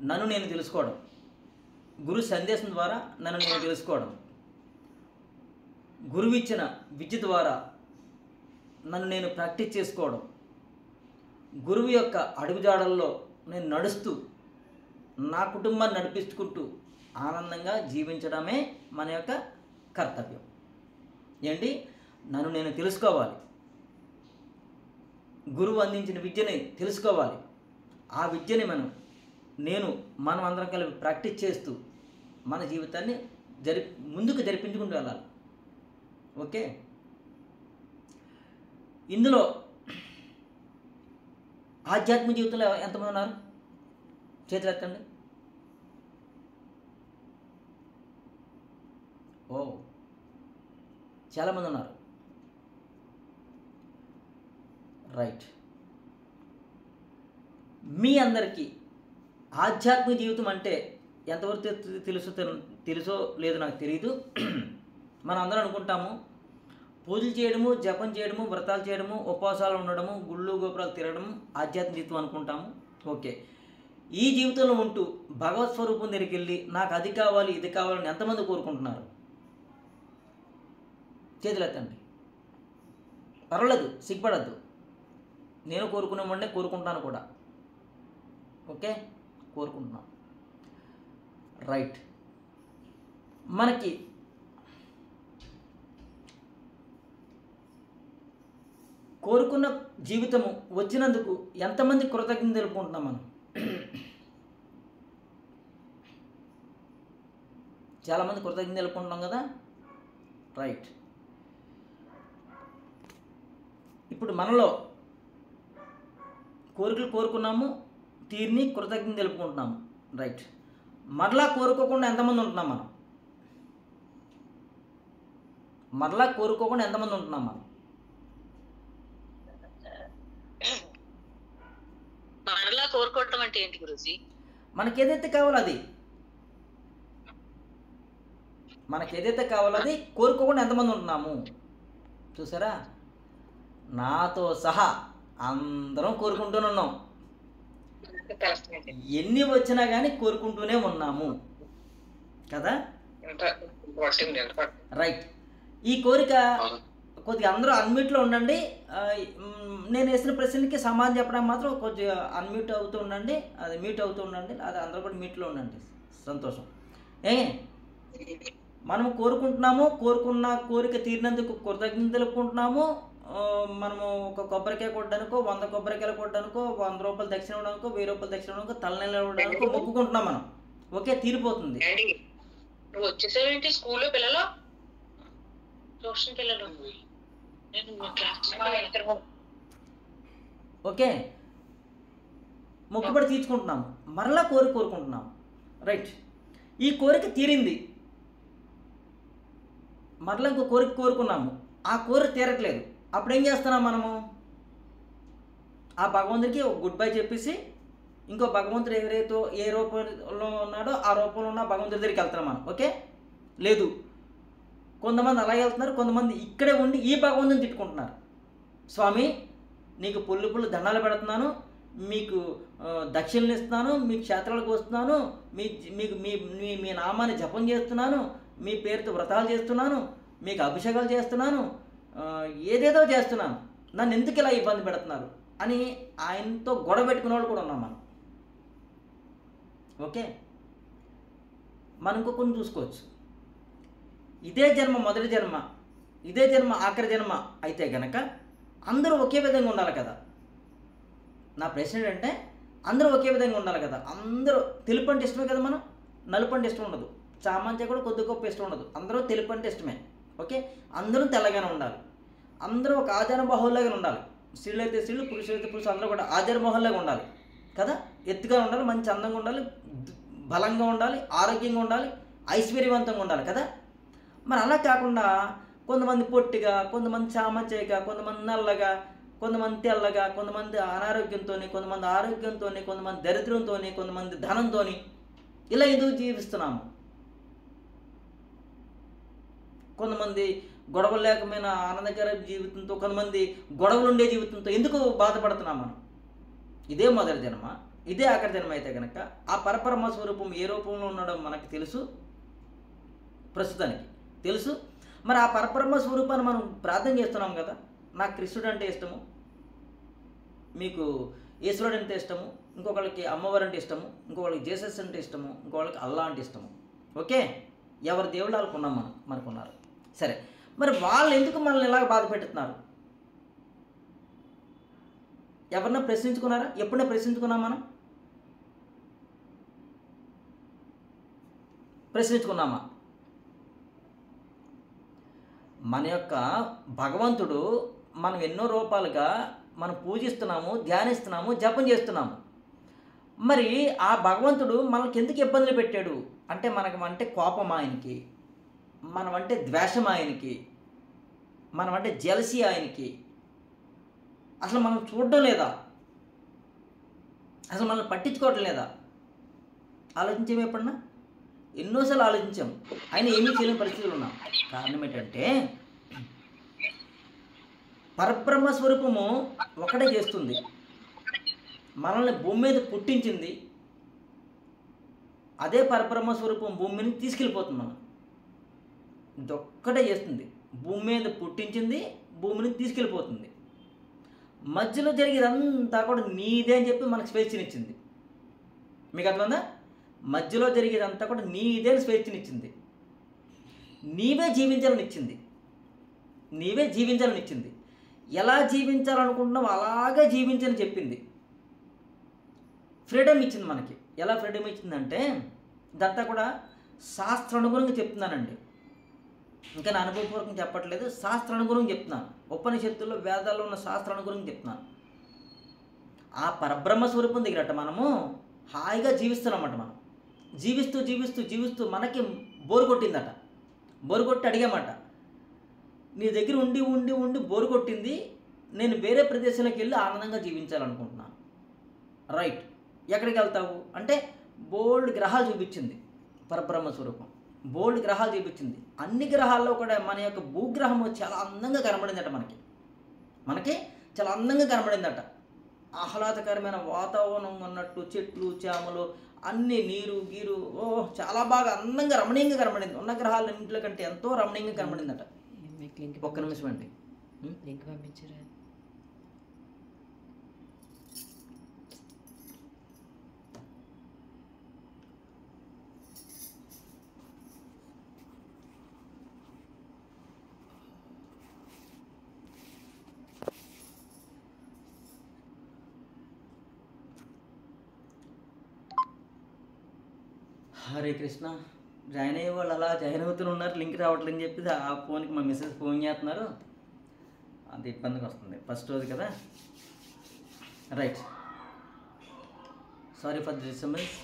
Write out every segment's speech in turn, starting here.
నన్ను నేను తెలుసుకోవడం, గురు సందేశం ద్వారా నన్ను నేను తెలుసుకోవడం, గురువు ఇచ్చిన విద్య ద్వారా నన్ను నేను ప్రాక్టీస్ చేసుకోవడం, గురువు యొక్క అడుగుజాడల్లో నేను నడుస్తూ నా కుటుంబాన్ని నడిపించుకుంటూ ఆనందంగా జీవించడమే మన యొక్క కర్తవ్యం. ఏంటి? నన్ను నేను తెలుసుకోవాలి, గురువు అందించిన విద్యని తెలుసుకోవాలి. ఆ విద్యని మనం అందరం కలిపి ప్రాక్టీస్ చేస్తూ మన జీవితాన్ని ముందుకు జరిపించుకుంటూ వెళ్ళాలి. ఓకే, ఇందులో ఆధ్యాత్మిక జీవితంలో ఎంతమంది ఉన్నారు? చేతులు ఎత్తండి. ఓ, చాలామంది ఉన్నారు. రైట్. మీ అందరికీ ఆధ్యాత్మిక జీవితం అంటే ఎంతవరకు తెలుసో లేదో నాకు తెలియదు. మనం అందరం అనుకుంటాము పూజలు చేయడము, జపం చేయడము, వ్రతాలు చేయడము, ఉపవాసాలు ఉండడము, గుళ్ళు గోపురాలు తిరగడం ఆధ్యాత్మిక జీవితం అనుకుంటాము. ఓకే, ఈ జీవితంలో ఉంటూ భగవత్ స్వరూపం దగ్గరికి వెళ్ళి నాకు అది కావాలి ఇది కావాలని ఎంతమంది కోరుకుంటున్నారు? చేతులు ఎత్తండి. పర్వాలేదు, సిగ్గుపడద్దు. నేను కోరుకునేవాడినే, కోరుకుంటాను కూడా. ఓకే, కోరుకుంటున్నాను. రైట్. మనకి కోరుకున్న జీవితము వచ్చినందుకు ఎంతమంది కృతజ్ఞత తెలుపుకుంటున్నాం మనం? చాలామంది కృతజ్ఞత తెలుపుకుంటున్నాం కదా. రైట్. ఇప్పుడు మనలో కోరికలు కోరుకున్నాము, తీరిని కృతజ్ఞత తెలుపుకుంటున్నాము. రైట్. మరలా కోరుకోకుండా ఎంతమంది ఉంటున్నాం మనం? మరలా కోరుకోకుండా ఎంతమంది ఉంటున్నాం మనం? మరలా కోరుకోవటం అంటే ఏంటి గురుజీ? మనకి ఏదైతే కావాలో అది, కోరుకోకుండా ఎంతమంది ఉంటున్నాము చూసారా? నాతో సహా అందరం కోరుకుంటూనే ఉన్నాం. ఎన్ని వచ్చినా కానీ కోరుకుంటూనే ఉన్నాము కదా. రైట్. ఈ కోరిక కొద్దిగా అందరూ అన్మ్యూట్లో ఉండండి. నేను వేసిన ప్రశ్నకి సమాధానం చెప్పడానికి మాత్రం కొద్దిగా అన్మ్యూట్ అవుతూ ఉండండి, అది మ్యూట్ అవుతూ ఉండండి, అది అందరూ కూడా మ్యూట్లో ఉండండి. సంతోషం. మనము కోరుకుంటున్నాము, కోరుకున్న కోరిక తీరినందుకు కృతజ్ఞత తెలుపుకుంటున్నాము. మనము ఒక కొబ్బరికాయ కొట్టడానికో, 100 కొబ్బరికాయలు కొట్టడానికో, 100 రూపాయలు దక్షిణ ఇవ్వడానికో, 1000 రూపాయలు దక్షిణ ఇవ్వడానికో, తలనీళ్ళు ఇవ్వడానికో మొక్కుకుంటున్నాం మనం. ఓకే, తీరిపోతుంది. నువ్వు వచ్చేసేవేంటి స్కూల్లో పిల్లలు, ట్యూషన్ పిల్లలు? ఓకే, మొక్కుబడి తీర్చుకుంటున్నాము, మరలా కోరుకుంటున్నాము. రైట్. ఈ కోరిక తీరింది, మరలా ఇంకో కోరిక కోరుకున్నాము, ఆ కోరిక తీరట్లేదు. అప్పుడు ఏం చేస్తున్నాం మనము? ఆ భగవంతుడికి ఒక గుడ్ బై చెప్పేసి ఇంకో భగవంతుడు ఎవరైతే ఏ రూపంలో ఉన్నాడో ఆ రూపంలో ఉన్న భగవంతుడి దగ్గరికి వెళ్తున్నాం మనం. ఓకే, లేదు కొంతమంది అలాగే వెళ్తున్నారు, కొంతమంది ఇక్కడే ఉండి ఈ భగవంతుని తిట్టుకుంటున్నారు. స్వామి నీకు పుల్లు దండాలు పెడుతున్నాను, మీకు దక్షిణలు ఇస్తున్నాను, మీ క్షేత్రాలకు వస్తున్నాను, మీకు మీ నామాన్ని జపం చేస్తున్నాను, మీ పేరుతో వ్రతాలు చేస్తున్నాను, మీకు అభిషేకాలు చేస్తున్నాను, ఏదేదో చేస్తున్నాను, నన్ను ఎందుకు ఇలా ఇబ్బంది పెడుతున్నారు అని ఆయనతో గొడవ పెట్టుకునే వాళ్ళు కూడా ఉన్నాం మనం. ఓకే, మనం ఇంకొకరిని చూసుకోవచ్చు. ఇదే జన్మ మొదటి జన్మ, ఇదే జన్మ ఆఖరి జన్మ అయితే గనక అందరూ ఒకే విధంగా ఉండాలి కదా. నా ప్రశ్న ఏంటంటే అందరూ ఒకే విధంగా ఉండాలి కదా. అందరూ తెలుపు అంటే ఇష్టమే కదా, మనం నలుపు అంటే ఇష్టం ఉండదు, చామంతి కూడా కొద్ది గొప్ప ఇష్టం ఉండదు, అందరూ తెలుపు అంటే ఇష్టమే. ఓకే, అందరూ తెల్లగానే ఉండాలి, అందరూ ఒక ఆచార బాహుల్లాగా ఉండాలి. స్త్రీలు అయితే స్త్రీలు, పురుషులు అయితే పురుషులు, అందరూ కూడా ఆచార బాహుల్లాగా ఉండాలి కదా. ఎత్తుగా ఉండాలి, మంచి అందంగా ఉండాలి, బలంగా ఉండాలి, ఆరోగ్యంగా ఉండాలి, ఐశ్వర్యవంతంగా ఉండాలి కదా. మరి అలా కాకుండా కొంతమంది పొట్టిగా, కొంతమంది చామచేయగా, కొంతమంది నల్లగా, కొంతమంది తెల్లగా, కొంతమంది అనారోగ్యంతో, కొంతమంది ఆరోగ్యంతో, కొంతమంది దరిద్రంతో, కొంతమంది ధనంతో, ఇలా ఎందుకు జీవిస్తున్నాము? కొంతమంది గొడవలు లేకపోయినా ఆనందకర జీవితంతో, కొంతమంది గొడవలు ఉండే జీవితంతో ఎందుకు బాధపడుతున్నాం మనం? ఇదే మొదటి జన్మ, ఇదే ఆఖరి జన్మ అయితే కనుక ఆ పరబ్రహ్మ స్వరూపం ఏ రూపంలో ఉన్నాడో మనకు తెలుసు, ప్రస్తుతానికి తెలుసు. మరి ఆ పరబ్రహ్మ స్వరూపాన్ని మనం ప్రార్థన చేస్తున్నాం కదా. నాకు కృష్ణుడు అంటే ఇష్టము, మీకు ఈశ్వరుడు అంటే ఇష్టము, ఇంకొకళ్ళకి అమ్మవారు అంటే ఇష్టము, ఇంకొకళ్ళకి జీసస్ అంటే ఇష్టము, ఇంకొకళ్ళకి అల్లా అంటే ఇష్టము. ఓకే, ఎవరి దేవుళ్ళు వాళ్ళకు ఉన్నాం, మనకున్నారు. సరే, మరి వాళ్ళు ఎందుకు మనల్ని ఇలాగ బాధ పెడుతున్నారు? ఎవరన్నా ప్రశ్నించుకున్నారా? ఎప్పుడైనా ప్రశ్నించుకున్నాం? మనం ప్రశ్నించుకున్నామా? మన యొక్క భగవంతుడు మనం ఎన్నో రూపాలుగా మనం పూజిస్తున్నాము, ధ్యానిస్తున్నాము, జపం చేస్తున్నాము. మరి ఆ భగవంతుడు మనకి ఎందుకు ఇబ్బందులు పెట్టాడు అంటే, మనమంటే కోపం ఆయనకి, మనమంటే ద్వేషం ఆయనకి, మనమంటే జెలసీ ఆయనకి. అసలు మనం చూడడం లేదా? అసలు మనల్ని పట్టించుకోవటం లేదా? ఆలోచించాము ఎప్పుడన్నా? ఎన్నోసార్లు ఆలోచించాం, అయినా ఏమీ చేయలేని పరిస్థితులు ఉన్నాం. కారణం ఏంటంటే పరబ్రహ్మ స్వరూపము ఒకటే చేస్తుంది, మనల్ని భూమి మీద పుట్టించింది. అదే పరబ్రహ్మ స్వరూపం భూమి మీద తీసుకెళ్ళిపోతుంది. మనం ఇదొక్కటే చేస్తుంది, భూమి మీద పుట్టించింది, భూమిని తీసుకెళ్ళిపోతుంది. మధ్యలో జరిగేదంతా కూడా నీదే అని చెప్పి మనకు స్వేచ్ఛనిచ్చింది. మీకు అర్థమైందా? మధ్యలో జరిగేదంతా కూడా నీదే స్వేచ్ఛనిచ్చింది. నీవే జీవించాలని ఇచ్చింది, నీవే జీవించాలని ఇచ్చింది. ఎలా జీవించాలనుకుంటున్నావు అలాగే జీవించని చెప్పింది. ఫ్రీడమ్ ఇచ్చింది మనకి. ఎలా ఫ్రీడమ్ ఇచ్చిందంటే, ఇదంతా కూడా శాస్త్రానుగుణంగా చెప్తున్నానండి, ఇంకా నా అనుభవపూర్వకంగా చెప్పట్లేదు, శాస్త్రానుగుణంగా చెప్తున్నాను. ఉపనిషత్తుల్లో వేదాల్లో ఉన్న శాస్త్రానుగుణంగా చెప్తున్నాను. ఆ పరబ్రహ్మ స్వరూపం దగ్గరట మనము హాయిగా జీవిస్తున్నామట. మనం జీవిస్తూ జీవిస్తూ జీవిస్తూ మనకి బోరు కొట్టిందట. బోరు కొట్టి అడిగామట, నీ దగ్గర ఉండి ఉండి ఉండి బోరు కొట్టింది, నేను వేరే ప్రదేశానికి వెళ్ళి ఆనందంగా జీవించాలనుకుంటున్నాను. రైట్, ఎక్కడికి వెళ్తావు అంటే బోల్డ్ గ్రహాలు చూపించింది పరబ్రహ్మ స్వరూపం. బోల్డ్ గ్రహాలు చూపించింది. అన్ని గ్రహాల్లో కూడా మన యొక్క భూగ్రహము చాలా అందంగా కనబడిందట. మనకి చాలా అందంగా కనబడిందట. ఆహ్లాదకరమైన వాతావరణం ఉన్నట్టు, చెట్లు చేమలు అన్ని, నీరు గీరు, చాలా బాగా అందంగా రమణీయంగా కనబడింది. ఉన్న గ్రహాలన్నింటి కంటే ఎంతో రమణీయంగా కనబడిందట. ఒక్క నిమిషం అండి, లింక్ పంపించరా? హరే కృష్ణ. జాయిన్ అయ్యే వాళ్ళు అలా జాయిన్ అవుతూనే ఉన్నారు, లింక్ రావట్లేదని చెప్పి ఆ ఫోన్కి మా మెసేజ్ ఫోన్ చేస్తున్నారు. అది ఇబ్బందిగా వస్తుంది, ఫస్ట్ రోజు కదా. Right, sorry for the disturbance.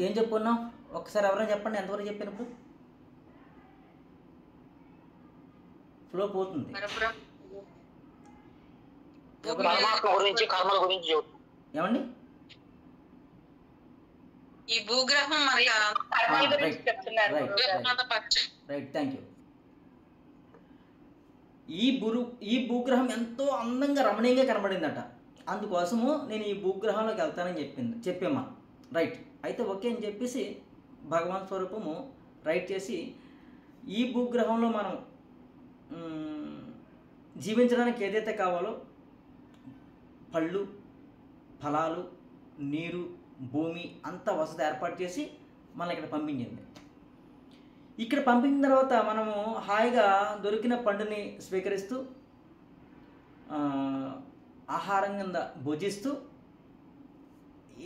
ఏం చెప్పుకున్నాం ఒకసారి ఎవరైనా చెప్పండి, ఎంతవరకు చెప్పినప్పుడు? ఫ్లో పోతుంది. ఏమండి? ఈ భూగ్రహం మరి రైట్, థ్యాంక్ యూ. ఈ భూగ్రహం ఎంతో అందంగా రమణీయంగా కనబడిందట. అందుకోసము నేను ఈ భూగ్రహంలోకి వెళ్తానని చెప్పామా. రైట్, అయితే ఓకే అని చెప్పేసి భగవాన్ స్వరూపము రైట్ చేసి ఈ భూగ్రహంలో మనం జీవించడానికి ఏదైతే కావాలో పళ్ళు, ఫలాలు, నీరు, భూమి అంతా వసతి ఏర్పాటు చేసి మనం ఇక్కడ పంపించింది. ఇక్కడ పంపించిన తర్వాత మనము హాయిగా దొరికిన పండుని స్వీకరిస్తూ ఆహారం కింద భుజిస్తూ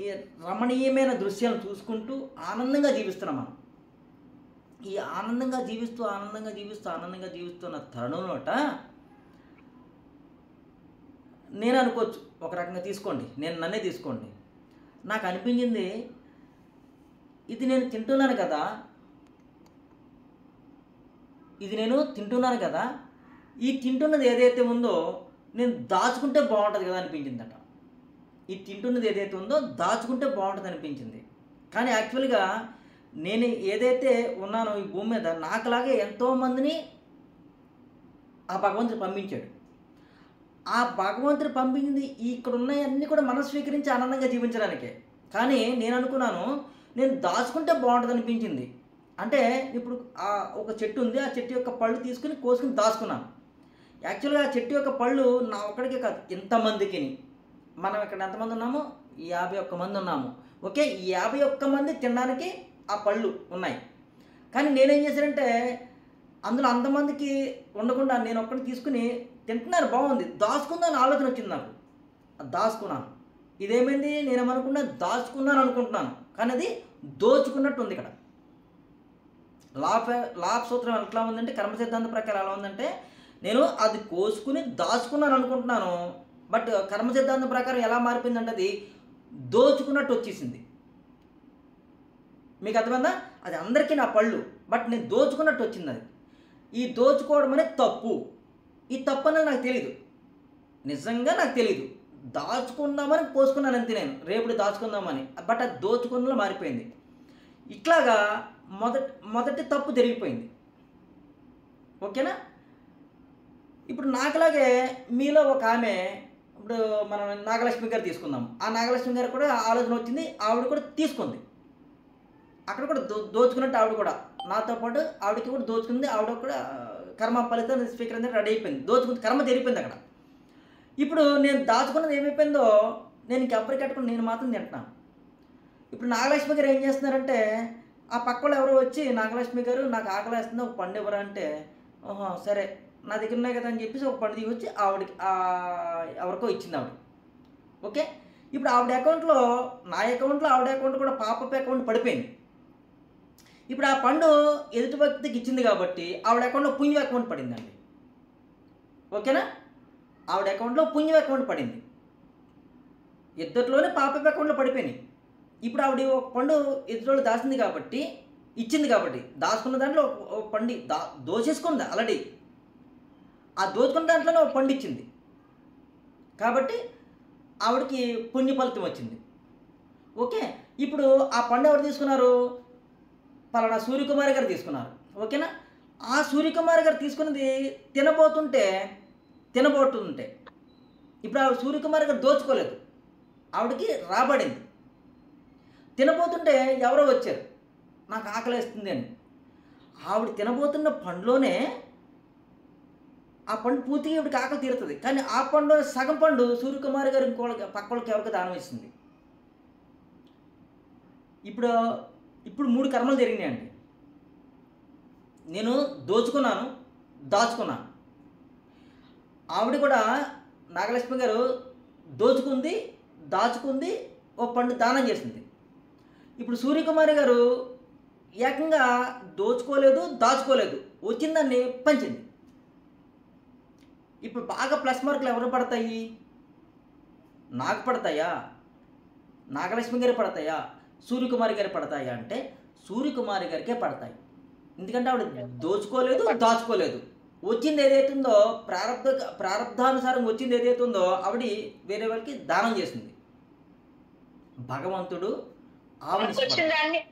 ఈ రమణీయమైన దృశ్యాలను చూసుకుంటూ ఆనందంగా జీవిస్తున్నాం మనం. ఈ ఆనందంగా జీవిస్తున్న తరుణంలోట నేను అనుకోవచ్చు, ఒక రకంగా తీసుకోండి, నన్నే తీసుకోండి. నాకు అనిపించింది, ఇది నేను తింటున్నాను కదా, ఈ తింటున్నది ఏదైతే ఉందో నేను దాచుకుంటే బాగుంటుంది కదా అనిపించిందట. ఈ తింటున్నది ఏదైతే ఉందో దాచుకుంటే బాగుంటుంది అనిపించింది. కానీ యాక్చువల్గా నేను ఏదైతే ఉన్నానో ఈ భూమి మీద నాకులాగే ఎంతోమందిని ఆ భగవంతుడు పంపించాడు. ఆ భగవంతుడు పంపించింది ఇక్కడ ఉన్నాయన్నీ కూడా మనం స్వీకరించి ఆనందంగా జీవించడానికే. కానీ నేను అనుకున్నాను, నేను దాచుకుంటే బాగుంటుంది అనిపించింది. అంటే ఇప్పుడు ఒక చెట్టు ఉంది, ఆ చెట్టు యొక్క పళ్ళు తీసుకుని కోసుకుని దాచుకున్నాను. యాక్చువల్గా ఆ చెట్టు యొక్క పళ్ళు నా ఒక్కడికే కాదు, ఇంతమందికిని. మనం ఇక్కడ ఎంతమంది ఉన్నాము? 51 మంది ఉన్నాము. ఓకే, ఈ 51 మంది తినడానికి ఆ పళ్ళు ఉన్నాయి. కానీ నేనేం చేశానంటే అందులో అంతమందికి ఉండకుండా నేను ఒక్కడిని తీసుకుని తింటున్నాను, బాగుంది, దాచుకుందాని ఆలోచన వచ్చింది నాకు. అది దాచుకున్నాను. ఇదేమైంది, నేనేమనుకున్నా దాచుకున్నాను అనుకుంటున్నాను, కానీ అది దోచుకున్నట్టు ఉంది ఇక్కడ. లా ఆఫ్ సూత్రం ఎట్లా ఉందంటే, కర్మ సిద్ధాంత ప్రకారం ఎలా ఉందంటే, నేను అది కోసుకుని దాచుకున్నాను అనుకుంటున్నాను, బట్ కర్మ సిద్ధాంతం ప్రకారం ఎలా మారిపోయిందంటే అది దోచుకున్నట్టు వచ్చేసింది. మీకు అర్థమైందా? అది అందరికీ నా పళ్ళు, బట్ నేను దోచుకున్నట్టు వచ్చింది. అది ఈ దోచుకోవడం అనేది తప్పు. ఈ తప్పు అనేది నాకు తెలీదు, నిజంగా నాకు తెలీదు. దాచుకుందామని పోసుకున్నాను అంతే, నేను రేపు దాచుకుందామని, బట్ అది దోచుకున్నలో మారిపోయింది. ఇట్లాగా మొదటి తప్పు జరిగిపోయింది. ఓకేనా? ఇప్పుడు నాకులాగే మీలో ఒక ఆమె, ఇప్పుడు మనం నాగలక్ష్మి గారు తీసుకుందాం. ఆ నాగలక్ష్మి గారు కూడా ఆలోచన వచ్చింది, ఆవిడ కూడా తీసుకుంది. అక్కడ కూడా దోచుకున్నట్టు ఆవిడ కూడా నాతో పాటు ఆవిడకి కూడా దోచుకుంది. ఆవిడ కూడా కర్మ ఫలితం స్వీకరించి రెడీ అయిపోయింది, దోచుకుంది, కర్మ జరిగిపోయింది అక్కడ. ఇప్పుడు నేను దాచుకున్నది ఏమైపోయిందో నేను ఇంకెవ్వరికి కట్టుకుని నేను మాత్రం తింటున్నాను. ఇప్పుడు నాగలక్ష్మి గారు ఏం చేస్తున్నారంటే, ఆ పక్క వాళ్ళు ఎవరో వచ్చి, నాగలక్ష్మి గారు నాకు ఆకలి వేస్తుంది, ఒక పండు ఇవ్వరా అంటే, ఓహో సరే నా దగ్గర ఉన్నాయి కదా అని చెప్పేసి ఒక పండు తీసుకొచ్చి ఆవిడకి ఎవరికో ఇచ్చింది ఆవిడ. ఓకే, ఇప్పుడు ఆవిడ అకౌంట్లో, నా అకౌంట్లో ఆవిడ అకౌంట్ కూడా పాప అకౌంట్ పడిపోయింది. ఇప్పుడు ఆ పండు ఎదుటి వ్యక్తికి ఇచ్చింది కాబట్టి ఆవిడ అకౌంట్లో పుణ్యం అకౌంట్ పడిందండి. ఓకేనా? ఆవిడ అకౌంట్లో పుణ్యం అకౌంట్ పడింది. ఇద్దరిలోనే పాప అకౌంట్లో పడిపోయినాయి. ఇప్పుడు ఆవిడ ఒక పండు ఎదుటి దాచింది కాబట్టి, ఇచ్చింది కాబట్టి, దాచుకున్న దాంట్లో ఒక పండు దోచేసుకుంది ఆల్రెడీ. ఆ దోచుకున్న దాంట్లోనే ఒక పండు ఇచ్చింది కాబట్టి ఆవిడకి పుణ్య ఫలితం వచ్చింది. ఓకే, ఇప్పుడు ఆ పండు ఎవరు తీసుకున్నారు? పలానా సూర్యకుమారి గారు తీసుకున్నారు. ఓకేనా? ఆ సూర్యకుమారి గారు తీసుకున్నది తినబోతుంటే ఇప్పుడు ఆవిడ సూర్యకుమారి గారు దోచుకోలేదు, ఆవిడకి రాబడింది. తినబోతుంటే ఎవరో వచ్చారు, నాకు ఆకలేస్తుంది అని. ఆవిడ తినబోతున్న పండులోనే ఆ పండు పూర్తిగా ఇవిడికి ఆకలి తీరుతుంది, కానీ ఆ పండు సగం పండు సూర్యకుమారి గారు ఇంకోళ్ళకి పక్కలకి ఎవరికి దానం ఇస్తుంది. ఇప్పుడు 3 కర్మలు జరిగినాయండి. నేను దోచుకున్నాను, దాచుకున్నాను. ఆవిడ కూడా నాగలక్ష్మి గారు దోచుకుంది, దాచుకుంది, ఓ పండు దానం చేసింది. ఇప్పుడు సూర్యకుమారి గారు ఏకంగా దోచుకోలేదు, దాచుకోలేదు, వచ్చిందాన్ని పంచింది. ఇప్పుడు బాగా ప్లస్ మార్కులు ఎవరు పడతాయి? నాకు పడతాయా? నాగలక్ష్మి గారు పడతాయా? సూర్యకుమారి గారు పడతాయా అంటే సూర్యకుమారి గారికే పడతాయి. ఎందుకంటే ఆవిడ దోచుకోలేదు, దాచుకోలేదు. వచ్చింది ఏదైతుందో ప్రారంధానుసారం వచ్చింది ఏదైతుందో ఆవిడ వేరే వాళ్ళకి దానం చేసింది. భగవంతుడు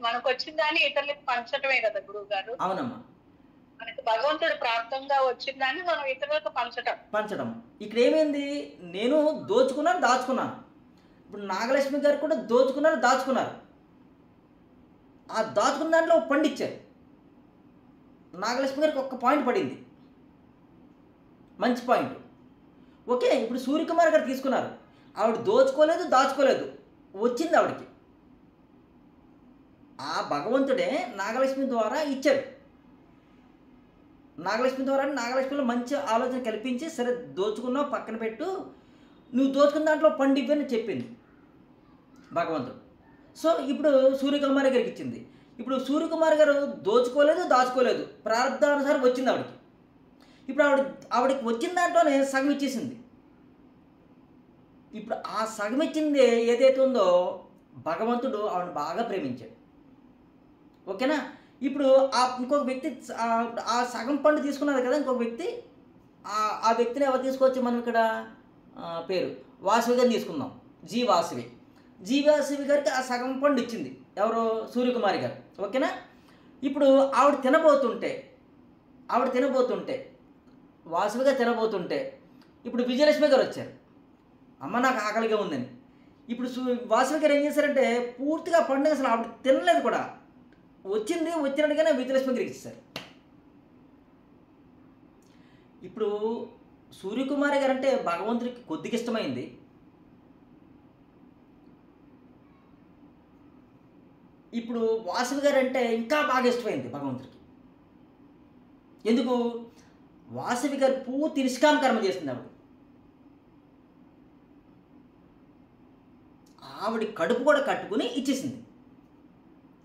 మనకు వచ్చిన దాన్ని ఇతరులకు పంచడమే కదా గురువు గారు. అవునమ్మా, మనకి భగవంతుడు ప్రాప్తంగా వచ్చిన దాన్ని మనం ఇతరులకు పంచడం. ఇక్కడ ఏమైంది, నేను దోచుకున్నాను, దాచుకున్నాను. ఇప్పుడు నాగలక్ష్మి గారు కూడా దోచుకున్నారు, దాచుకున్నారు. ఆ దాచుకున్న దాంట్లో ఒక పండు ఇచ్చారు. నాగలక్ష్మి గారికి 1 పాయింట్ పడింది, మంచి పాయింట్. ఓకే, ఇప్పుడు సూర్యకుమార్ గారు తీసుకున్నారు. ఆవిడ దోచుకోలేదు, దాచుకోలేదు, వచ్చింది ఆవిడకి. ఆ భగవంతుడే నాగలక్ష్మి ద్వారా ఇచ్చాడు. నాగలక్ష్మిలో మంచి ఆలోచన కల్పించి, సరే దోచుకున్నావు పక్కన పెట్టు, నువ్వు దోచుకున్న దాంట్లో పండు ఇవ్వని చెప్పింది భగవంతుడు. సో ఇప్పుడు సూర్యకుమారి గారికి ఇచ్చింది. ఇప్పుడు సూర్యకుమారి గారు దోచుకోలేదు, దాచుకోలేదు, ప్రారంధానుసారం వచ్చింది ఆవిడకి. ఇప్పుడు ఆవిడకి వచ్చిన దాంట్లోనే సగం ఇచ్చేసింది. ఇప్పుడు ఆ సగం ఇచ్చింది ఏదైతే ఉందో భగవంతుడు ఆవిడని బాగా ప్రేమించాడు. ఓకేనా? ఇప్పుడు ఇంకొక వ్యక్తి ఆ సగం పండు తీసుకున్నారు కదా, ఇంకొక వ్యక్తి, ఆ వ్యక్తిని ఎవరు తీసుకోవచ్చు మనం ఇక్కడ? పేరు వాసవి గారిని తీసుకుందాం. జీ వాసవి గారికి ఆ సగం పండు ఇచ్చింది ఎవరు? సూర్యకుమారి గారు. ఓకేనా? ఇప్పుడు ఆవిడ తినబోతుంటే వాసవిగా తినబోతుంటే ఇప్పుడు విజయలక్ష్మి గారు వచ్చారు, అమ్మ నాకు ఆకలిగా ఉందని. ఇప్పుడు వాసవి గారు ఏం చేశారంటే పూర్తిగా పండుగ అసలు ఆవిడ తినలేదు కూడా, వచ్చినట్టుగానే విజయలక్ష్మి గారికి ఇచ్చేసారు. ఇప్పుడు సూర్యకుమారి గారు అంటే భగవంతుడికి కొద్దిగా ఇష్టమైంది. ఇప్పుడు వాసవి గారు అంటే ఇంకా బాగా ఇష్టమైంది భగవంతుడికి. ఎందుకు? వాసవి గారు పూర్తి నిష్కామ కర్మ చేసింది ఆవిడ. ఆవిడ కడుపు కూడా కట్టుకుని ఇచ్చేసింది.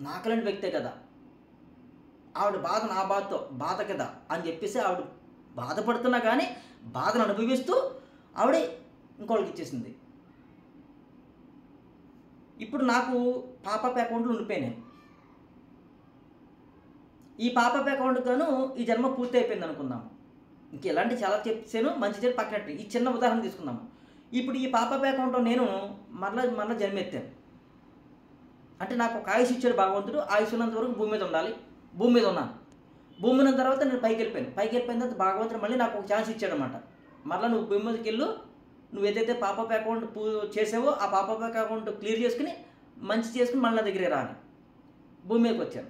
నాకలాంటి వ్యక్తే కదా, ఆవిడ బాధ నా బాధ కదా అని చెప్పేసి ఆవిడ బాధపడుతున్నా కానీ బాధను అనుభవిస్తూ ఆవిడ ఇంకోళ్ళకి ఇచ్చేసింది. ఇప్పుడు నాకు పాపప్ అకౌంట్లు ఉండిపోయినాయి. ఈ పాపప్ అకౌంట్ గాను ఈ జన్మ పూర్తి అయిపోయింది అనుకుందాము. ఇంక ఇలాంటి చాలా చెప్పాను, మంచి చెడు పక్కనట్టు. ఈ చిన్న ఉదాహరణ తీసుకుందాము. ఇప్పుడు ఈ పాపప్ అకౌంట్లో నేను మరలా జన్మెత్తాను అంటే నాకు ఒక ఆయుష్ ఇచ్చాడు భగవంతుడు. ఆయుష్ ఉన్నంత వరకు భూమి మీద ఉండాలి, భూమి మీద ఉన్నాను. భూమి ఉన్న తర్వాత నేను పైకి వెళ్ళిపోయిన తర్వాత భగవంతుడు మళ్ళీ నాకు ఒక ఛాన్స్ ఇచ్చాడు అనమాట. మరలా నువ్వు భూమి మీదకి వెళ్ళు, నువ్వు ఏదైతే పాపప్ అకౌంట్ చేసావో ఆ పాపప్ అకౌంట్ క్లియర్ చేసుకుని మంచి చేసుకుని మళ్ళీ నా దగ్గరికి రాని భూమి మీదకి వచ్చాను.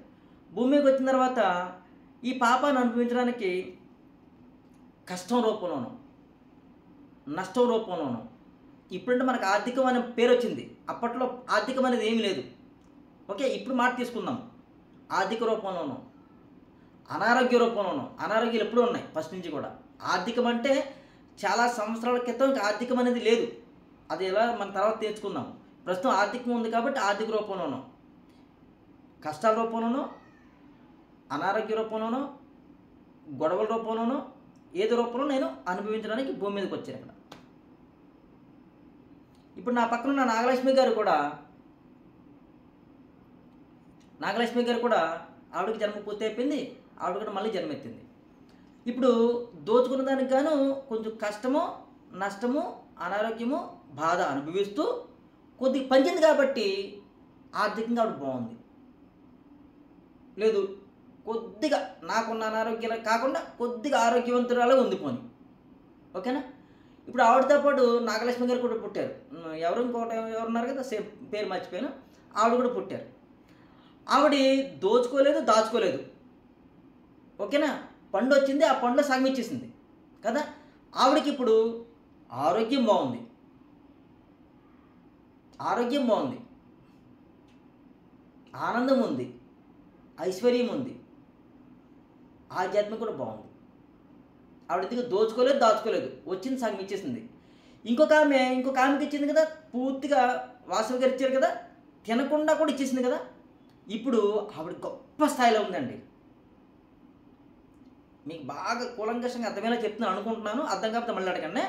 భూమి మీదకి వచ్చిన తర్వాత ఈ పాపాన్ని అనుభవించడానికి కష్టం రూపంలోనూ నష్టం రూపంలోనూ, ఇప్పుడంటే మనకు ఆర్థికం అనే పేరు వచ్చింది, అప్పట్లో ఆర్థికం అనేది ఏమీ లేదు. ఓకే, ఇప్పుడు మాట తీసుకుందాం. ఆర్థిక రూపంలోనూ అనారోగ్య రూపంలోనూ, అనారోగ్యాలు ఎప్పుడూ ఉన్నాయి ఫస్ట్ నుంచి కూడా. ఆర్థికం అంటే చాలా సంవత్సరాల క్రితం ఇంకా ఆర్థికం అనేది లేదు, అది ఎలా మన తర్వాత తెచ్చుకుందాం. ప్రస్తుతం ఆర్థికం ఉంది కాబట్టి ఆర్థిక రూపంలోనూ, కష్టాల రూపంలోనూ, అనారోగ్య రూపంలోనూ, గొడవల రూపంలోనూ, ఏదో రూపంలో నేను అనుభవించడానికి భూమి మీదకి వచ్చాను. ఇక్కడ ఇప్పుడు నా పక్కన ఉన్న నాగలక్ష్మి గారు కూడా ఆవిడకి జన్మ పూర్తి అయిపోయింది, ఆవిడ కూడా మళ్ళీ జన్మెత్తింది. ఇప్పుడు దోచుకున్న దానికి గాను కొంచెం కష్టము, నష్టము, అనారోగ్యము, బాధ అనుభవిస్తూ కొద్దిగా పంచింది కాబట్టి ఆర్థికంగా ఆవిడ బాగుంది. లేదు కొద్దిగా నాకున్న అనారోగ్యాలు కాకుండా కొద్దిగా ఆరోగ్యవంతురాలు ఉంది పోని. ఓకేనా? ఇప్పుడు ఆవిడతో పాటు నాగలక్ష్మి గారు కూడా పుట్టారు. ఎవరున్నారు కదా, సేమ్ పేరు మర్చిపోయాను. ఆవిడ కూడా పుట్టారు. ఆవిడ దోచుకోలేదు, దాచుకోలేదు. ఓకేనా? పండు వచ్చింది, ఆ పండులో సగం ఇచ్చేసింది కదా. ఆవిడకి ఇప్పుడు ఆరోగ్యం బాగుంది, ఆనందం ఉంది, ఐశ్వర్యం ఉంది, ఆధ్యాత్మిక కూడా బాగుంది. ఆవిడ దగ్గర దోచుకోలేదు, దాచుకోలేదు, వచ్చింది సగం ఇచ్చేసింది. ఇంకొక ఆమెకి ఇచ్చింది కదా, పూర్తిగా వాసవి గారు ఇచ్చారు కదా, తినకుండా కూడా ఇచ్చేసింది కదా. ఇప్పుడు ఆవిడ గొప్ప స్థాయిలో ఉందండి. మీకు బాగా కూలంకషంగా అర్థమయ్యేలా చెప్తున్నాను అనుకుంటున్నాను, అర్థం కాకపోతే మళ్ళీ అడగండి.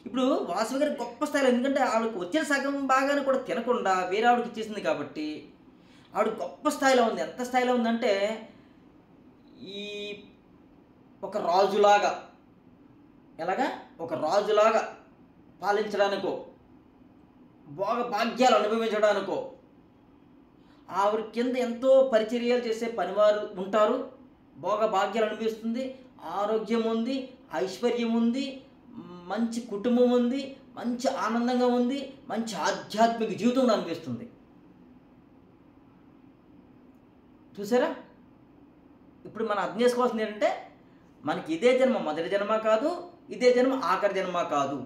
ఇప్పుడు వాసవి గారి గొప్ప స్థాయిలో, ఎందుకంటే ఆవిడకి వచ్చిన సగం బాగానే కూడా తినకుండా వేరే ఆవిడకి ఇచ్చేసింది కాబట్టి ఆవిడ గొప్ప స్థాయిలో ఉంది. ఎంత స్థాయిలో ఉందంటే ఈ ఒక రాజులాగా, ఒక రాజులాగా పాలించడానికో, భాగ్యాలు అనుభవించడానికో ఆవిడ కింద ఎంతో పరిచర్యలు చేసే పనివారు ఉంటారు. భాగ్యాలు అనిపిస్తుంది, ఆరోగ్యం ఉంది, ఐశ్వర్యం ఉంది, మంచి కుటుంబం ఉంది, మంచి ఆనందంగా ఉంది, మంచి ఆధ్యాత్మిక జీవితం అనిపిస్తుంది. చూసారా? ఇప్పుడు మనం అర్థం చేసుకోవాల్సింది ఏంటంటే మనకి ఇదే జన్మ మొదటి జన్మ కాదు, ఇదే జన్మ ఆఖరి జన్మ కాదు.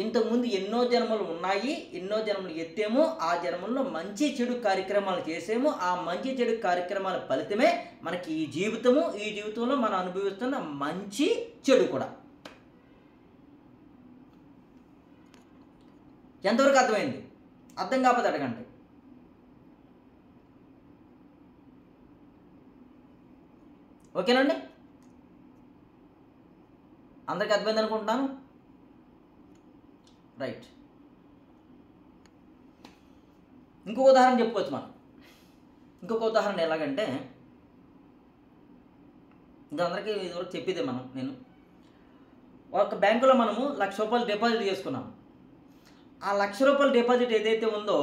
ఇంతకుముందు ఎన్నో జన్మలు ఉన్నాయి, ఎన్నో జన్మలు ఎత్తాము. ఆ జన్మల్లో మంచి చెడు కార్యక్రమాలు చేసాము. ఆ మంచి చెడు కార్యక్రమాల ఫలితమే మనకి ఈ జీవితము. ఈ జీవితంలో మనం అనుభవిస్తున్న మంచి చెడు కూడా. ఎంతవరకు అర్థమైంది? అర్థం కాకపోతే అడగండి. ఓకేనండి? అందరికీ అర్థమైంది అనుకుంటున్నాను. రైట్. ఇంకొక ఉదాహరణ చెప్పుకోవచ్చు మనం. ఇంకొక ఉదాహరణ ఎలాగంటే, ఇంకా అందరికీ ఇదివరకు చెప్పేదే నేను ఒక బ్యాంకులో మనము 1,00,000 రూపాయలు డిపాజిట్ చేసుకున్నాము. ఆ 1,00,000 రూపాయల డిపాజిట్ ఏదైతే ఉందో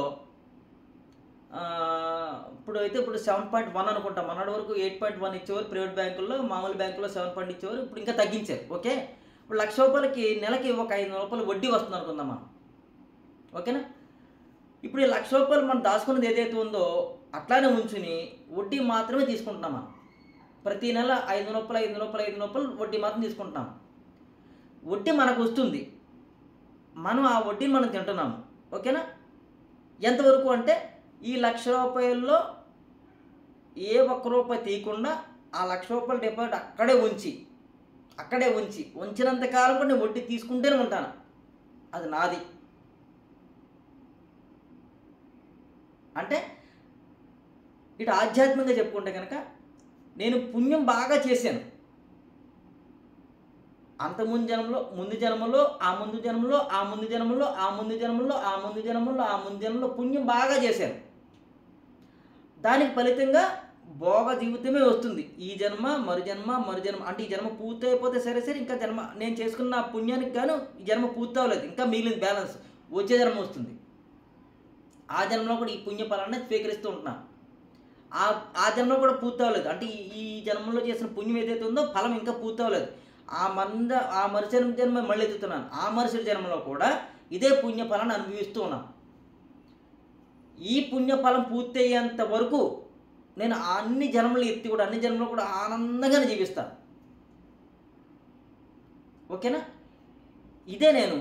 ఇప్పుడు 7.1 అనుకుంటాం. మొన్నటి వరకు 8.1 ఇచ్చేవారు ప్రైవేట్ బ్యాంకుల్లో, మామూలు బ్యాంకుల్లో 7 ఇచ్చేవారు. ఇప్పుడు ఇంకా తగ్గించారు. ఓకే, ఇప్పుడు 1,00,000 రూపాయలకి నెలకి ఒక 500 రూపాయలు వడ్డీ వస్తుంది అనుకుందాం మనం. ఓకేనా? ఇప్పుడు ఈ 1,00,000 రూపాయలు మనం దాచుకున్నది ఏదైతే ఉందో అట్లానే ఉంచుని వడ్డీ మాత్రమే తీసుకుంటున్నాం మనం. ప్రతి నెల 500 రూపాయలు 500 రూపాయలు 500 రూపాయలు వడ్డీ మాత్రం తీసుకుంటున్నాం. వడ్డీ మనకు వస్తుంది, మనం ఆ వడ్డీని మనం తింటున్నాము. ఓకేనా? ఎంతవరకు అంటే ఈ 1,00,000 రూపాయల్లో ఏ ఒక్క రూపాయి తీయకుండా ఆ 1,00,000 రూపాయల డిపాజిట్ అక్కడే ఉంచినంత కాలం కూడా నేను వడ్డీ తీసుకుంటూనే ఉంటాను. అది నాది. అంటే ఇటు ఆధ్యాత్మికంగా చెప్పుకుంటే కనుక నేను పుణ్యం బాగా చేశాను. అంతకుముందు జన్మలో, ముందు జన్మలో, ఆ ముందు జన్మలో, ఆ ముందు జన్మలో, ఆ ముందు జన్మలో, ఆ ముందు జన్మలో, ఆ ముందు జన్మలో పుణ్యం బాగా చేశాను. దానికి ఫలితంగా భోగ జీవితమే వస్తుంది. ఈ జన్మ మరు జన్మ అంటే ఈ జన్మ పూర్తి అయిపోతే సరే ఇంకా జన్మ నేను చేసుకున్న పుణ్యానికి గాను ఈ జన్మ పూర్తి అవ్వలేదు, ఇంకా మిగిలిన బ్యాలెన్స్ వచ్చే జన్మ వస్తుంది. ఆ జన్మలో కూడా ఈ పుణ్య ఫలాన్ని స్వీకరిస్తూ ఉంటున్నాను. ఆ జన్మలో కూడా పూర్తి అవ్వలేదు, అంటే ఈ జన్మలో చేసిన పుణ్యం ఏదైతే ఉందో ఫలం ఇంకా పూర్తి అవ్వలేదు. ఆ మరుసటి జన్మ మళ్ళీ ఎత్తుతున్నాను. ఆ మరుసటి జన్మలో కూడా ఇదే పుణ్య ఫలాన్ని అనుభవిస్తూ ఉన్నాను. ఈ పుణ్యఫలం పూర్తి అయ్యేంత వరకు నేను అన్ని జన్మలు కూడా ఆనందంగానే జీవిస్తాను. ఓకేనా? ఇదే నేను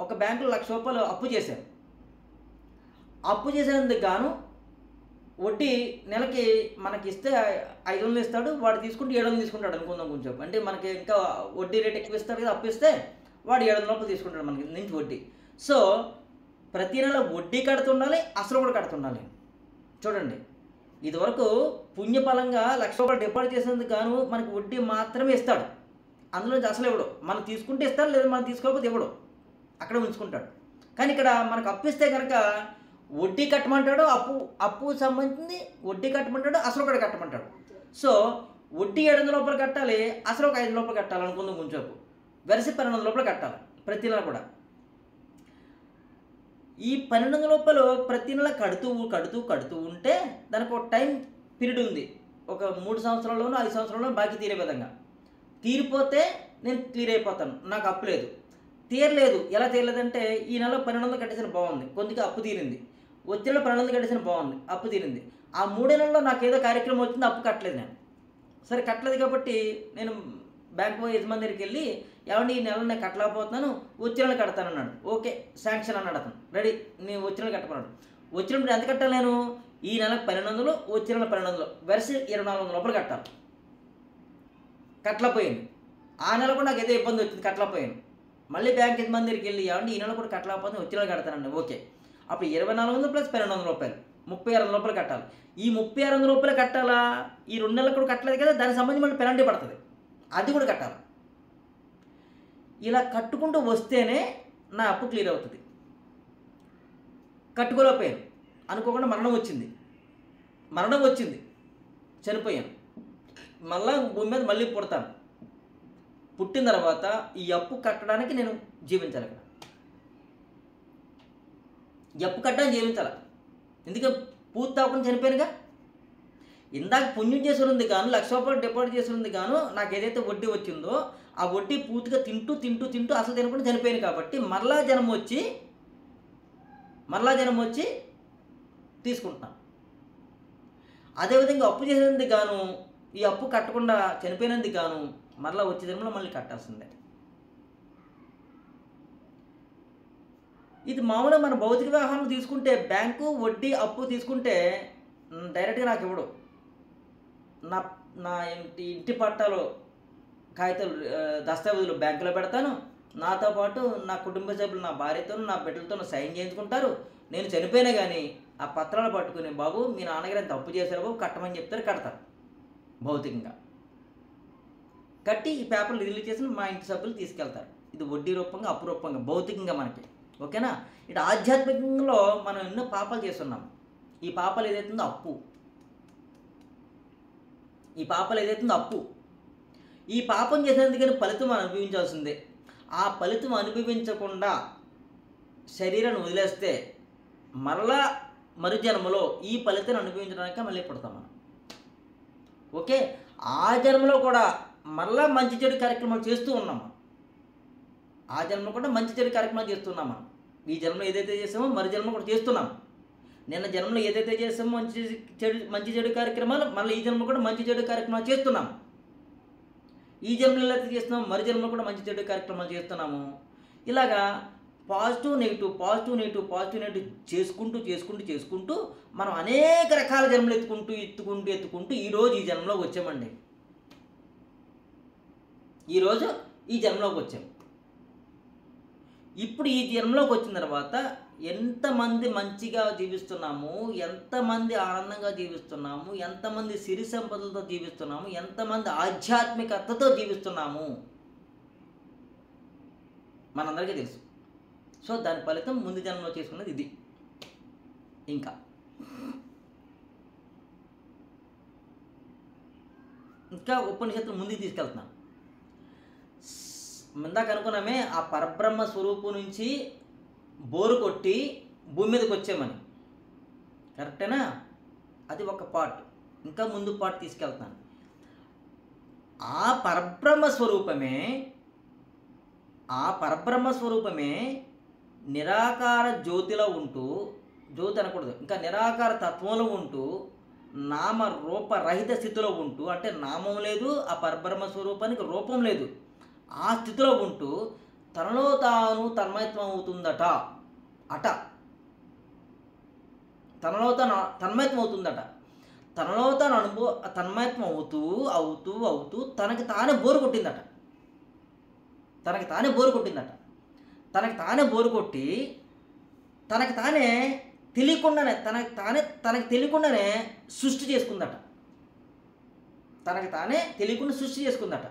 ఒక బ్యాంకులో 1,00,000 రూపాయలు అప్పు చేశాను. అప్పు చేసేందుకు గాను వడ్డీ నెలకి మనకి ఇస్తే 500 ఇస్తాడు, వాడు తీసుకుంటే 700 తీసుకుంటాడు అనుకుందాం కొంచెం. అంటే మనకి ఇంకా వడ్డీ రేట్ ఎక్కువ ఇస్తాడు కదా, అప్పు ఇస్తే వాడు 700 రూపాయలు తీసుకుంటాడు మనకి నుంచి వడ్డీ. సో ప్రతి నెల వడ్డీ కడుతుండాలి, అసలు కూడా కడుతుండాలి. చూడండి, ఇదివరకు పుణ్యఫలంగా 1,00,000 రూపాయలు డిపాజిట్ చేసేందుకు గాను మనకి వడ్డీ మాత్రమే ఇస్తాడు, అందులో అసలు ఇవ్వడు. మనం తీసుకుంటే ఇస్తాడు, లేదా మనం తీసుకోకపోతే ఇవ్వడు, అక్కడ ఉంచుకుంటాడు. కానీ ఇక్కడ మనకు అప్పు ఇస్తే కనుక వడ్డీ కట్టమంటాడు, అప్పు సంబంధించింది వడ్డీ కట్టమంటాడు, అసలు కూడా కట్టమంటాడు. సో వడ్డీ 700 రూపాయలు కట్టాలి, అసలు ఒక 500 రూపాయలు కట్టాలి అనుకుందాం కొంచెం. వెరసి 1,200 రూపాయలు కట్టాలి ప్రతి నెల కూడా. ఈ 1,200 రూపాయలు ప్రతి నెల కడుతూ ఉంటే దానికి ఒక టైం పీరియడ్ ఉంది. ఒక 3 సంవత్సరాల్లోనూ 5 సంవత్సరాల్లోనూ బాకీ తీరే విధంగా. తీరిపోతే నేను క్లియర్ అయిపోతాను, నాకు అప్పు లేదు. తీరలేదు, ఎలా తీరలేదంటే ఈ నెల 1,200 కట్టేసిన బాగుంది, కొద్దిగా అప్పు తీరింది. వచ్చే నెల 1,200 కట్టేసిన బాగుంది, అప్పు తీరింది. ఆ 3 నెలల్లో నాకు ఏదో కార్యక్రమం వచ్చింది, అప్పు కట్టలేదు నేను. సరే కట్టలేదు కాబట్టి నేను బ్యాంక్ యజమాని దగ్గరికి వెళ్ళి, ఏమండి ఈ నెల నేను కట్టలేకపోతున్నాను, వచ్చే నెల కడతానన్నాడు. ఓకే శాంక్షన్ అన్నాడు అతను, రెడీ, నేను వచ్చే నెల కట్టమన్నాడు. వచ్చినప్పుడు ఎంత కట్టాలి నేను? ఈ నెలకు 1,200, వచ్చే నెల 1,200, వెరసి 2,400 రూపాయలు కట్టాలి. కట్టలేకపోయాను. ఆ నెల కూడా నాకు ఏదో ఇబ్బంది వచ్చింది, కట్టలేకపోయాను. మళ్ళీ బ్యాంక్ యజమాని దగ్గరికి వెళ్ళి, ఏమండి ఈ నెల కూడా కట్టలేకపోతే వచ్చే నెల కడతానండి. ఓకే, అప్పుడు 2,400 ప్లస్ 1,200 రూపాయలు, 3,600 రూపాయలు కట్టాలి. ఈ 3,600 రూపాయలు కట్టాలా? ఈ 2 నెలలకు కూడా కట్టలేదు కదా, దానికి సంబంధించి మళ్ళీ పెనాల్టీ పడుతుంది, అది కూడా కట్టాలి. ఇలా కట్టుకుంటూ వస్తేనే నా అప్పు క్లియర్ అవుతుంది. కట్టుకోలేకపోయాను, అనుకోకుండా మరణం వచ్చింది, చనిపోయాను. మళ్ళా భూమి మీద మళ్ళీ పుడతాను. పుట్టిన తర్వాత ఈ అప్పు కట్టడానికి నేను జీవించాలి. అక్కడ ఈ అప్పు కట్టడానికి జీవించాలి, ఎందుకంటే పూర్తి అవ్వకుండా చనిపోయానుగా. ఇందాక పుణ్యం చేసి ఉంది గాను, 1,00,000 రూపాయలు డిపాజిట్ చేసి ఉంది గాను, నాకు ఏదైతే వడ్డీ వచ్చిందో ఆ వడ్డీ పూర్తిగా తింటూ అసలు తినకుండా చనిపోయాను. కాబట్టి మరలా జన్మ వచ్చి తీసుకుంటున్నాను. అదేవిధంగా అప్పు చేసినందుకు గాను, ఈ అప్పు కట్టకుండా చనిపోయినందుకు గాను మరలా వచ్చే జన్మలో మళ్ళీ కట్టాల్సిందే. ఇది మామూలుగా మన భౌతిక వ్యవహారం తీసుకుంటే, బ్యాంకు వడ్డీ అప్పు తీసుకుంటే డైరెక్ట్గా నాకు ఇవ్వడు. నా ఇంటి పట్టాలు కాగితాలు దస్తావేజులు బ్యాంకులో పెడతాను, నాతో పాటు నా కుటుంబ సభ్యులు, నా భార్యతో నా బిడ్డలతో సైన్ చేయించుకుంటారు. నేను చనిపోయినా కానీ ఆ పత్రాలు పట్టుకుని, బాబు మీ నాన్నగారు ఎంత తప్పు చేశారు బాబు, కట్టమని చెప్తారు, కడతారు. భౌతికంగా కట్టి ఈ పేపర్లు రిలీజ్ చేసి మా ఇంటి సభ్యులు తీసుకెళ్తారు. ఇది వడ్డీ రూపంగా, అప్పు రూపంగా, భౌతికంగా మనకి. ఓకేనా? ఇటు ఆధ్యాత్మికంలో మనం ఎన్నో పాపాలు చేస్తున్నాం. ఈ పాపాలు ఏదైతుందో అప్పు, ఈ పాపం చేసేందుకని ఫలితం అనుభవించాల్సిందే. ఆ ఫలితం అనుభవించకుండా శరీరాన్ని వదిలేస్తే మరలా మరుజన్మలో ఈ ఫలితాన్ని అనుభవించడానికి మళ్ళీ పుడతాం మనం. ఓకే, ఆ జన్మలో కూడా మరలా మంచి చెడు కార్యక్రమాలు చేస్తూ ఉన్నాము. ఆ జన్మలో కూడా మంచి చెడు కార్యక్రమాలు చేస్తున్నాం మనం. ఈ జన్మలో ఏదైతే చేసామో మరి జన్మ కూడా చేస్తున్నాం. నిన్న జన్మలో ఏదైతే చేసామో మంచి చెడు కార్యక్రమాలు మళ్ళీ ఈ జన్మలో కూడా మంచి చెడు కార్యక్రమాలు చేస్తున్నాం. ఈ జన్మలో అయితే చేస్తున్నాము మరి జన్మలో కూడా మంచి చెడు కార్యక్రమాలు చేస్తున్నాము. ఇలాగా పాజిటివ్ నెగిటివ్ చేసుకుంటూ మనం అనేక రకాల జన్మలు ఎత్తుకుంటూ ఈరోజు ఈ జన్మలోకి వచ్చామండి. ఈరోజు ఈ జన్మలోకి వచ్చాం. ఇప్పుడు ఈ జన్మలోకి వచ్చిన తర్వాత ఎంతమంది మంచిగా జీవిస్తున్నాము, ఎంతమంది ఆనందంగా జీవిస్తున్నాము, ఎంతమంది సిరి సంపదలతో జీవిస్తున్నాము, ఎంతమంది ఆధ్యాత్మికతతో జీవిస్తున్నాము మనందరికీ తెలుసు. సో దాని ఫలితం ముందు జన్మలో చేసుకున్నది ఇది. ఇంకా ఉపనిషత్తులు ముందుకు తీసుకెళ్తున్నాం. ఇందాక అనుకున్నామే ఆ పరబ్రహ్మ స్వరూపం నుంచి బోరు కొట్టి భూమి మీదకి వచ్చామని. కరెక్టేనా? అది ఒక పార్ట్. ఇంకా ముందు పార్ట్ తీసుకెళ్తాను. ఆ పరబ్రహ్మ స్వరూపమే నిరాకార జ్యోతిలో ఉంటూ, జ్యోతి అనకూడదు, ఇంకా నిరాకార తత్వంలో ఉంటూ నామ రూపరహిత స్థితిలో ఉంటూ, అంటే నామం లేదు, ఆ పరబ్రహ్మ స్వరూపానికి రూపం లేదు, ఆ స్థితిలో ఉంటూ తనలో తాను తన్మయత్వం అవుతుందట. తనలో తాను తన్మయత్వం అవుతుందట. తనలో తాను తన్మయత్వం అవుతూ తనకి తానే బోరు కొట్టిందట. తనకి తానే బోరు కొట్టి తనకి తెలియకుండానే సృష్టి చేసుకుందట. సృష్టి చేసుకుందట.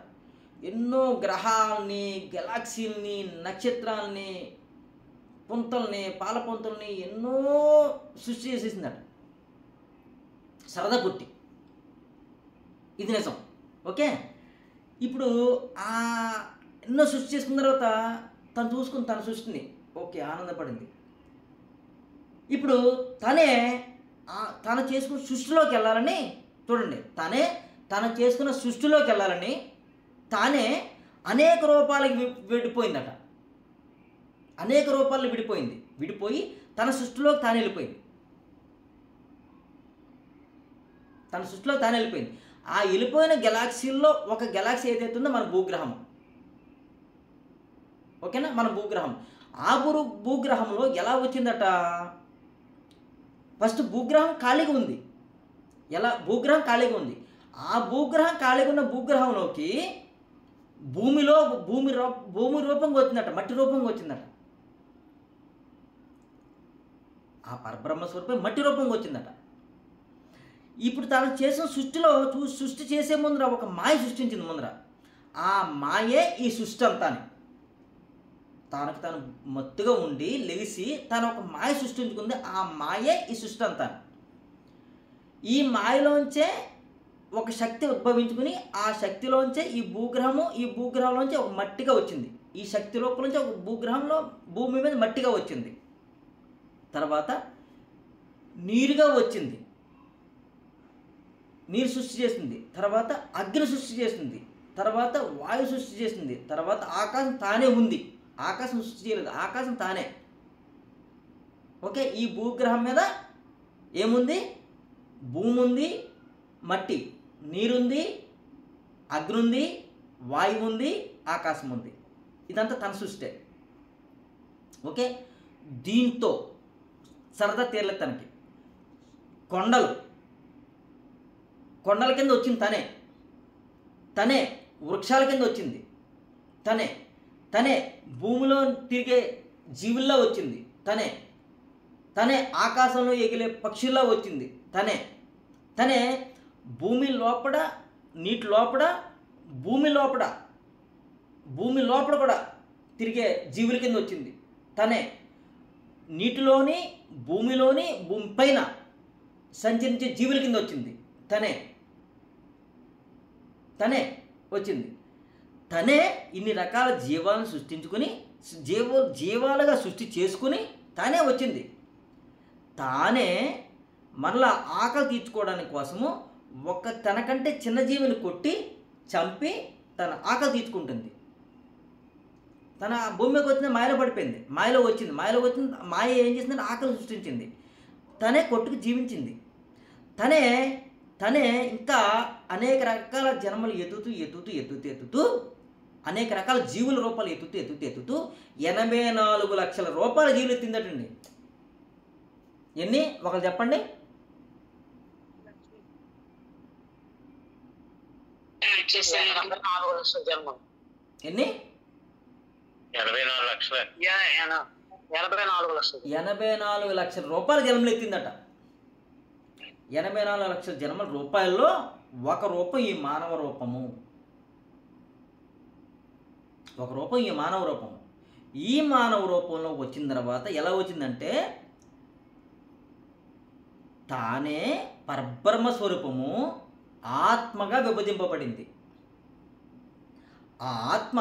ఎన్నో గ్రహాలని, గెలాక్సీలని, నక్షత్రాలని, పుంతల్ని, పాలపుంతల్ని ఎన్నో సృష్టి చేసేసిందట సరదా పుట్టి. ఇది నిజం. ఓకే, ఇప్పుడు ఆ ఎన్నో సృష్టి చేసుకున్న తర్వాత తను చూసుకుని తన సృష్టిని ఓకే ఆనందపడింది. ఇప్పుడు తను చేసుకున్న సృష్టిలోకి వెళ్ళాలని చూడండి, తను చేసుకున్న సృష్టిలోకి వెళ్ళాలని తానే అనేక రూపాలకి విడిపోయిందట. అనేక రూపాలను విడిపోయి తన సృష్టిలోకి తాను వెళ్ళిపోయింది. ఆ వెళ్ళిపోయిన గెలాక్సీల్లో ఒక గెలాక్సీ ఏదైతే ఉందో మన భూగ్రహం. ఓకేనా? మన భూగ్రహం. ఆ భూగ్రహంలో ఎలా వచ్చిందట? ఫస్ట్ భూగ్రహం ఖాళీగా ఉంది. భూగ్రహం ఖాళీగా ఉంది. ఆ భూగ్రహం ఖాళీగా ఉన్న భూగ్రహంలోకి భూమి రూపంగా వచ్చిందట, మట్టి రూపంగా వచ్చిందట. ఆ పరబ్రహ్మ స్వరూపం మట్టి రూపంగా వచ్చిందట. ఇప్పుడు తను చేసిన సృష్టి చేసే ముందర ఒక మాయ సృష్టించింది ముందర. ఆ మాయే ఈ సృష్టి అంతాని. తను మత్తుగా ఉండి లెగిసి తను ఒక మాయ సృష్టించుకుంది. ఆ మాయే ఈ సృష్టి అంతాని. ఈ మాయలోంచే ఒక శక్తి ఉద్భవించుకుని ఆ శక్తిలోంచే ఈ భూగ్రహంలోంచి ఒక మట్టిగా వచ్చింది. ఈ శక్తి లోపల ఒక భూమి మీద మట్టిగా వచ్చింది. తర్వాత నీరుగా వచ్చింది, నీరు సృష్టి చేసింది. తర్వాత అగ్ని సృష్టి చేసింది. తర్వాత వాయు సృష్టి చేసింది. తర్వాత ఆకాశం తానే ఉంది. ఆకాశం సృష్టి చేయలేదు, ఆకాశం తానే. ఓకే, ఈ భూగ్రహం మీద ఏముంది? భూమి ఉంది, మట్టి, నీరుంది, అగ్ని ఉంది, వాయువు ఉంది, ఆకాశం ఉంది. ఇదంతా తన సృష్టి. ఓకే, దీంతో సరదా తీరలేదు తనకి. కొండల కింద వచ్చింది తనే వృక్షాల కింద వచ్చింది తనే భూమిలో తిరిగే జీవుల్లో వచ్చింది తనే ఆకాశంలో ఎగిలే పక్షుల్లో వచ్చింది తనే భూమి లోపల, నీటి లోపల, భూమి లోపల కూడా తిరిగే జీవుల కింద వచ్చింది తనే. నీటిలోని, భూమిలోని, భూమి పైన సంచరించే జీవుల కింద వచ్చింది తనే వచ్చింది. తనే ఇన్ని రకాల జీవాలను సృష్టించుకుని జీవాలుగా సృష్టి చేసుకుని తానే వచ్చింది. తానే మరలా ఆకలి తీర్చుకోవడానికి కోసము తనకంటే చిన్న జీవిని కొట్టి చంపి తన ఆకలి తీర్చుకుంటుంది. తన భూమి మీదకి వచ్చింది, మాయలో పడిపోయింది, మాయలో వచ్చింది, మాయ ఏం చేసిందంటే ఆకలి సృష్టించింది, తనే కొట్టుకు జీవించింది, తనే ఇంకా అనేక రకాల జన్మలు ఎత్తుతూ అనేక రకాల జీవుల రూపాలు ఎత్తుతూ 84 లక్షల రూపాయల జీవులు ఎత్తిందటండి. ఎన్ని ఒకరు చెప్పండి? ఎన్ని? 84 లక్షల రూపాయల జన్మలు ఎత్తిందట. 84 లక్షల జన్మల రూపాయల్లో ఒక రూపం ఈ మానవ రూపము. ఈ మానవ రూపంలో వచ్చిన తర్వాత ఎలా వచ్చిందంటే తానే పరబ్రహ్మ స్వరూపము ఆత్మగా విభజింపబడింది. ఆ ఆత్మ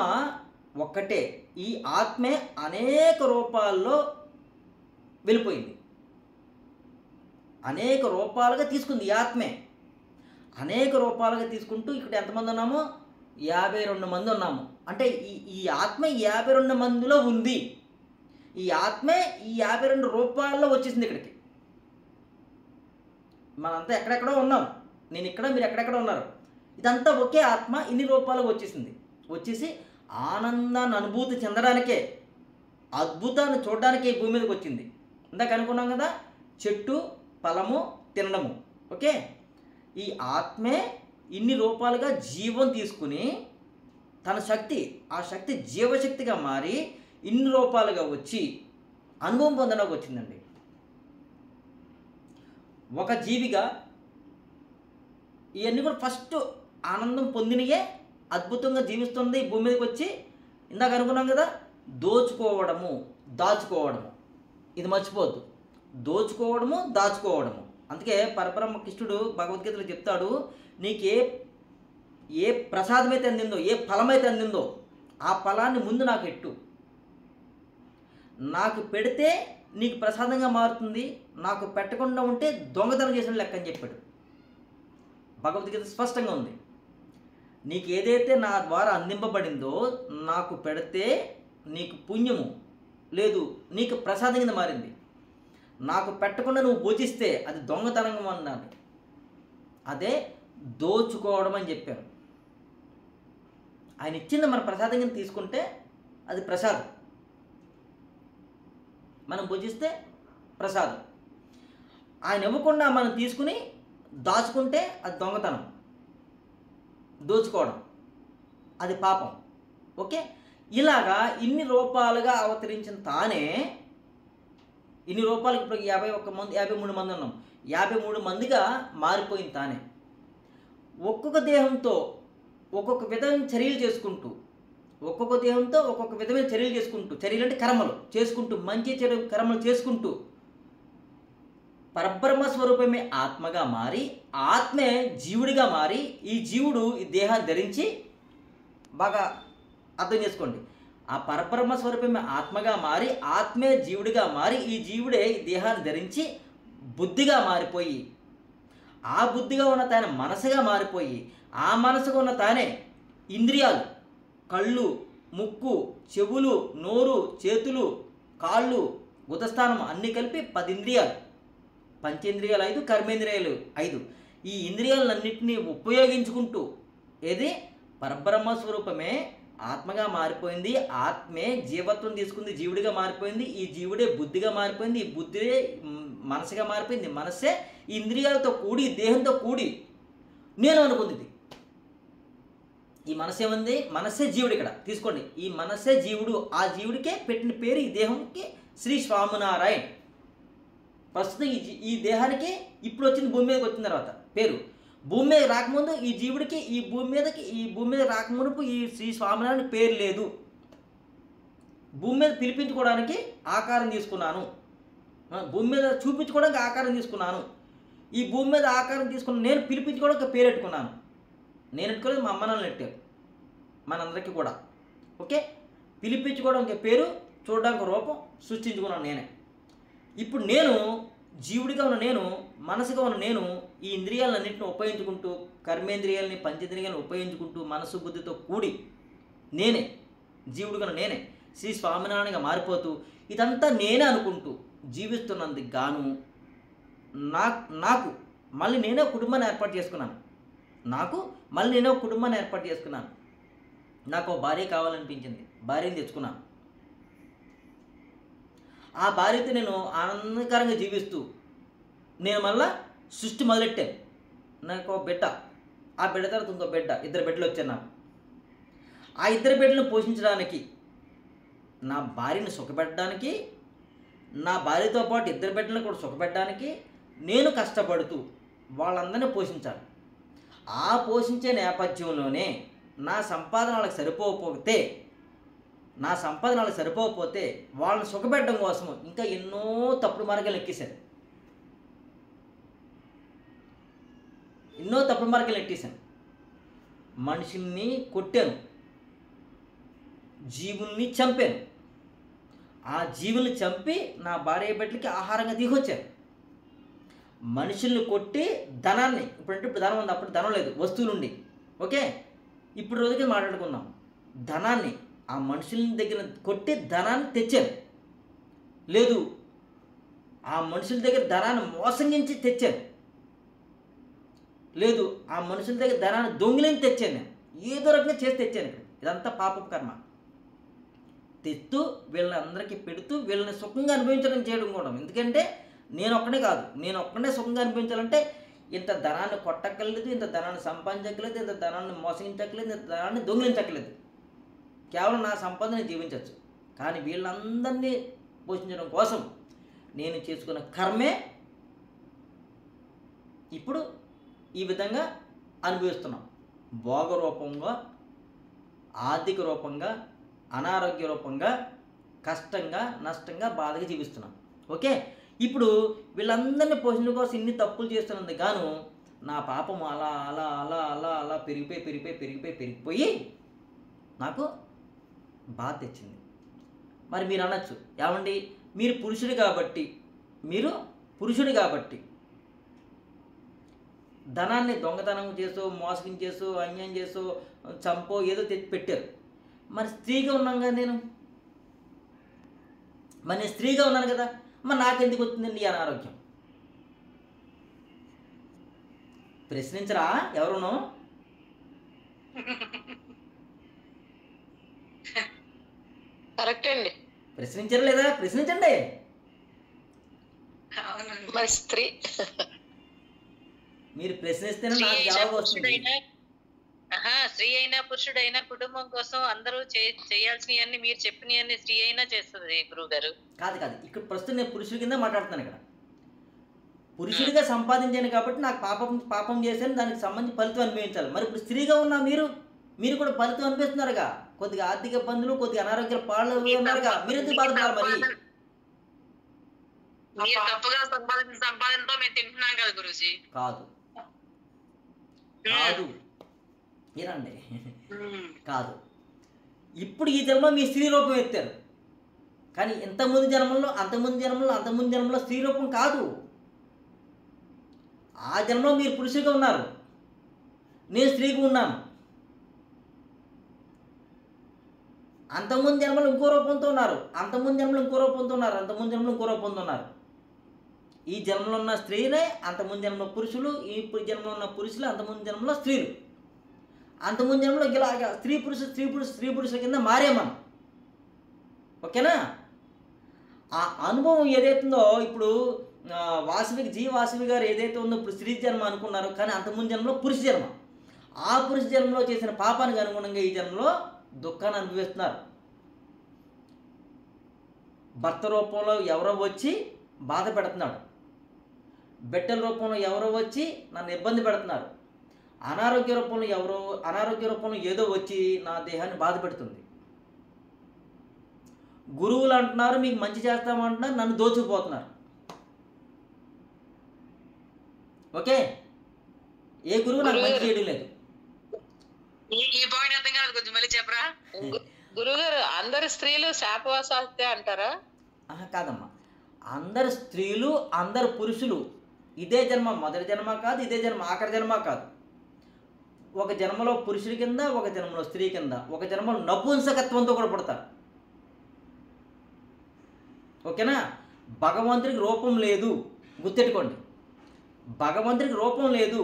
ఒక్కటే. ఈ ఆత్మే అనేక రూపాల్లో వెళ్ళిపోయింది, అనేక రూపాలుగా తీసుకుంది. ఈ ఆత్మే అనేక రూపాలుగా తీసుకుంటూ ఇక్కడ ఎంతమంది ఉన్నాము? 52 మంది ఉన్నాము. అంటే ఈ ఆత్మ 52 మందిలో ఉంది. ఈ ఆత్మే ఈ 52 రూపాల్లో వచ్చేసింది ఇక్కడికి. మనంతా ఎక్కడెక్కడో ఉన్నాం, నేను ఇక్కడ, మీరు ఎక్కడెక్కడ ఉన్నారు. ఇదంతా ఒకే ఆత్మ ఇన్ని రూపాలకు వచ్చేసి ఆనందాన్ని అనుభూతి చెందడానికే, అద్భుతాన్ని చూడడానికే ఈ భూమి మీదకి వచ్చింది. ఇందాక అనుకున్నాం కదా, చెట్టు ఫలము తినడము. ఓకే, ఈ ఆత్మే ఇన్ని రూపాలుగా జీవం తీసుకుని తన శక్తి, ఆ శక్తి జీవశక్తిగా మారి ఇన్ని రూపాలుగా వచ్చి అనుభవం పొందడానికి వచ్చిందండి. ఒక జీవిగా ఇవన్నీ కూడా ఫస్ట్ ఆనందం పొందినయే, అద్భుతంగా జీవిస్తుంది ఈ భూమి మీదకి వచ్చి. ఇందాక అనుకున్నాం కదా, దోచుకోవడము దాచుకోవడము, ఇది మర్చిపోవద్దు. దోచుకోవడము దాచుకోవడము. అందుకే పరబ్రహ్మ కృష్ణుడు భగవద్గీతలో చెప్తాడు, నీకు ఏ ప్రసాదమైతే అందిందో, ఏ ఫలమైతే అందిందో ఆ ఫలాన్ని ముందు నాకు ఎట్టు, నాకు పెడితే నీకు ప్రసాదంగా మారుతుంది, నాకు పెట్టకుండా ఉంటే దొంగతనం చేసిన లెక్క అని చెప్పాడు. భగవద్గీత స్పష్టంగా ఉంది. నీకు ఏదైతే నా ద్వారా అందింపబడిందో నాకు పెడితే నీకు పుణ్యము లేదు, నీకు ప్రసాదం కింద మారింది. నాకు పెట్టకుండా నువ్వు భుజిస్తే అది దొంగతనంగా అన్నాడు. అదే దోచుకోవడం అని చెప్పాను. ఆయన ఇచ్చింది మన ప్రసాదం కింద తీసుకుంటే అది ప్రసాదం, మనం భుజిస్తే ప్రసాదం. ఆయన ఇవ్వకుండా మనం తీసుకుని దాచుకుంటే అది దొంగతనం, దోచుకోవడం, అది పాపం. ఓకే, ఇలాగా ఇన్ని రూపాలుగా అవతరించిన తానే, ఇన్ని రూపాయలకి ఇప్పుడు 53 మంది ఉన్నాం, 53 మందిగా మారిపోయింది తానే. ఒక్కొక్క దేహంతో ఒక్కొక్క విధమైన చర్యలు చేసుకుంటూ, ఒక్కొక్క దేహంతో ఒక్కొక్క విధమైన చర్యలు చేసుకుంటూ, చర్యలు అంటే కర్మలు చేసుకుంటూ, మంచి చెడు కర్మలు చేసుకుంటూ పరబ్రహ్మ స్వరూపమే ఆత్మగా మారి, ఆత్మే జీవుడిగా మారి, ఈ జీవుడు ఈ దేహాన్ని ధరించి, బాగా అర్థం చేసుకోండి, ఆ పరబ్రహ్మ స్వరూపమే ఆత్మగా మారి, ఆత్మే జీవుడిగా మారి, ఈ జీవుడే ఈ దేహాన్ని ధరించి బుద్ధిగా మారిపోయి, ఆ బుద్ధిగా ఉన్న తానే మనసుగా మారిపోయి, ఆ మనసుగా ఉన్న తానే ఇంద్రియాలు, కళ్ళు, ముక్కు, చెవులు, నోరు, చేతులు, కాళ్ళు, గుతస్థానం అన్నీ కలిపి 10 ఇంద్రియాలు. పంచేంద్రియాలు 5, కర్మేంద్రియాలు 5. ఈ ఇంద్రియాలన్నింటినీ ఉపయోగించుకుంటూ, ఏది పరబ్రహ్మ స్వరూపమే ఆత్మగా మారిపోయింది, ఆత్మే జీవత్వం తీసుకుంది, జీవుడిగా మారిపోయింది, ఈ జీవుడే బుద్ధిగా మారిపోయింది, ఈ బుద్ధే మనసుగా మారిపోయింది, మనస్సే ఇంద్రియాలతో కూడి, దేహంతో కూడి నేను అనుకుంది. ఈ మనసు ఏముంది? మనస్సే జీవుడు. ఇక్కడ తీసుకోండి, ఈ మనస్సే జీవుడు. ఆ జీవుడికే పెట్టిన పేరు ఈ దేహంకి శ్రీ స్వామినారాయణ్. ప్రస్తుతం ఈ దేహానికి ఇప్పుడు వచ్చింది, భూమి మీదకి వచ్చిన తర్వాత పేరు. భూమి మీద రాకముందు ఈ జీవుడికి ఈ భూమి మీద రాకమునుపు ఈ శ్రీ స్వామినారాయణ పేరు లేదు. భూమి మీద పిలిపించుకోవడానికి ఆకారం తీసుకున్నాను, భూమి మీద చూపించుకోవడానికి ఆకారం తీసుకున్నాను. ఈ భూమి మీద ఆకారం తీసుకున్న నేను పిలిపించుకోవడానికి పేరు పెట్టుకున్నాను. నేను పెట్టుకోలేదు, మా అమ్మ నాన్నలు పెట్టారు మనందరికీ కూడా. ఓకే, పిలిపించుకోవడానికి పేరు, చూడడానికి రూపం సృష్టించుకున్నాను నేనే. ఇప్పుడు నేను జీవుడిగా ఉన్న నేను, మనసుగా ఉన్న నేను ఈ ఇంద్రియాలన్నింటిని ఉపయోగించుకుంటూ, కర్మేంద్రియాలని పంచేంద్రియాలను ఉపయోగించుకుంటూ, మనసు బుద్ధితో కూడి నేనే జీవుడిగా నేనే శ్రీ స్వామినారాయణగా మారిపోతూ ఇదంతా నేనే అనుకుంటూ జీవిస్తున్నందుకు గాను నాకు మళ్ళీ నేనే ఒక కుటుంబాన్ని ఏర్పాటు చేసుకున్నాను. నాకు ఒక భార్య కావాలనిపించింది, భార్యని తెచ్చుకున్నాను. ఆ భార్యతో నేను ఆనందకరంగా జీవిస్తూ నేను మళ్ళా సృష్టి మొదలెట్టాను. నాకు ఒక బిడ్డ, ఆ బిడ్డ తర్వాత ఇంకో బిడ్డ, 2 బిడ్డలు వచ్చారు నాకు. ఆ 2 బిడ్డలను పోషించడానికి, నా భార్యని సుఖపెట్టడానికి, నా భార్యతో పాటు 2 బిడ్డలను కూడా సుఖపెట్టడానికి నేను కష్టపడుతూ వాళ్ళందరినీ పోషించాలి. ఆ పోషించే నేపథ్యంలోనే నా సంపాదన వాళ్ళకి సరిపోకపోతే వాళ్ళని సుఖపెట్టడం కోసం ఇంకా ఎన్నో తప్పుడు మార్గాలు ఎక్కేశాను. మనుషుల్ని కొట్టాను, జీవుల్ని చంపాను. ఆ జీవుల్ని చంపి నా భార్య బిడ్డలకి ఆహారంగా దిగొచ్చాను. మనుషుల్ని కొట్టి ధనాన్ని, ఇప్పుడు ధనం ఉంది, అప్పుడు ధనం లేదు, వస్తువులు ఉండి. ఓకే, ఇప్పుడు రోజుకి మాట్లాడుకుందాం. ధనాన్ని ఆ మనుషుల దగ్గర కొట్టి ధనాన్ని తెచ్చాను. లేదు, ఆ మనుషుల దగ్గర ధనాన్ని మోసగించి తెచ్చాను. లేదు, ఆ మనుషుల దగ్గర ధనాన్ని దొంగిలించి తెచ్చాను. నేను ఏదో రకంగా చేసి తెచ్చాను. ఇదంతా పాపపు కర్మ. తెస్తూ వీళ్ళని అందరికీ పెడుతూ వీళ్ళని సుఖంగా అనుభవించడం చేయడం కూడా. ఎందుకంటే నేను ఒక్కనే సుఖంగా అనిపించాలంటే ఇంత ధనాన్ని కొట్టక్కర్లేదు, ఇంత ధనాన్ని సంపాదించక్కర్లేదు, ఇంత ధనాన్ని మోసగించక్కర్లేదు, ఇంత ధనాన్ని దొంగిలించక్కర్లేదు. కేవలం నా సంపాదన జీవించవచ్చు. కానీ వీళ్ళందరినీ పోషించడం కోసం నేను చేసుకున్న కర్మే ఇప్పుడు ఈ విధంగా అనుభవిస్తున్నాం. భోగ రూపంగా, ఆర్థిక రూపంగా, అనారోగ్య రూపంగా, కష్టంగా, నష్టంగా, బాధగా జీవిస్తున్నాం. ఓకే, ఇప్పుడు వీళ్ళందరినీ పోషణ కోసం ఇన్ని తప్పులు చేస్తున్నందుకు గాను నా పాపం అలా అలా అలా అలా అలా పెరిగిపోయి నాకు బాధ తెచ్చింది. మరి మీరు అనొచ్చు, ఏమండి మీరు పురుషుడు కాబట్టి ధనాన్ని దొంగతనం చేసో, మోసం చేసో, అన్యాయం చేసో, చంపో ఏదో తెచ్చి పెట్టారు. మరి స్త్రీగా ఉన్నాను కదా నేను స్త్రీగా ఉన్నాను కదా, మరి నాకెందుకు వచ్చిందండి ఈ అనారోగ్యం? ప్రశ్నించరా ఎవరునో? కరెక్ట్ అండి. ప్రశ్నించరు లేదా? ప్రశ్నించండి. మరి స్త్రీ మీరు ప్రశ్నిస్తేనే నాకు జవాబు వస్తుంది. స్త్రీ అయినా పురుషుడైనా కుటుంబం కోసం అందరూ చేయాల్సినవన్నీ మీరు చెప్పినవన్నీ స్త్రీ అయినా చేస్తుంది గురువు గారు. కాదు ఇక్కడ ప్రస్తుతం నేను పురుషుడి కింద మాట్లాడుతున్నాను. ఇక్కడ పురుషుడిగా సంపాదించాను కాబట్టి నాకు పాపం చేశాను, దానికి సంబంధించి ఫలితం అనుభవించాలి. మరి ఇప్పుడు స్త్రీగా ఉన్నా మీరు కూడా ఫలితం అనిపిస్తున్నారుగా. కొద్దిగా ఆర్థిక ఇబ్బందులు, కొద్దిగా అనారోగ్య పాలు ఉన్నారుగా, మీరు ఎందుకు బాధపడాలి? మరి తప్పుగా సంపాదనతో మేము తింటున్నాం కదా గురుజీ. కాదు ఏనండి, కాదు. ఇప్పుడు ఈ జన్మలో మీ స్త్రీ రూపం ఎత్తారు, కానీ అంతకుముందు జన్మలో స్త్రీ రూపం కాదు. ఆ జన్మలో మీరు పురుషుడిగా ఉన్నారు, నేను స్త్రీగా ఉన్నాను. అంతకుముందు జన్మలో ఇంకో రూపంతో ఉన్నారు, అంతకుముందు జన్మలో ఇంకో రూపంతో ఉన్నారు. ఈ జన్మలో ఉన్న స్త్రీలే అంతకుముందు జన్మలో పురుషులు, ఈ జన్మలో ఉన్న పురుషులు అంతకుముందు జన్మలో స్త్రీలు. అంతకుముందు జన్మలో ఇలాగా స్త్రీ పురుషుల కింద మారే మనం. ఓకేనా? ఆ అనుభవం ఏదైతుందో ఇప్పుడు వాసవి గారు ఏదైతే ఉందో ఇప్పుడు స్త్రీ జన్మ అనుకున్నారు, కానీ అంతకుముందు జన్మలో పురుష జన్మ. ఆ పురుష జన్మలో చేసిన పాపానికి అనుగుణంగా ఈ జన్మలో దుఃఖాన్ని అనుభవిస్తున్నారు. భర్త రూపంలో ఎవరో వచ్చి బాధ పెడుతున్నాడు, బిడ్డల రూపంలో ఎవరో వచ్చి నన్ను ఇబ్బంది పెడుతున్నారు, అనారోగ్య రూపంలో ఏదో వచ్చి నా దేహాన్ని బాధ పెడుతుంది. గురువులు అంటున్నారు మీకు మంచి చేస్తామంటున్నారు, నన్ను దోచుకుపోతున్నారు. ఓకే, ఏ గురువు నాకు మంచి చేయడం లేదు. ఈ పాయింట్ అర్థం కాదు, కొంచెం మళ్ళీ చెప్పరా? గురుగారు అందరు స్త్రీలు శాపవాసాస్తే అంటారా? కాదమ్మా, అందరు స్త్రీలు అందరు పురుషులు ఇదే జన్మ మొదటి జన్మ కాదు, ఇదే జన్మ ఆఖరి జన్మ కాదు. ఒక జన్మలో పురుషుడి కింద, ఒక జన్మలో స్త్రీ కింద, ఒక జన్మలో నపుంసకత్వంతో కూడా పుడతారు. ఓకేనా? భగవంతుడికి రూపం లేదు, గుర్తెట్టుకోండి. భగవంతుడికి రూపం లేదు.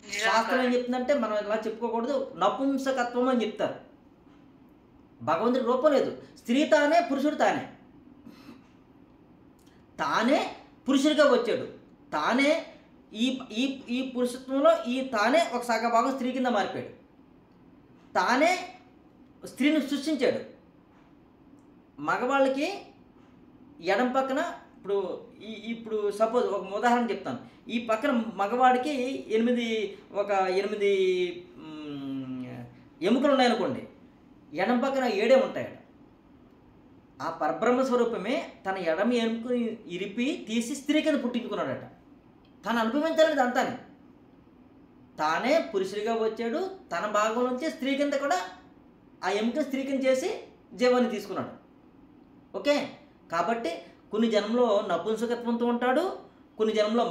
శాస్త్రం ఏం చెప్తుందంటే మనం ఇలా చెప్పుకోకూడదు, నపుంసకత్వం అని చెప్తారు. భగవంతుడికి రూపం లేదు. స్త్రీ తానే, పురుషుడు తానే. తానే పురుషుడిగా వచ్చాడు. తానే ఈ ఈ ఈ పురుషత్వంలో తానే ఒక సగభాగం స్త్రీ కింద మారిపోయాడు. తానే స్త్రీని సృష్టించాడు. మగవాళ్ళకి ఎడం పక్కన ఇప్పుడు సపోజ్ ఒక ఉదాహరణ చెప్తాను. ఈ పక్కన మగవాడికి 8 ఎముకలు ఉన్నాయనుకోండి, ఎడం పక్కన 7 ఉంటాయట. ఆ పరబ్రహ్మ స్వరూపమే తన ఎడమ ఎముకని ఇరిపి తీసి స్త్రీ కింద పుట్టించుకున్నాడట. తను అనుభవించాలి అంతానే. తానే పురుషుడిగా వచ్చాడు, తన భాగం నుంచి స్త్రీ కింద కూడా ఆ ఎముకని స్త్రీ కింద చేసి జీవాన్ని తీసుకున్నాడు. ఓకే, కాబట్టి కొన్ని జన్మలో నపుంసకత్వంతో ఉంటాడు, కొన్ని జన్మలో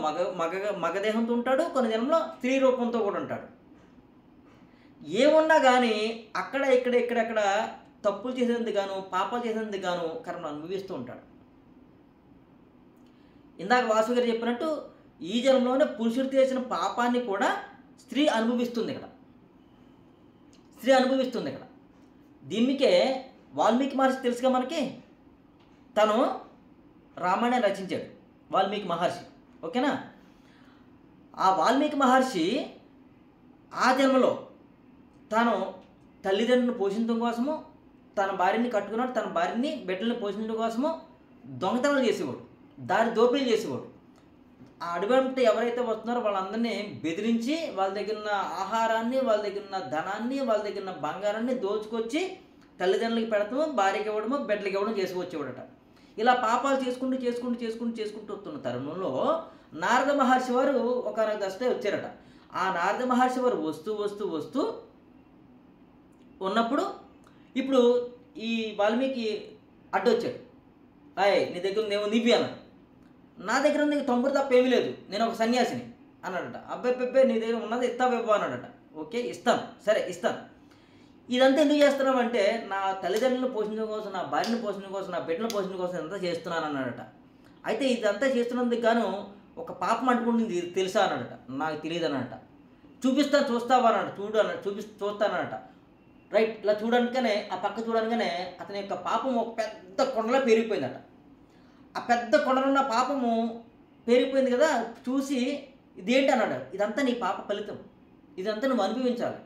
మగదేహంతో ఉంటాడు, కొన్ని జన్మలో స్త్రీ రూపంతో కూడా ఉంటాడు. ఏమున్నా కానీ అక్కడ ఇక్కడ తప్పులు చేసేందుకు గాను, పాపాలు చేసేందుకు గాను కర్మను అనుభవిస్తూ ఉంటాడు. ఇందాక వాసు గారు చెప్పినట్టు ఈ జన్మలోనే పురుషుడు చేసిన పాపాన్ని కూడా స్త్రీ అనుభవిస్తుంది ఇక్కడ. దీనికే వాల్మీకి మహర్షి తెలుసుగా మనకి. తను రామాయణం రచించాడు, వాల్మీకి మహర్షి. ఓకేనా? ఆ వాల్మీకి మహర్షి ఆ జన్మలో తాను తల్లిదండ్రులను పోషించడం కోసము, తన భార్యని కట్టుకున్నాడు, తన భార్యని బిడ్డల్ని పోషించడం కోసము దొంగతనాలు చేసేవాడు, దారి దోపిడీలు చేసేవాడు. ఆ అడవంటే ఎవరైతే వస్తున్నారో వాళ్ళందరినీ బెదిరించి వాళ్ళ దగ్గర ఉన్న ఆహారాన్ని, వాళ్ళ దగ్గర ఉన్న ధనాన్ని, వాళ్ళ దగ్గర ఉన్న బంగారాన్ని దోచుకొచ్చి తల్లిదండ్రులకి పెడతాము, భార్యకి ఇవ్వడము, బిడ్డలకి ఇవ్వడం చేసుకొచ్చేవాడట. ఇలా పాపాలు చేసుకుంటూ వస్తున్న తరుణంలో నారద మహర్షి వారు ఒక దశలో వచ్చారట. ఆ నారద మహర్షి వారు వస్తూ ఉన్నప్పుడు ఇప్పుడు ఈ వాల్మీకి అడ్డొచ్చాడు. నీ దగ్గర నేను నివ్వి అన్నాడు. నా దగ్గర నీకు తమ్ముడు తప్ప ఏమీ లేదు, నేను ఒక సన్యాసిని అన్నాడట. అబ్బాయి నీ దగ్గర ఉన్నది ఇస్తావేబ్బా అన్నాడట. ఓకే, ఇస్తాను, సరే ఇస్తాను. ఇదంతా ఎందుకు చేస్తున్నామంటే నా తల్లిదండ్రులను పోషించడం కోసం, నా భార్యను పోషించడం కోసం, నా బిడ్డలను పోషించడం కోసం ఇదంతా చేస్తున్నాను అన్నాడట. అయితే ఇదంతా చేస్తున్నందుకు గాను ఒక పాపం అంటుకుంటుంది, ఇది తెలుసా అన్నాడట. నాకు తెలియదు అన్నట. చూస్తావా అన్నాడు. చూస్తానన్నట. రైట్, ఇలా చూడడానికనే ఆ పక్క చూడడానికనే అతని యొక్క పాపం ఒక పెద్ద కొండలో పెరిగిపోయిందట. ఆ పెద్ద కొండలో ఉన్న పాపము పెరిగిపోయింది కదా, చూసి ఇదేంటి అన్నాడు. ఇదంతా నీ పాప ఫలితం, ఇదంతా నువ్వు అనుభవించాలి.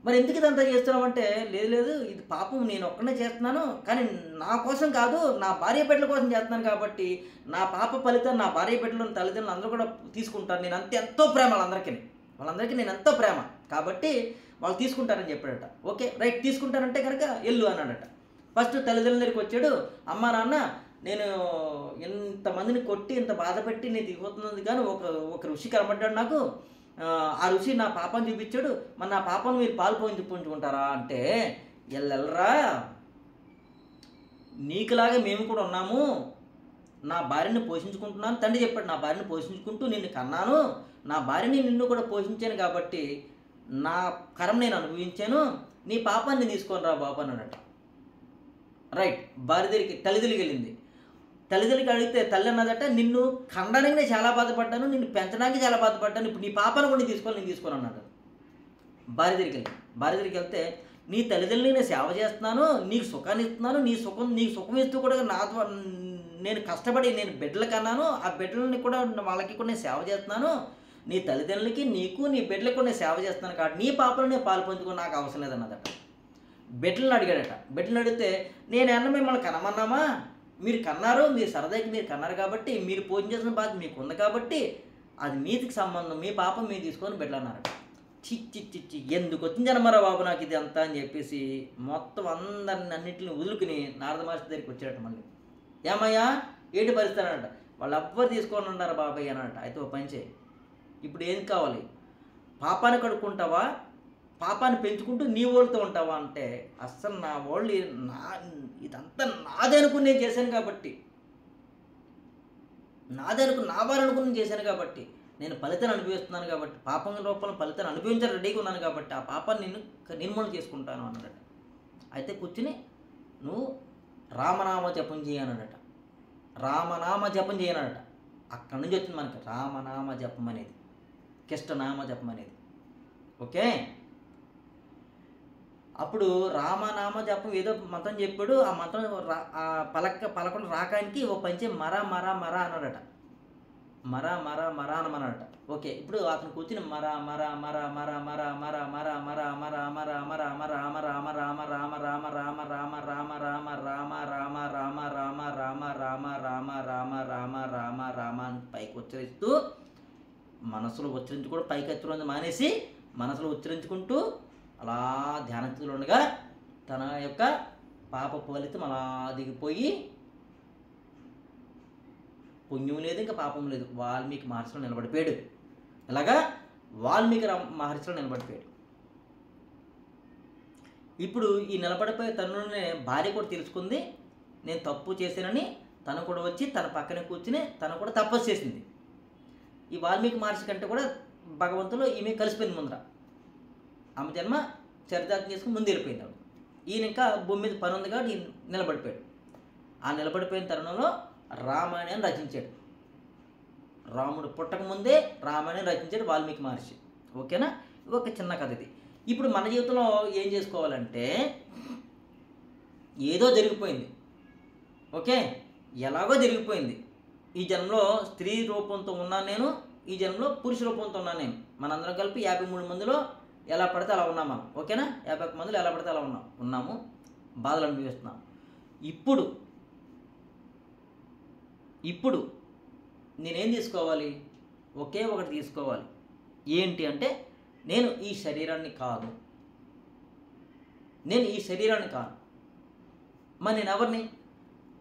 మరి ఎందుకు ఇదంతా చేస్తున్నామంటే, లేదు ఇది పాపం నేను ఒక్కనే చేస్తున్నాను, కానీ నా కోసం కాదు, నా భార్య బిడ్డల కోసం చేస్తున్నాను కాబట్టి నా పాప ఫలితం నా భార్య బిడ్డలను తల్లిదండ్రులు అందరూ కూడా తీసుకుంటారు. నేను ఎంతో ప్రేమ వాళ్ళందరికీ నేను ఎంతో ప్రేమ కాబట్టి వాళ్ళు తీసుకుంటారని చెప్పాడట. ఓకే రైట్, తీసుకుంటారంటే కనుక ఎల్లు అన్నాడట. ఫస్ట్ తల్లిదండ్రుల దగ్గరికి వచ్చాడు. అమ్మ నాన్న, నేను ఇంతమందిని కొట్టి ఇంత బాధ పెట్టి నేను దిగిపోతున్నది కానీ ఒక ఋషి కనబడ్డాడు నాకు. ఆ ఋషి నా పాపం చూపించాడు. మరి నా పాపం మీరు పాలు పోయించుకుంటారా అంటే, ఎల్లెల్లరా నీకులాగా మేము కూడా ఉన్నాము, నా భార్యని పోషించుకుంటున్నాను. తండ్రి చెప్పాడు, నా భార్యని పోషించుకుంటూ నిన్ను కన్నాను, నా భార్యని నిన్ను కూడా పోషించాను కాబట్టి నా కరం నేను అనుభవించాను, నీ పాపాన్ని తీసుకొని రా బాబు అన్నాడట. రైట్, భార్య దగ్గరికి తల్లిదండ్రులకి వెళ్ళింది. తల్లిదండ్రులకి అడిగితే తల్లి అన్నదట, నిన్ను ఖండానికి నేను చాలా బాధపడ్డాను, నిన్ను పెంచడానికి చాలా బాధపడ్డాను, ఇప్పుడు నీ పాపను కూడా నేను తీసుకొని అన్నాడు. భార్య దగ్గరికి వెళ్తే, నీ తల్లిదండ్రులకి నేను సేవ చేస్తున్నాను, నీకు సుఖాన్ని ఇస్తున్నాను, నీకు సుఖం ఇస్తూ కూడా నేను కష్టపడి నేను బిడ్డలు కన్నాను, ఆ బిడ్డలని కూడా వాళ్ళకి కూడా నేను సేవ చేస్తున్నాను, నీ తల్లిదండ్రులకి నీకు నీ బిడ్డలకు కూడా నేను సేవ చేస్తున్నాను కాబట్టి నీ పాపను నేను పాలు పంచుకొని నాకు అవసరం లేదన్నదట. బిడ్డలను అడిగాడట. బిడ్డలను అడిగితే, నేను మిమ్మల్ని కనమన్నామా, మీరు కన్నారు, మీరు సరదాకి మీరు కన్నారు కాబట్టి, మీరు పూజ చేసిన బాధ్యత మీకు ఉంది కాబట్టి అది మీదికి సంబంధం, మీ పాపం మీరు తీసుకొని బిడ్డలు అన్నారట. చిచ్చి ఎందుకు వచ్చింది జనమరా బాబు నాకు ఇది అంతా అని చెప్పేసి మొత్తం అన్నింటిని వదులుకుని నారద మహర్షి దగ్గరికి వచ్చాడట. మళ్ళీ ఏమయ్యా ఏంటి పరిస్థితి అన్నట. వాళ్ళు ఎవ్వరు తీసుకొని ఉన్నారు బాబాయ్ అన్నట. అయితే ఓ పని చేయి, ఇప్పుడు ఏం కావాలి, పాపాన్ని కడుక్కుంటావా, పాపాన్ని పెంచుకుంటూ నీ వాళ్ళతో ఉంటావా అంటే, అస్సలు నా వాళ్ళు ఇదంతా నాదే అనుకుని నేను చేశాను కాబట్టి, నా వారు అనుకుని నేను చేశాను కాబట్టి, నేను ఫలితాన్ని అనుభవిస్తున్నాను కాబట్టి, పాపం రూపంలో ఫలితాన్ని అనుభవించాలని రెడీగా ఉన్నాను కాబట్టి ఆ పాపాన్ని నేను నిర్మూలన చేసుకుంటాను అన్నాడట. అయితే కూర్చుని నువ్వు రామనామ జపం చేయనడట. రామనామ జపం చేయనడట. అక్కడి నుంచి వచ్చింది మనకి రామనామ జపం అనేది, కృష్ణనామ జపం అనేది. ఓకే, అప్పుడు రామనామ జపం ఏదో మంత్రం చెప్పాడు. ఆ మంత్రం పలకుండా రాకానికి ఓ పంచే మర మర మర అన్నాడట. మర మర మర అనమన్నాడట. ఓకే, ఇప్పుడు అతను కూర్చుని మర మర మర మర మర మర మర మర మర మర మర మర అమర అమర అమర అమర అమర అమర అమర రామ రామ రామ రామ రామ రామ రామ రామ రామ రామ రామ రామ రామ అని పైకి ఉచ్చరిస్తూ, మనసులో ఉచ్చరించుకుంటూ పైకి ఎత్తులో మానేసి మనసులో ఉచ్చరించుకుంటూ అలా ధ్యానంలో ఉండగా తన యొక్క పాప ఫలితం అలా దిగిపోయి, పుణ్యం లేదు ఇంకా పాపం లేదు, వాల్మీకి మహర్షిలో నిలబడిపోయాడు. ఇలాగా వాల్మీకి మహర్షిలో నిలబడిపోయాడు. ఇప్పుడు ఈ నిలబడిపోయే తనలోనే భార్య కూడా తెలుసుకుంది నేను తప్పు చేశానని. తను కూడా వచ్చి తన పక్కనే కూర్చుని తను కూడా తపస్సు చేసింది. ఈ వాల్మీకి మహర్షి కంటే కూడా భగవంతులు ఈమె కలిసిపోయింది ముందర. ఆమె జన్మ చరితార్థం చేసుకుని ముందు వెళ్ళిపోయింది ఆవిడ. ఈయన ఇంకా భూమి మీద పని ఉంది కాబట్టి ఈయన నిలబడిపోయాడు. ఆ నిలబడిపోయిన తరుణంలో రామాయణాన్ని రచించాడు. రాముడు పుట్టక ముందే రామాయణం రచించాడు వాల్మీకి మహర్షి. ఓకేనా, ఒక చిన్న కథ ఇది. ఇప్పుడు మన జీవితంలో ఏం చేసుకోవాలంటే, ఏదో జరిగిపోయింది. ఓకే, ఎలాగో జరిగిపోయింది. ఈ జన్మలో స్త్రీ రూపంతో ఉన్నాను నేను, ఈ జన్మలో పురుష రూపంతో ఉన్నాను నేను. మనందరం కలిపి 53 మందిలో ఎలా పడితే అలా ఉన్నాం మనం. ఓకేనా, 51 మందిలో ఎలా పడితే అలా ఉన్నాము, బాధలు అనుభవిస్తున్నాం. ఇప్పుడు నేనేం తీసుకోవాలి? ఒకే ఒకటి తీసుకోవాలి. ఏంటి అంటే, నేను ఈ శరీరాన్ని కాదు. మరి నేను ఎవరిని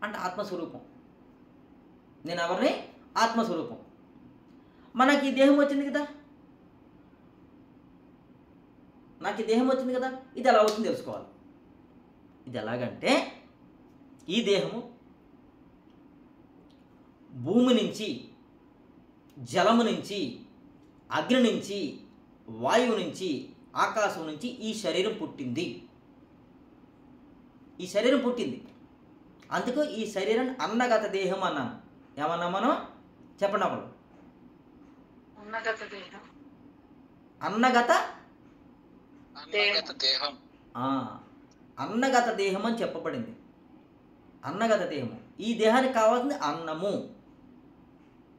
అంటే ఆత్మస్వరూపం. నేను ఎవరిని? ఆత్మస్వరూపం. మనకి ఈ దేహం వచ్చింది కదా, నాకు ఈ దేహం వచ్చింది కదా, ఇది ఎలా అవుతుంది తెలుసుకోవాలి. ఇది ఎలాగంటే, ఈ దేహము భూమి నుంచి, జలము నుంచి, అగ్ని నుంచి, వాయువు నుంచి, ఆకాశం నుంచి ఈ శరీరం పుట్టింది. అందుకు ఈ శరీరాన్ని అన్నగత దేహం అన్నాను. ఏమన్నా మనం చెప్పండి అప్పుడు? అన్నగత దేహం. అన్నగత దేహం అని చెప్పబడింది. అన్నగత దేహము. ఈ దేహానికి కావాల్సింది అన్నము,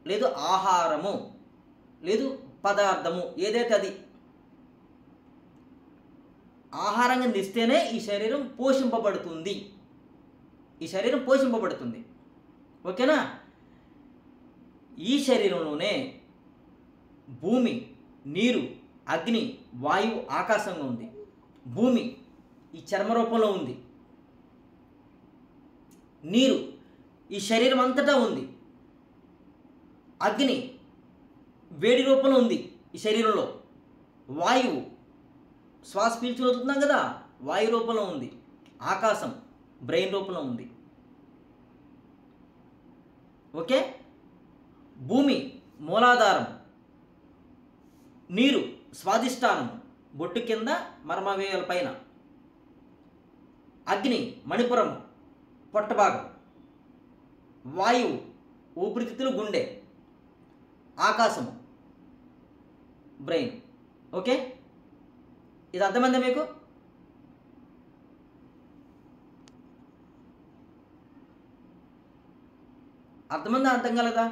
లేదు ఆహారము, లేదు పదార్థము, ఏదైతే అది ఆహారంగా ఇస్తేనే ఈ శరీరం పోషింపబడుతుంది. ఓకేనా, ఈ శరీరంలోనే భూమి, నీరు, అగ్ని, వాయువు ఆకాశంగా ఉంది. భూమి ఈ చర్మ రూపంలో ఉంది. నీరు ఈ శరీరం అంతటా ఉంది. అగ్ని వేడి రూపంలో ఉంది ఈ శరీరంలో. వాయువు శ్వాస పీల్చి వదులుతున్నాం కదా, వాయు రూపంలో ఉంది. ఆకాశం బ్రెయిన్ రూపంలో ఉంది. ఓకే, భూమి మూలాధారం, నీరు స్వాదిష్టానం బొట్టు కింద మర్మవేయాల పైన, అగ్ని మణిపురం పొట్ట భాగం, వాయువు ఊపిరితిత్తులు గుండె, ఆకాశము బ్రెయిన్. ఓకే, ఇది అర్థమైందా మీకు? అర్థమైందా, అర్థం కాలేదా?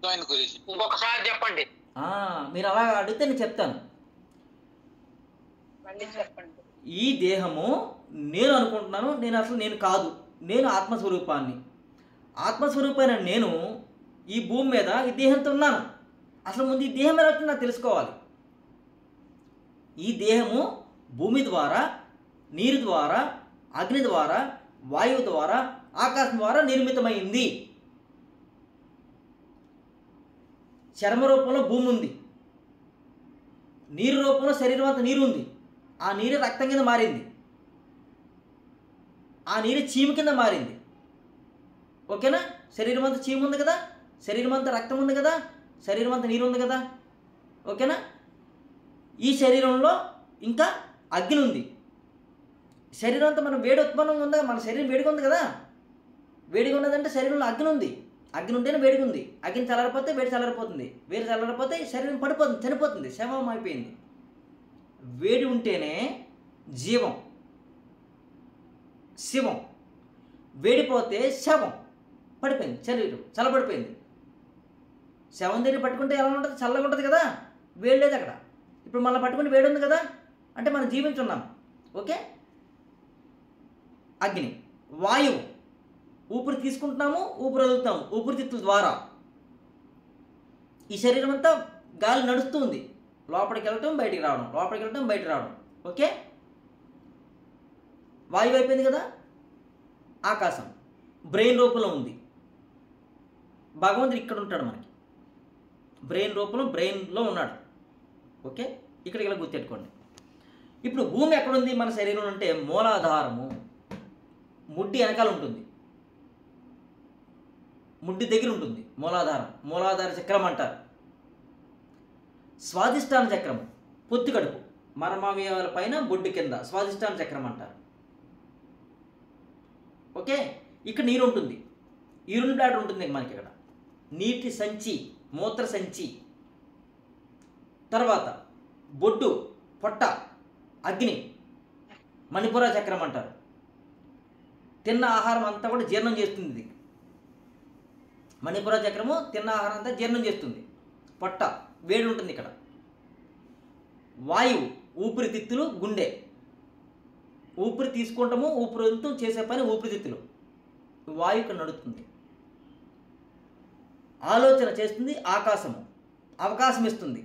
ఇంకొకసారి చెప్పండి. మీరు అలా అడిగితే నేను చెప్తాను. చెప్పండి. ఈ దేహము నేను అనుకుంటున్నాను, నేను కాదు, నేను ఆత్మస్వరూపాన్ని. ఆత్మస్వరూపమైన నేను ఈ భూమి మీద ఈ దేహంతో ఉన్నాను. అసలు ముందు ఈ దేహం ఎలా వచ్చిందో నాకు తెలుసుకోవాలి. ఈ దేహము భూమి ద్వారా, నీరు ద్వారా, అగ్ని ద్వారా, వాయువు ద్వారా, ఆకాశం ద్వారా నిర్మితమైంది. చర్మ రూపంలో భూమి ఉంది, నీరు రూపంలో శరీరం అంతా నీరు ఉంది. ఆ నీరు రక్తం కింద మారింది, ఆ నీరు చీము కింద మారింది. ఓకేనా, శరీరం అంతా చీము ఉంది కదా, శరీరం అంతా రక్తం ఉంది కదా, శరీరం అంతా నీరు ఉంది కదా. ఓకేనా, ఈ శరీరంలో ఇంకా అగ్ని ఉంది, శరీరం అంతా మనం వేడి ఉత్పన్నంగా ఉందా, మన శరీరం వేడిగా ఉంది కదా. వేడిగా ఉన్నదంటే శరీరంలో అగ్ని ఉంది, అగ్ని ఉంటేనే వేడిగా ఉంది. అగ్ని చల్లారిపోతే వేడి చల్లారిపోతుంది, వేడి చల్లారిపోతే శరీరం పడిపోతుంది, చనిపోతుంది, శవం అయిపోయింది. వేడి ఉంటేనే జీవం, శివం. వేడిపోతే శవం, పడిపోయింది, శరీరం చల్లబడిపోయింది. శవం దగ్గర పట్టుకుంటే ఎలా ఉంటుంది, చల్లగా ఉంటుంది కదా, వేడి లేదు అక్కడ. ఇప్పుడు మళ్ళీ పట్టుకుంటే వేడి ఉంది కదా, అంటే మనం జీవించున్నాం. ఓకే. అగ్ని, వాయువు, ఊపిరి తీసుకుంటున్నాము, ఊపిరి వదులుతాము ఊపిరితిత్తుల ద్వారా. ఈ శరీరం అంతా గాలి నడుస్తూ ఉంది, లోపలికి వెళ్ళటం బయటికి రావడం, లోపలికి వెళ్ళటం బయటికి రావడం. ఓకే. వాయువు అయిపోయింది కదా. ఆకాశం బ్రెయిన్ రూపంలో ఉంది. భగవంతుడు ఇక్కడ ఉంటాడు మనకి, బ్రెయిన్ రూపంలో బ్రెయిన్లో ఉన్నాడు. ఓకే. ఇక్కడికి ఇలా గుర్తెట్టుకోండి. ఇప్పుడు భూమి ఎక్కడుంది మన శరీరం అంటే మూలాధారము, ముడ్డి వెనకాల ఉంటుంది, ముడ్డి దగ్గర ఉంటుంది మూలాధారం. మూలాధార చక్రం అంటారు. స్వాదిష్టాన చక్రము పొత్తి కడుపు, మర్మావయవాల పైన బొడ్డు కింద స్వాదిష్టాన చక్రం అంటారు. ఓకే. ఇక్కడ నీరు ఉంటుంది, యూరిన్ బ్లాడర్ ఉంటుంది మనకి ఇక్కడ, నీటి సంచి, మూత్ర సంచి. తర్వాత బొడ్డు, పొట్ట, అగ్ని, మణిపుర చక్రం అంటారు. తిన్న ఆహారం అంతా కూడా జీర్ణం చేస్తుంది ఇది. మణిపుర చక్రము తిన్న ఆహారం అంతా జీర్ణం చేస్తుంది. పొట్ట వేడి ఉంటుంది ఇక్కడ. వాయువు, ఊపిరితిత్తులు, గుండె. ఊపిరి తీసుకుంటాము, ఊపిరి వదులుతూ చేసే పని ఊపిరితిత్తులు. వాయువు ఇక్కడ నడుస్తుంది. ఆలోచన చేస్తుంది ఆకాశము, అవకాశం ఇస్తుంది.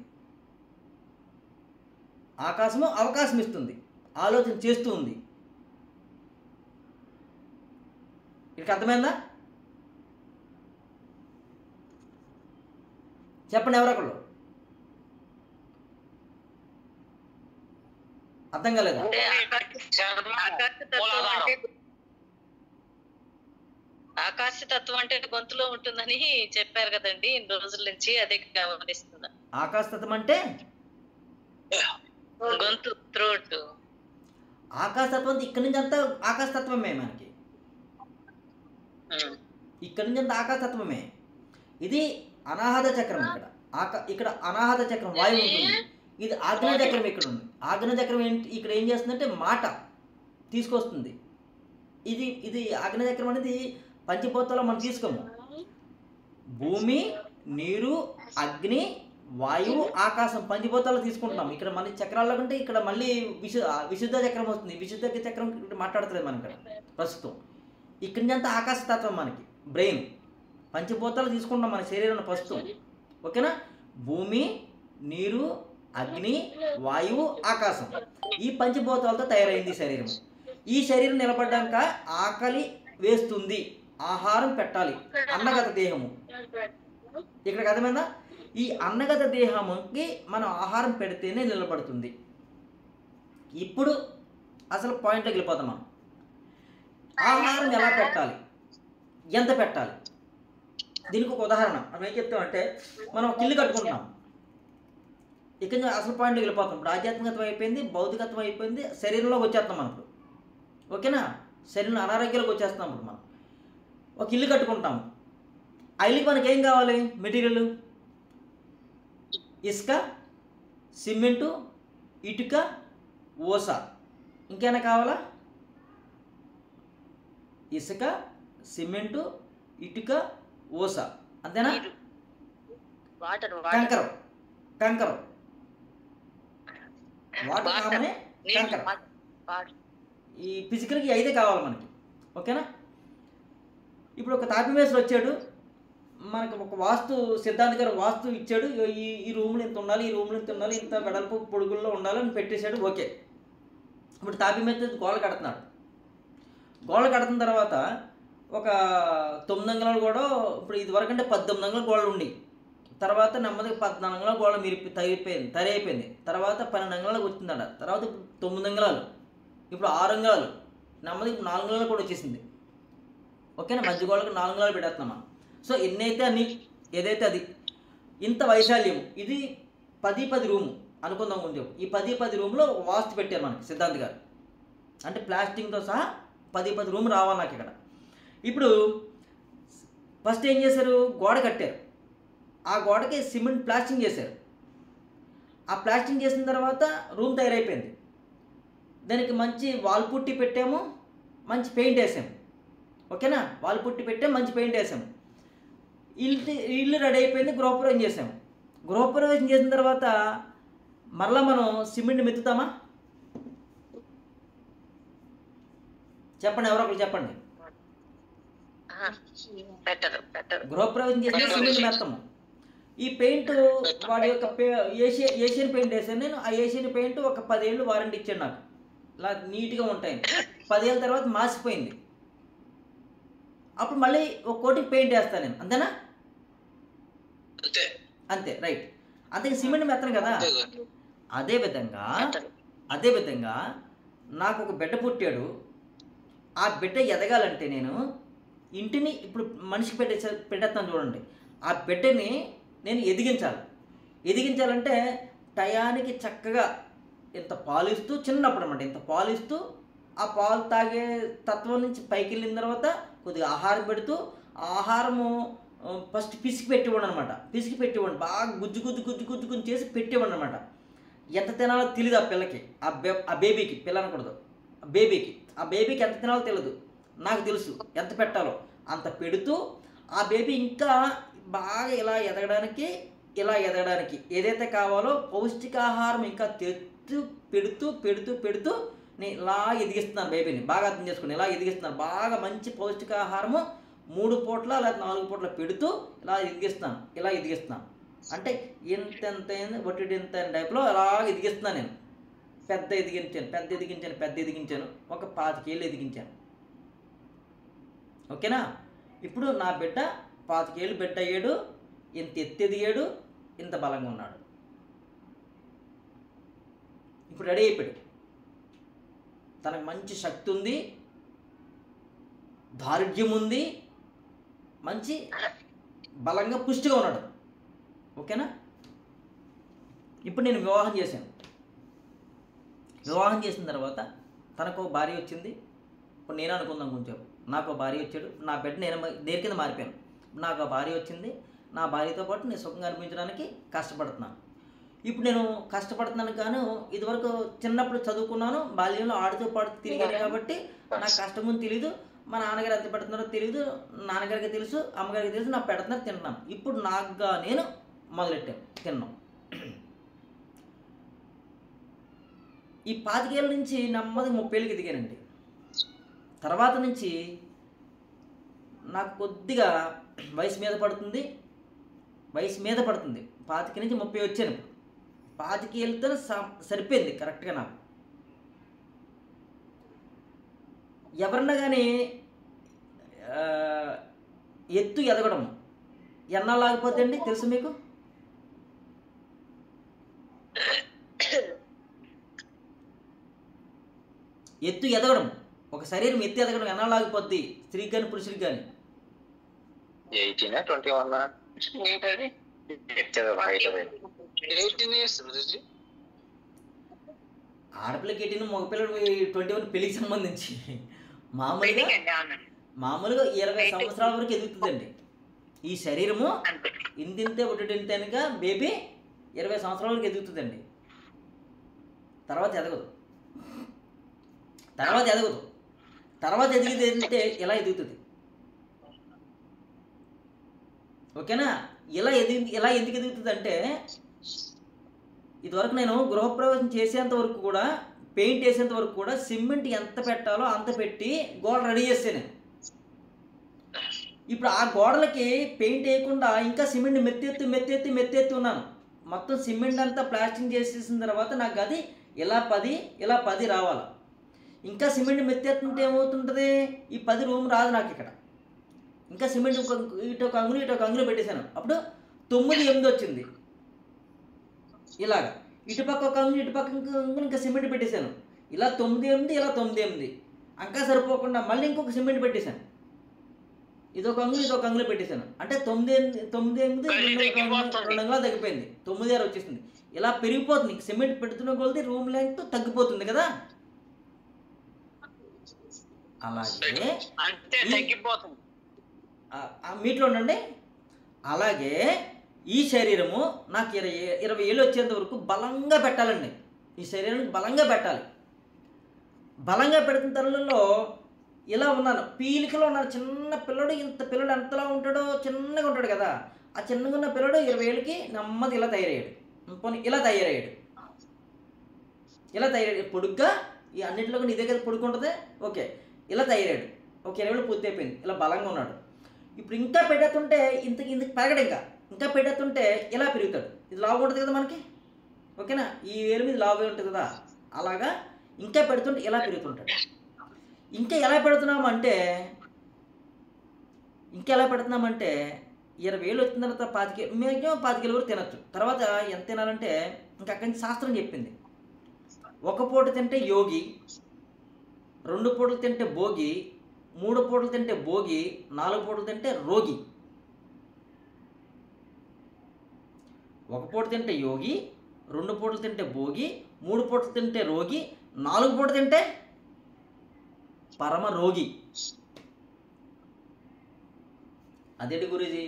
ఆకాశము అవకాశం ఇస్తుంది, ఆలోచన చేస్తూ ఉంది. ఇక్కడికి అర్థమైందా? చెప్పండి ఎవరొకళ్ళు. అర్థం కాలేదా? అంటే ఆకాశతత్వం అంటే గొంతులో ఉంటుందని చెప్పారు కదండి ఇన్ని రోజుల నుంచి, అదే గమనిస్తున్నా. ఆకాశతత్వం అంటే గొంతు, థ్రోట్. ఆకాశతత్వం అంటే ఇక్కడి నుంచి అంతా ఆకాశతత్వమే మనకి. ఇక్కడి నుంచి అంతా ఆకాశతత్వమే. ఇది అనాహత చక్రం. ఇక్కడ అనాహత చక్రం వాయువు ఉంటుంది. ఇది ఆగ్నేయ చక్రం ఇక్కడ ఉంది. ఆగ్నేయ చక్రం ఏంటి, ఇక్కడ ఏం చేస్తుందంటే మాట తీసుకొస్తుంది. ఇది ఆగ్నేయ చక్రం అనేది పంచభూతాల్లో మనం తీసుకోము. భూమి, నీరు, అగ్ని, వాయువు, ఆకాశం పంచభూతాల్లో తీసుకుంటున్నాం. ఇక్కడ మన చక్రాల్లో కంటే ఇక్కడ మళ్ళీ విశుద్ధ చక్రం వస్తుంది. విశుద్ధ చక్రం మాట్లాడుతుంది మనం ఇక్కడ ప్రస్తుతం. ఇక్కడి నుంచి అంతా ఆకాశతత్వం మనకి, బ్రెయిన్. పంచభూతాలు తీసుకుంటాం మన శరీరంలో ప్రస్తుతం. ఓకేనా? భూమి, నీరు, అగ్ని, వాయువు, ఆకాశం, ఈ పంచభూతాలతో తయారైంది శరీరం. ఈ శరీరం నిలబడ్డాక ఆకలి వేస్తుంది, ఆహారం పెట్టాలి. అన్నగత దేహము ఇక్కడికి అర్థమైందా? ఈ అన్నగత దేహంకి మనం ఆహారం పెడితేనే నిలబడుతుంది. ఇప్పుడు అసలు పాయింట్లోకి వెళ్ళిపోతాం మనం. ఆహారం ఎలా పెట్టాలి, ఎంత పెట్టాలి? దీనికి ఒక ఉదాహరణ మనం ఏం చెప్తామంటే, మనం ఒక ఇల్లు కట్టుకుంటున్నాం. ఇక్కడ అసలు పాయింట్లోకి వెళ్ళిపోతాం. ఇప్పుడు ఆధ్యాత్మికత్వం అయిపోయింది, భౌతికత్వం అయిపోయింది, శరీరంలోకి వచ్చేస్తాం మనం ఇప్పుడు. ఓకేనా? శరీరం అనారోగ్యాలకు వచ్చేస్తున్నాం ఇప్పుడు మనం. ఒక ఇల్లు కట్టుకుంటాం. ఆ ఇల్లుకి మనకి ఏం కావాలి? మెటీరియల్ ఇసుక, సిమెంటు, ఇటుక, ఓస. ఇంకేమైనా కావాలా? ఇసుక, సిమెంటు, ఇటుక, ఓస, అంతేనా? కంకరం, కంకరం, వాటర్ కామనే, కంకరం. ఈ ఫిజికల్కి అయితే కావాలి మనకి. ఓకేనా? ఇప్పుడు ఒక తాపి మేస్త్రి వచ్చాడు, మనకు ఒక వాస్తు సిద్ధాంత్ గారు వాస్తు ఇచ్చాడు. ఈ రూమ్లో ఇంత ఉండాలి, ఈ రూమ్లో ఇంత ఉండాలి, ఇంత వెడల్పు పొడుగుల్లో ఉండాలని పెట్టేశాడు. ఓకే. ఇప్పుడు తాపి మేస్త్రి గోడలు కడుతున్నాడు. గోడలు కడుతున్న తర్వాత ఒక 9 అంగుళాలు కూడా, ఇప్పుడు ఇది వరకు అంటే 18 అంగుళాల గోడలు ఉండి, తర్వాత నెమ్మదిగా 14 అంగుళాల గోడ మీరు తరి అయిపోయింది. తర్వాత 12 అంగుళాలకు వచ్చిందట. తర్వాత 9 అంగుళాలు, ఇప్పుడు 6 అంగుళాలు, నెమ్మది 4 అంగుళాలు కూడా వచ్చేసింది. ఓకేనా? మధ్య గోడలకు 4 అంగుళాలు పెట్టేస్తున్నామా? సో ఎన్నైతే అన్ని, ఏదైతే అది, ఇంత వైశాల్యం. ఇది 10x10 రూము అనుకుందాం. కొంచెం ఈ 10x10 రూమ్లో వాస్తు పెట్టారు మనకి సిద్ధాంత్ గారు. అంటే ప్లాస్టింగ్తో సహా 10 రూమ్ రావాలి నాకు ఇక్కడ. ఇప్పుడు ఫస్ట్ ఏం చేశారు, గోడ కట్టారు. ఆ గోడకి సిమెంట్ ప్లాస్టింగ్ చేశారు. ఆ ప్లాస్టింగ్ చేసిన తర్వాత రూమ్ తయారైపోయింది. దానికి మంచి వాల్ పుట్టి పెట్టాము, మంచి పెయింట్ వేసాము. ఓకేనా, వాల్ పుట్టి పెట్టాము, మంచి పెయింట్ వేసాము. ఇల్లు రెడీ అయిపోయింది. గృహప్రవేశం చేసాము. గృహప్రవేశం చేసిన తర్వాత మరలా మనం సిమెంట్ మెత్తుతామా? చెప్పండి, ఎవరో ఒకరు చెప్పండి. గృహప్రవేశం చేసిన సిమెంట్ మెత్తము. ఈ పెయింట్ వాడి యొక్క ఏషియన్ పెయింట్ వేసాను నేను. ఆ ఏషియన్ పెయింట్ ఒక 10 ఏళ్ళు వారంటీ ఇచ్చాడు నాకు, ఇలా నీట్గా ఉంటాయి. 10 ఏళ్ళ తర్వాత మాసిపోయింది. అప్పుడు మళ్ళీ ఒక కోటికి పెయింట్ వేస్తాను నేను, అంతేనా? అంతే, రైట్. అంతే, సిమెంట్ మెత్తను కదా. అదేవిధంగా నాకు ఒక బిడ్డ పుట్టాడు. ఆ బిడ్డ ఎదగాలంటే నేను ఇంటిని ఇప్పుడు మనిషికి పెట్టేస్తాను చూడండి. ఆ బిడ్డని నేను ఎదిగించాలంటే టయానికి చక్కగా ఇంత పాలిస్తూ, చిన్నప్పుడు అనమాట ఇంత పాలిస్తూ, ఆ పాలు తాగే తత్వం నుంచి పైకి వెళ్ళిన తర్వాత కొద్దిగా ఆహారం పెడుతూ, ఆ ఆహారము ఫస్ట్ పిసికి పెట్టివ్వండి అనమాట. బాగా గుజ్జు చేసి పెట్టివ్వండి అనమాట. ఎంత తినాలో తెలియదు ఆ పిల్లకి, ఆ బేబీకి, పిల్ల అనకూడదు, ఆ బేబీకి ఎంత తినాలో తెలియదు. నాకు తెలుసు ఎంత పెట్టాలో అంత పెడుతూ, ఆ బేబీ ఇంకా బాగా ఇలా ఎదగడానికి ఏదైతే కావాలో పౌష్టికాహారం ఇంకా పెడుతూ నేను ఇలా ఎదిగిస్తున్నాను బేబీని. బాగా అర్థం చేసుకుని ఇలా ఎదిగిస్తున్నాను. బాగా మంచి పౌష్టికాహారము 3 పూట్ల లేదా 4 పూట్ల పెడుతూ ఇలా ఎదిగిస్తున్నాను. అంటే ఎంత ఒట్టిడి ఎంత టైప్లో అలా ఎదిగిస్తున్నాను నేను. పెద్ద ఎదిగించాను. ఒక 25 ఏళ్ళు ఎదిగించాను. ఓకేనా? ఇప్పుడు నా బిడ్డ 25 ఏళ్ళు బిడ్డ అయ్యాడు. ఇంత ఎత్తు ఎదిగాడు, ఇంత బలంగా ఉన్నాడు. ఇప్పుడు రెడీ అయిపోయాడు. తనకు మంచి శక్తి ఉంది, దారుఢ్యం ఉంది, మంచి బలంగా పుష్టిగా ఉన్నాడు. ఓకేనా? ఇప్పుడు నేను వివాహం చేశాను. వివాహం చేసిన తర్వాత తనకు భార్య వచ్చింది. ఇప్పుడు నేను అనుకుందాం కొంచెం, నాకు భార్య వచ్చాడు, నా బిడ్డ నేను దేని కింద మారిపోయాను. నాకు ఆ భార్య వచ్చింది. నా భార్యతో పాటు నేను సుఖంగా అనిపించడానికి కష్టపడుతున్నాను. ఇప్పుడు నేను కష్టపడుతున్నాను కానీ ఇదివరకు చిన్నప్పుడు చదువుకున్నాను, బాల్యంలో ఆడుతూ పాడుతూ తిరిగాను కాబట్టి నాకు కష్టం గురించి తెలీదు. మా నాన్నగారు ఎంత పెడుతున్నారో తెలియదు, నాన్నగారికి తెలుసు, అమ్మగారికి తెలుసు, నాకు పెడుతున్నారు, తింటున్నాను. ఇప్పుడు నాకుగా నేను మొదలెట్టాను తిన్నాం. ఈ 25 ఏళ్ళ నుంచి నెమ్మది 30 ఏళ్ళకి ఎదిగానండి. తర్వాత నుంచి నాకు కొద్దిగా వయసు మీద పడుతుంది. 25 నుంచి 30 వచ్చాను. 25 ఏళ్ళతో సరిపోయింది కరెక్ట్గా నాకు. ఎవరన్నా కానీ ఎత్తు ఎదగడం ఎన్నాళ్ళాగిపోతే అండి తెలుసు మీకు? ఎత్తు ఎదగడం, ఒక శరీరం ఎత్తు ఎదగడం ఎన్నాళ్ళాగిపోద్ది స్త్రీకి కానీ పురుషుడికి కానీ? 18 21 ఆడపిల్లకి 18, మగపిల్లడు 21 పెళ్లికి సంబంధించి మామూలుగా 20 సంవత్సరాల వరకు ఎదుగుతుందండి ఈ శరీరము. ఇంతింతే ఒకటింతేనుగా బేబీ 20 సంవత్సరాల వరకు ఎదుగుతుందండి. తర్వాత ఎదగదు. తర్వాత ఎదిగితే అంటే ఇలా ఎదుగుతుంది. ఓకేనా? ఇలా ఎందుకు ఎదుగుతుంది అంటే, ఇదివరకు నేను గృహప్రవేశం చేసేంత వరకు కూడా, పెయింట్ వేసేంత వరకు కూడా సిమెంట్ ఎంత పెట్టాలో అంత పెట్టి గోడ రెడీ చేసాను. ఇప్పుడు ఆ గోడలకి పెయింట్ వేయకుండా ఇంకా సిమెంట్ మెత్తెత్తి ఉన్నాను. మొత్తం సిమెంట్ అంతా ప్లాస్టింగ్ చేసేసిన తర్వాత నాకు అది ఇలా 10 రావాలి. ఇంకా సిమెంట్ మెత్తెత్తుంటే ఏమవుతుంటుంది, ఈ 10 రూమ్ రాదు నాకు ఇక్కడ. ఇంకా సిమెంట్ ఇటు ఒక అంగులు పెట్టేశాను. అప్పుడు 9, 8 వచ్చింది. ఇలాగా ఇటుపక్క ఒక అంగులు, ఇటుపక్క అంగులు ఇంకా సిమెంట్ పెట్టేశాను. ఇలా 9, 8 ఇంకా సరిపోకుండా మళ్ళీ ఇంకొక సిమెంట్ పెట్టేశాను. ఇదొక అంగులు పెట్టేశాను. అంటే 9, 8 2 అంగుళాలు తగ్గిపోయింది. 9, 6 వచ్చేసింది. ఇలా పెరిగిపోతుంది. సిమెంట్ పెడుతున్న కొలది రూమ్ లెంగ్త్ తగ్గిపోతుంది కదా. అలాగే అంతే తగ్గిపోతుంది. మీట్లో ఉండండి. అలాగే ఈ శరీరము నాకు 20 ఏళ్ళు వచ్చేంత వరకు బలంగా పెట్టాలండి. ఈ శరీరానికి బలంగా పెట్టాలి. బలంగా పెడుతున్న తరుణంలో ఇలా ఉన్నాను, పీలికలో ఉన్నాను. చిన్న పిల్లడు, ఇంత పిల్లడు ఎంతలా ఉంటాడో, చిన్నగా ఉంటాడు కదా. ఆ చిన్నగా ఉన్న పిల్లడు 20 ఏళ్ళకి నెమ్మది ఇలా తయారయ్యాడు. పోనీ ఇలా తయారయ్యాడు. పొడుగ్గా ఈ అన్నింటిలో కూడా ఇదే కదా పొడుగుంటుంది. ఓకే, ఇలా తయారయ్యాడు. ఒక 20 ఏళ్ళు పూర్తి అయిపోయింది. ఇలా బలంగా ఉన్నాడు. ఇప్పుడు ఇంకా పెట్టేస్తుంటే ఇంతకు పెరగడు. ఇంకా పెట్టేస్తుంటే ఇలా పెరుగుతాడు. ఇది లావు ఉంటుంది కదా మనకి, ఓకేనా? ఈ వేలు మీద లావు ఉంటుంది కదా. అలాగా ఇంకా పెడుతుంటే ఇలా పెరుగుతుంటాడు. ఇంకా ఎలా పెడుతున్నామంటే 20 ఏళ్ళు వచ్చిన తర్వాత 25 వరకు తినచ్చు. తర్వాత ఎంత తినాలంటే ఇంకా అక్కడి నుంచి శాస్త్రం చెప్పింది. 1 పూట తింటే యోగి, 2 పూటలు తింటే భోగి, 3 పూటలు తింటే భోగి, 4 పూటలు తింటే రోగి. 1 పూట తింటే యోగి, 2 పూటలు తింటే భోగి, 3 పూటలు తింటే రోగి, 4 పూట తింటే పరమ రోగి. అదేంటి గురూజీ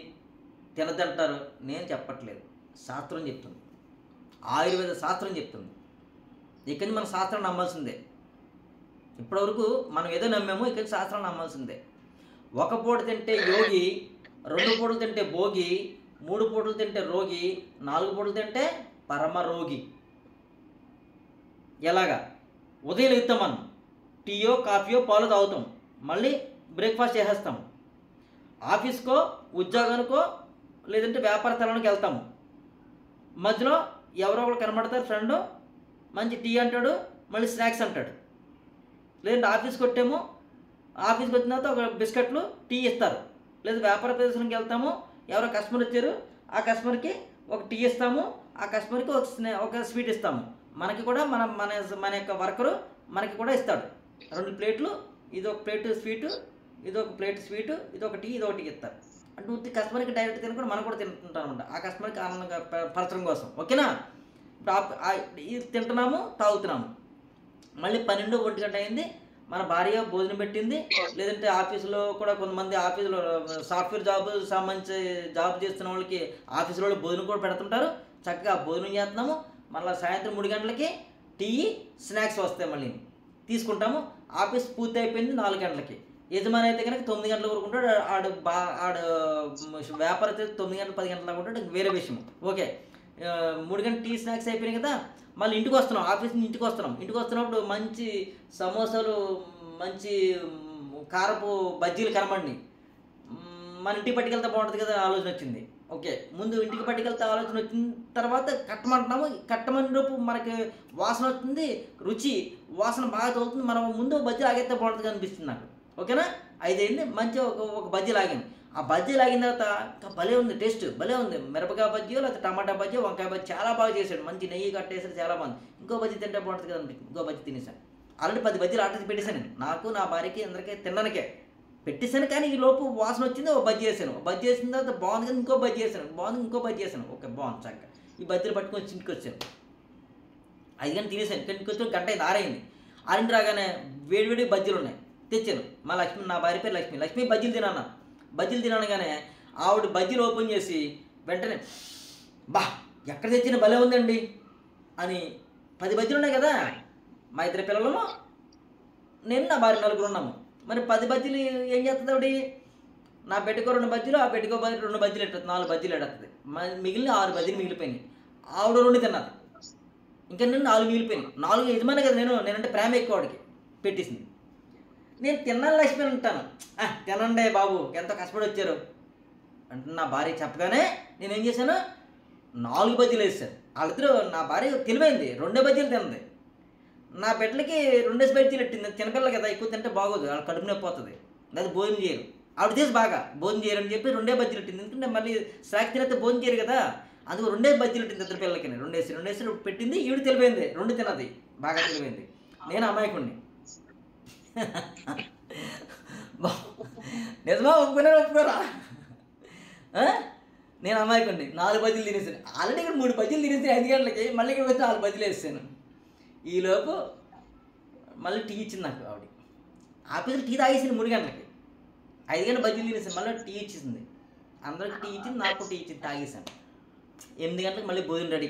తినదంటారు? నేను చెప్పట్లేదు, శాస్త్రం చెప్తుంది. ఆయుర్వేద శాస్త్రం చెప్తుంది. ఇక్కడి నుంచి మన శాస్త్రం నమ్మాల్సిందే. ఇప్పటివరకు మనం ఏదో నమ్మాము, ఇక్కడి నుంచి శాస్త్రం నమ్మాల్సిందే. 1 పూట తింటే యోగి, 2 పూటలు తింటే భోగి, 3 పూటలు తింటే రోగి, 4 పూటలు తింటే పరమ రోగి. ఎలాగా? ఉదయం లేస్తాం మనం, టీయో కాఫీయో పాలు తాగుతాం, మళ్ళీ బ్రేక్ఫాస్ట్ చేసేస్తాం. ఆఫీస్కో ఉద్యోగానికో లేదంటే వ్యాపార స్థలానికి వెళ్తాము. మధ్యలో ఎవరో ఒకరు కనబడతారు, ఫ్రెండ్ మంచి టీ అంటాడు, మళ్ళీ స్నాక్స్ అంటాడు. లేదంటే ఆఫీస్కి వచ్చాము, ఆఫీస్కి వచ్చిన తర్వాత ఒక బిస్కెట్లు టీ ఇస్తారు. లేదా వ్యాపార ప్రదేశానికి వెళ్తాము, ఎవరో కస్టమర్ వచ్చారు, ఆ కస్టమర్కి ఒక టీ ఇస్తాము, ఆ కస్టమర్కి ఒక స్వీట్ ఇస్తాము. మనకి కూడా మన యొక్క వర్కరు మనకి కూడా ఇస్తాడు 2 ప్లేట్లు, ఇది ఒక ప్లేట్ స్వీటు, ఇది ఒక ప్లేట్ స్వీటు, ఇది ఒక టీ, ఇది ఒకటి ఇస్తారు. అంటే కస్టమర్కి డైరెక్ట్ తినకుండా మనం కూడా తింటుంటాం అనమాట, ఆ కస్టమర్కి ఆనందంగా పరచడం కోసం. ఓకేనా? ఇది తింటున్నాము, తాగుతున్నాము. మళ్ళీ 12-1 గంట అయింది, మన భార్య భోజనం పెట్టింది. లేదంటే ఆఫీసులో కూడా కొంతమంది ఆఫీసులో సాఫ్ట్వేర్ సంబంధించి జాబ్ చేస్తున్న వాళ్ళకి ఆఫీసులో భోజనం కూడా పెడుతుంటారు. చక్కగా భోజనం చేస్తున్నాము. మళ్ళీ సాయంత్రం 3 గంటలకి టీ స్నాక్స్ వస్తాయి, మళ్ళీ తీసుకుంటాము. ఆఫీస్ పూర్తి అయిపోయింది 4 గంటలకి. యజమాని అయితే కనుక 9 గంటల వరకు ఉంటాడు. ఆడు వ్యాపారం అయితే 9 గంటలు 10 గంటల దాకా ఉంటాడు, వేరే విషయం. ఓకే, 3 గంటల టీ స్నాక్స్ అయిపోయినాయి కదా. మళ్ళీ ఇంటికి వస్తున్నాం, ఆఫీస్ నుంచి ఇంటికి వస్తున్నప్పుడు మంచి సమోసాలు, మంచి కారపు బజ్జీలు కనబడి మన ఇంటికి పట్టుకెళ్తే బాగుంటుంది కదా ఆలోచన వచ్చింది. ఓకే, ముందు ఇంటికి పట్టుకెళ్తే ఆలోచన వచ్చిన తర్వాత కట్టమంటున్నాము. కట్టమనేటప్పుడు మనకి వాసన వస్తుంది, రుచి వాసన బాగా తోలుతుంది. మనం ముందు బజ్జీ లాగైతే బాగుంటుంది అనిపిస్తుంది నాకు. ఓకేనా? 5 అయింది, మంచి ఒక బజ్జీ లాగాను. ఆ బజ్జీ లాగిన తర్వాత ఇంకా భలే ఉంది, టేస్ట్ భలే ఉంది. మిరపకాయ బజ్జీయో లేకపోతే టమాటా బజ్జీ, వంకాయ బజ్జీ చాలా బాగా చేశాడు, మంచి నెయ్యి కట్టేసాడు, చాలా బాగుంది. ఇంకో బజ్జీ తింటే బాగుంటుంది కదా అనిపించింది. ఇంకో బజ్జీ తినేసాను. ఆల్రెడీ 10 బజ్జీలు ఆర్డర్ పెట్టేశాను, నాకు నా భార్యకి అందరికీ తినడానికే పెట్టేశాను. కానీ ఈ లోపు వాసన వచ్చింది, ఒక బజ్జీ వేసాను. ఒక బజ్జీ వేసిన తర్వాత బాగుంది కదా, ఇంకో బజ్జీ వేసాను, బాగుంది, ఇంకో బజ్జీ వేసాను. ఓకే, బాగుంది చక్కగా. ఈ బజ్జీలు పట్టుకొని ఇంటికి వచ్చాను. 5 గంటలు తినేసాను. ఇంటికి వచ్చి 1 గంట అయింది, 6 అయింది. 6 రాగానే వేడివేడి బజ్జీలు ఉన్నాయి, తెచ్చాను. మా లక్ష్మి, నా భార్య పేరు లక్ష్మి బజ్జీలు తినాను. బజ్జీలు తినగానే ఆవిడ బజ్జీలు ఓపెన్ చేసి వెంటనే బా ఎక్కడ తెచ్చిన భలే ఉందండి అని. 10 బజ్జీలు ఉన్నాయి కదా, మా 2 పిల్లలము, నేను నా భార్య 4 ఉన్నాము. మరి 10 బజ్జీలు ఏం చేస్తుంది ఆవిడ? నా బిడ్డకో 2 బజ్జీలు, ఆ బిడ్డకో 2 బజ్జీలు ఎట్టదు, 4 బజ్జీలు ఎడుతుంది. మిగిలిన 6 బజ్జీలు మిగిలిపోయినాయి. ఆవిడ 2 తిన్నది, ఇంకా నేను 4 మిగిలిపోయినాయి. 4 యజమాని కదా, నేనంటే ప్రేమ ఎక్కువ వాడికి పెట్టేసింది. నేను తిన్నాను లక్ష్మి అంటాను. తినండి బాబు, ఎంతో కష్టపడి వచ్చారు అంటే నా భార్య చెప్పగానే నేనేం చేశాను, 4 బజ్జీలు వేసాను. వాళ్ళిద్దరూ, నా భార్య తెలివైంది, 2 బజ్జీలు తిన్నది. నా బిడ్డలకి 2 బజ్జీలు పెట్టింది. తినపిల్ల కదా, ఎక్కువ తింటే బాగోదు, వాళ్ళ కడుపు నొప్పి పోతుంది, లేదా భోజనం చేయరు. ఆవిడ చేసి బాగా భోజనం చేయరని చెప్పి 2 బజ్జీలు పెట్టింది. ఎందుకంటే మళ్ళీ స్నాక్స్ తినేస్తే భోజనం చేయరు కదా, అందుకు 2 బజ్జీలు పెట్టింది. 2 పిల్లలకి 2 వేసి పెట్టింది. ఈవిడ తెలివైంది, 2 తిన్నది, బాగా తెలివైంది. నేను అమాయకుడిని. నిజమా? ఒప్పుకోరా? నేను అమాయకుడిని. 4 బజ్జీలు తినేసాను. ఆల్రెడీ ఇక్కడ 3 బజ్జీలు తినేసాను 5 గంటలకి. మళ్ళీ ఇక్కడ వచ్చి 4 బజ్జీలు వేసాను. ఈలోపు మళ్ళీ టీ ఇచ్చింది నాకు ఆవిడ. ఆఫీసులో టీ తాగేసింది 3 గంటలకి. 5 గంటల బజ్జీలు తినేసాను, మళ్ళీ టీ ఇచ్చేసింది. అందరికి టీ ఇచ్చింది, నాకు టీ ఇచ్చింది, తాగేసాను. 8 గంటలకు మళ్ళీ భోజనం రెడీ.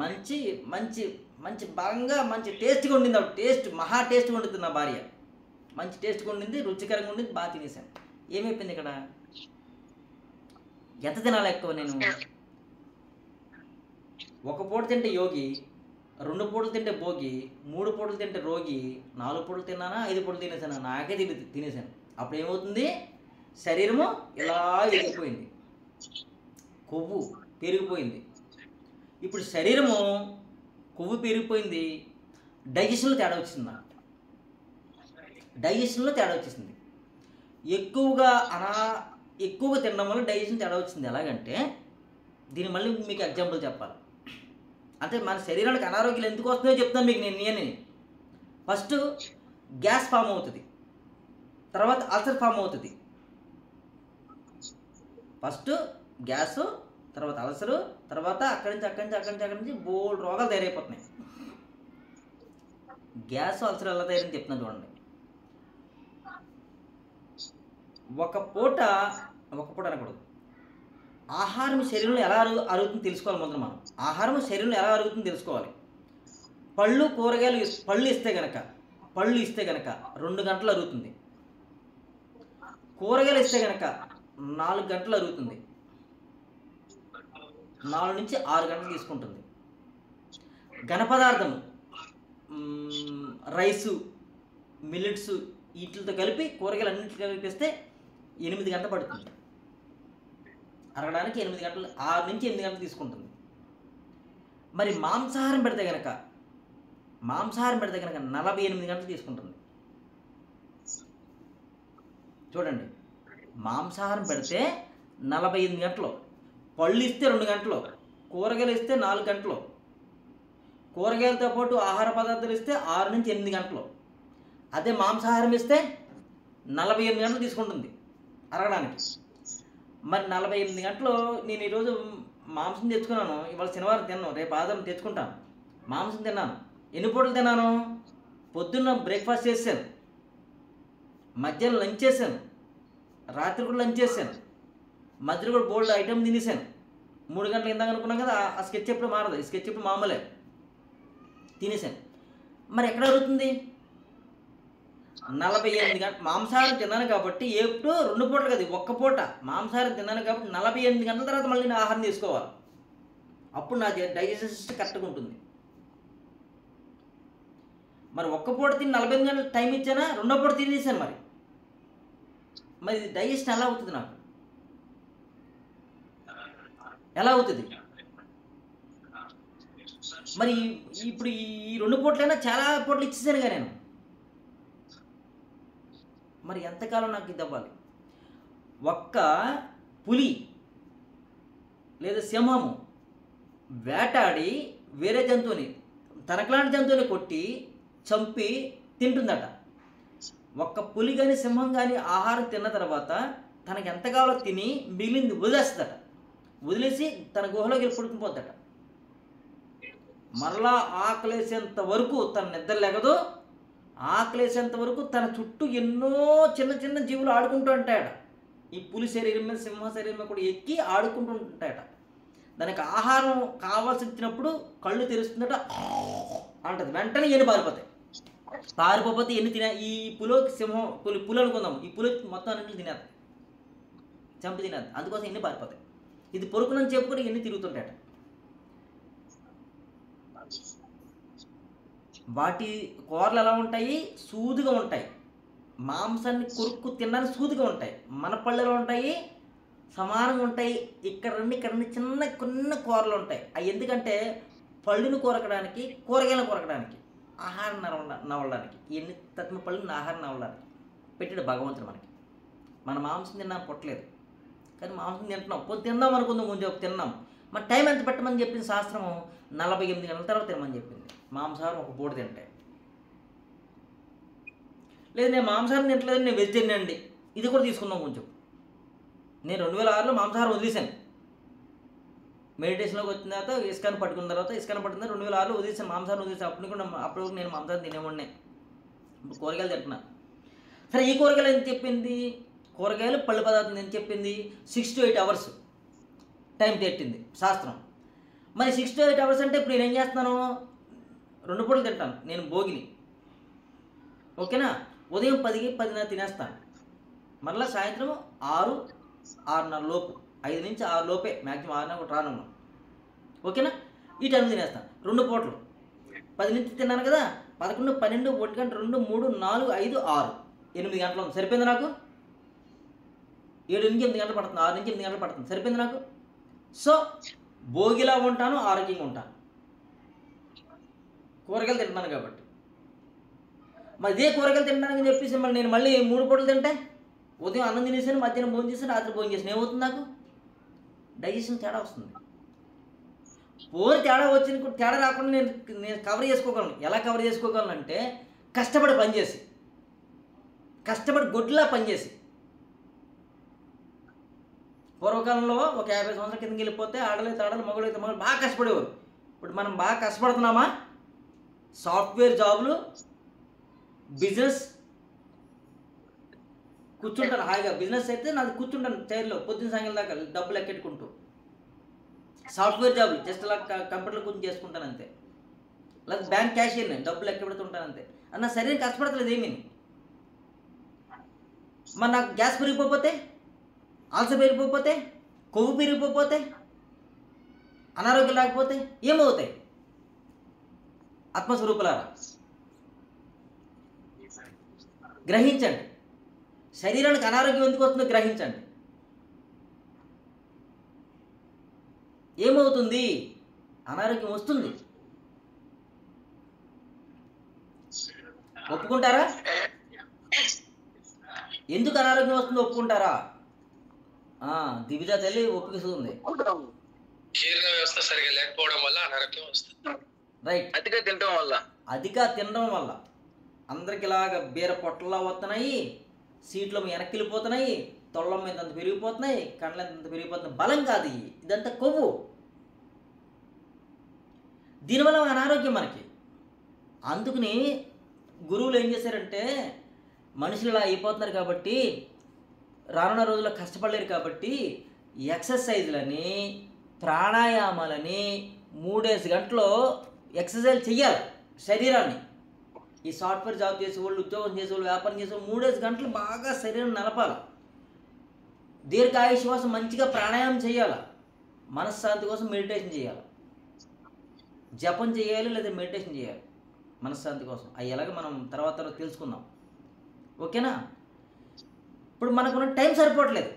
మంచి మంచి మంచి బాగా మంచి టేస్ట్గా ఉండింది. ఆవిడ టేస్ట్ మహా టేస్ట్గా ఉంటుంది నా భార్య. మంచి టేస్ట్గా ఉండింది, రుచికరంగా ఉండింది, బాగా తినేసాను. ఏమైపోయింది ఇక్కడ? ఎంత తినాలి ఎక్కువ నేను? ఒక పూట తింటే యోగి, 2 పూటలు తింటే భోగి, 3 పూటలు తింటే రోగి, 4 పూటలు తిన్నానా, 5 పూటలు తినేసాను. నాకే తినేసాను. అప్పుడు ఏమవుతుంది? శరీరము ఇలా ఎగిరిపోయింది, కొవ్వు పెరిగిపోయింది. ఇప్పుడు శరీరము కొవ్వు పెరిగిపోయింది, డైజెషన్లో తేడా వచ్చింది. నాకు డైజెషన్లో తేడా వచ్చేసింది. ఎక్కువగా తినడం వల్ల డైజెషన్ తేడా వచ్చింది. ఎలాగంటే దీన్ని మళ్ళీ మీకు ఎగ్జాంపుల్ చెప్పాలి. అంటే మన శరీరానికి అనారోగ్యాలు ఎందుకు వస్తున్నాయో చెప్తాను మీకు నేను. ఫస్ట్ గ్యాస్ ఫామ్ అవుతుంది, తర్వాత అల్సర్ ఫామ్ అవుతుంది. ఫస్ట్ గ్యాసు, తర్వాత అల్సరు, తర్వాత అక్కడి నుంచి బోల్డ్ రోగాలు తయారైపోతున్నాయి. గ్యాస్ అల్సర్ ఎలా తయారని చెప్తున్నాను చూడండి. ఒక పూట అనకూడదు. ఆహారం శరీరంలో ఎలా అరుగుతుందో తెలుసుకోవాలి. ముందు మనం ఆహారం శరీరంలో ఎలా అరుగుతుందో తెలుసుకోవాలి. పళ్ళు ఇస్తే గనక 2 గంటలు అరుగుతుంది. కూరగాయలు ఇస్తే గనక 4 గంటలు అరుగుతుంది. 4 నుంచి 6 గంటలు తీసుకుంటుంది. ఘనపదార్థం రైసు, మిల్లెట్స్ వీటితో కలిపి కూరగాయలు అన్నింటితో కలిపిస్తే 8 గంటలు పడుతుంది. అరగడానికి 8 గంటలు, 6 నుంచి 8 గంటలు తీసుకుంటుంది. మరి మాంసాహారం పెడితే కనుక 48 గంటలు తీసుకుంటుంది. చూడండి, మాంసాహారం పెడితే 48 గంటలు, పళ్ళు ఇస్తే 2 గంటలు, కూరగాయలు ఇస్తే 4 గంటలు, కూరగాయలతో పాటు ఆహార పదార్థాలు ఇస్తే 6 నుంచి 8 గంటలు. అదే మాంసాహారం ఇస్తే 48 గంటలు తీసుకుంటుంది అరగడానికి. మరి 48 గంటలు నేను ఈరోజు మాంసం తెచ్చుకున్నాను, ఇవాళ శనివారం తిన్నాను, రేపు ఆదివారం తెచ్చుకుంటాను. మాంసం తిన్నాను. ఎన్ని పూటలు తిన్నాను? పొద్దున్న బ్రేక్ఫాస్ట్ చేశాను, మధ్యాహ్నం లంచ్ చేశాను, రాత్రి కూడా లంచ్ చేశాను, మధ్యలో కూడా బోల్డ్ ఐటమ్ తినేసాను. 3 గంటలు ఇందాక అనుకున్నాం కదా, ఆ స్కెచ్ ఎప్పుడు మారదు, ఈ స్కెచ్ ఎప్పుడు మామూలే, తినేసాను. మరి ఎక్కడ అరుగుతుంది? 48 గంటలు మాంసాహారం తిన్నాను కాబట్టి, ఎప్పుడు 2 పూటలు కదా, 1 పూట మాంసాహారం తిన్నాను కాబట్టి 48 గంటల తర్వాత మళ్ళీ నేను ఆహారం తీసుకోవాలి. అప్పుడు నా డైజెషన్ సిస్టమ్ కరెక్ట్గా ఉంటుంది. మరి 1 పూట తిని 48 గంటలు టైం ఇచ్చానా, 2వ పూట తినేసాను. మరి డైజెషన్ ఎలా అవుతుంది? నాకు ఎలా అవుతుంది? మరి ఇప్పుడు ఈ 2 పూటలైనా చాలా పూటలు ఇచ్చేసానుగా నేను. మరి ఎంతకాలం నాకు ఇది అవ్వాలి? ఒక్క పులి లేదా సింహము వేటాడి వేరే జంతువుని, తనకులాంటి జంతువుని కొట్టి చంపి తింటుందట. ఒక్క పులి కానీ సింహం కానీ ఆహారం తిన్న తర్వాత తనకి ఎంత కావాలో తిని మిగిలింది వదిలేస్తుందట. వదిలేసి తన గుహలోకి వెళ్ళి పడుకుపోద్దట. మరలా ఆకలేసేంత వరకు తన నిద్ర లేగదు. ఆకలేసేంత వరకు తన చుట్టూ ఎన్నో చిన్న చిన్న జీవులు ఆడుకుంటూ ఉంటాయట. ఈ పులి శరీరం మీద, సింహ శరీరం మీద కూడా ఎక్కి ఆడుకుంటూ ఉంటాయట. దానికి ఆహారం కావాల్సి వచ్చినప్పుడు కళ్ళు తెరుస్తుందట, అంటది. వెంటనే ఎన్ని పారిపోతే ఎన్ని ఈ పులికి సింహం పులి అనుకుందాం, ఈ పులి మొత్తం అన్నింటిని తినేది, చంపి తినేది. అందుకోసం ఎన్ని పారిపోతాయి. ఇది పొరుకునని చెప్పుకొని ఎన్ని తిరుగుతుంటాయట. వాటి కూరలు ఎలా ఉంటాయి? సూదిగా ఉంటాయి. మాంసాన్ని కొరుక్కు తినడానికి సూదిగా ఉంటాయి. మన పళ్ళలో ఉంటాయి, సమానంగా ఉంటాయి. ఇక్కడ చిన్న కొన్ని కూరలు ఉంటాయి. అవి ఎందుకంటే పళ్ళును కొరకడానికి, కూరగాయలను కొరకడానికి, ఆహారం నవ్వడానికి, ఎన్ని తత్మ పళ్ళుని ఆహారం నవ్వడానికి పెట్టాడు భగవంతుడు మనకి. మన మాంసం తిన్నాం పుట్టలేదు, కానీ మాంసం తింటున్నాం. పొద్దు తిందాం అనుకుందాం, కొంచెం తిన్నాం. మన టైం ఎంత పెట్టమని చెప్పింది శాస్త్రము? 48 గంటల తర్వాత తినమని చెప్పింది. మాంసాహారం 1 పూట తింటే. లేదు నేను మాంసాహారం తింటలేదు, నేను వెజిటేరియన్ అండి, ఇది కూడా తీసుకుందాం కొంచెం. నేను 2006లో మాంసాహారం వదిలేశాను. మెడిటేషన్లోకి వచ్చిన తర్వాత ఇస్కాన్ పట్టుకున్న తర్వాత 2006లో వదిలేశాను, మాంసాహారం వదిలేసాను. అప్పుడు నేను మాంసాహారం తినేవాడినే. ఇప్పుడు కూరగాయలు తింటున్నా. సరే ఈ కూరగాయలు ఎంత చెప్పింది, కూరగాయలు పళ్ళు పదార్థం ఎంత చెప్పింది, 6 to 8 hours టైం పెట్టింది శాస్త్రం. మరి 6 to 8 hours అంటే ఇప్పుడు నేను ఏం చేస్తున్నాను, 2 పూటలు తింటాను నేను భోగిని, ఓకేనా. ఉదయం 10కి 10:30 తినేస్తాను, మళ్ళీ సాయంత్రం 6, 6:30 లోపు, 5 నుంచి 6 లోపే, మ్యాక్సిమం 6 కూడా రాను, ఓకేనా. ఈ టైం తినేస్తాను 2 పూటలు. 10 నుంచి తిన్నాను కదా, 11, 12, 1 గంట, 2, 3, 4, 5, 6, 8 గంటలు ఉంది. సరిపోయింది నాకు. 7 నుంచి 8 గంటలు పడుతుంది, 6 నుంచి 8 గంటలు పడుతుంది, సరిపోయింది నాకు. సో భోగిలా ఉంటాను, ఆరోగ్యంగా ఉంటాను, కూరగాయలు తింటున్నాను కాబట్టి. మరి ఇదే కూరగాయలు తింటానని చెప్పేసి మళ్ళీ నేను మళ్ళీ 3 పూటలు తింటే, ఉదయం అన్నం తినేసాను, మధ్యాహ్నం భోజనం చేసాను, రాత్రి భోజనం చేసాను, ఏమవుతుంది నాకు, డైజెషన్ తేడా వస్తుంది. తేడా వచ్చిన తేడా రాకుండా నేను కవర్ చేసుకోగలను. ఎలా కవర్ చేసుకోగలను అంటే కష్టపడి పనిచేసి, కష్టపడి గొడ్లా పనిచేసి. పూర్వకాలంలో ఒక 50 సంవత్సరాల కిందకి వెళ్ళిపోతే ఆడలైతే ఆడలు, మగవాళ్ళైతే మగవాళ్ళు బాగా కష్టపడేవారు. ఇప్పుడు మనం బాగా కష్టపడుతున్నామా? సాఫ్ట్వేర్ జాబులు, బిజినెస్, కూర్చుంటాను హాయిగా. బిజినెస్ అయితే నాది కూర్చుంటాను చైర్లో పొద్దున్న సాయంకాలం దాకా డబ్బులు ఎక్కెట్టుకుంటూ. సాఫ్ట్వేర్ జాబులు జస్ట్ అలా కంప్యూటర్లో కూర్చొని చేసుకుంటాను అంతే. లేదా బ్యాంక్ క్యాషియర్ని డబ్బులు ఎక్క పెడుతుంటాను అంతే. అన్న శరీరం కష్టపడతలేదు ఏమీ. మరి నాకు గ్యాస్ పెరిగిపోతే, ఆల్సర్ పెరిగిపోతే, కొవ్వు పెరిగిపోతే, అనారోగ్యం లేకపోతే ఏమవుతాయి? ఆత్మస్వరూపులారా గ్రహించండి. శరీరానికి అనారోగ్యం ఎందుకు వస్తుందో గ్రహించండి. ఏమవుతుంది? అనారోగ్యం వస్తుంది. ఒప్పుకుంటారా? ఎందుకు అనారోగ్యం వస్తుందో ఒప్పుకుంటారా? దివిజా తల్లి ఒప్పుకిస్తుంది. జీర్ణ వ్యవస్థ సరిగా లేకపోవడం వల్ల అనారోగ్యం వస్తుంది. రైట్. అతిగా తినడం వల్ల అందరికి ఇలాగ బీర పొట్టలా వస్తున్నాయి, సీట్లో వెనక్కి వెళ్ళిపోతున్నాయి, తొళ్ళం మీద అంత పెరిగిపోతున్నాయి, కండ్ల అంత పెరిగిపోతున్నాయి. బలం కాదు, ఇదంతా కొవ్వు. దీనివల్ల అనారోగ్యం మనకి. అందుకని గురువులు ఏం చేశారంటే, మనుషులు ఇలా అయిపోతున్నారు కాబట్టి, రానున్న రోజుల్లో కష్టపడలేరు కాబట్టి ఎక్సర్సైజ్లని, ప్రాణాయామాలని 3 గంటలు ఎక్సర్సైజ్ చెయ్యాలి శరీరాన్ని. ఈ సాఫ్ట్వేర్ జాబ్ చేసేవాళ్ళు, ఉద్యోగం చేసేవాళ్ళు, వ్యాపారం చేసేవాళ్ళు 3 గంటలు బాగా శరీరం నలపాలి. దీర్ఘాయుశ్వాసం మంచిగా ప్రాణాయామం చేయాలి. మనశ్శాంతి కోసం మెడిటేషన్ చేయాలి, జపం చేయాలి లేదా మెడిటేషన్ చేయాలి మనశ్శాంతి కోసం. అవి ఎలాగ మనం తర్వాత తెలుసుకుందాం, ఓకేనా. ఇప్పుడు మనకున్న టైం సరిపోవట్లేదు.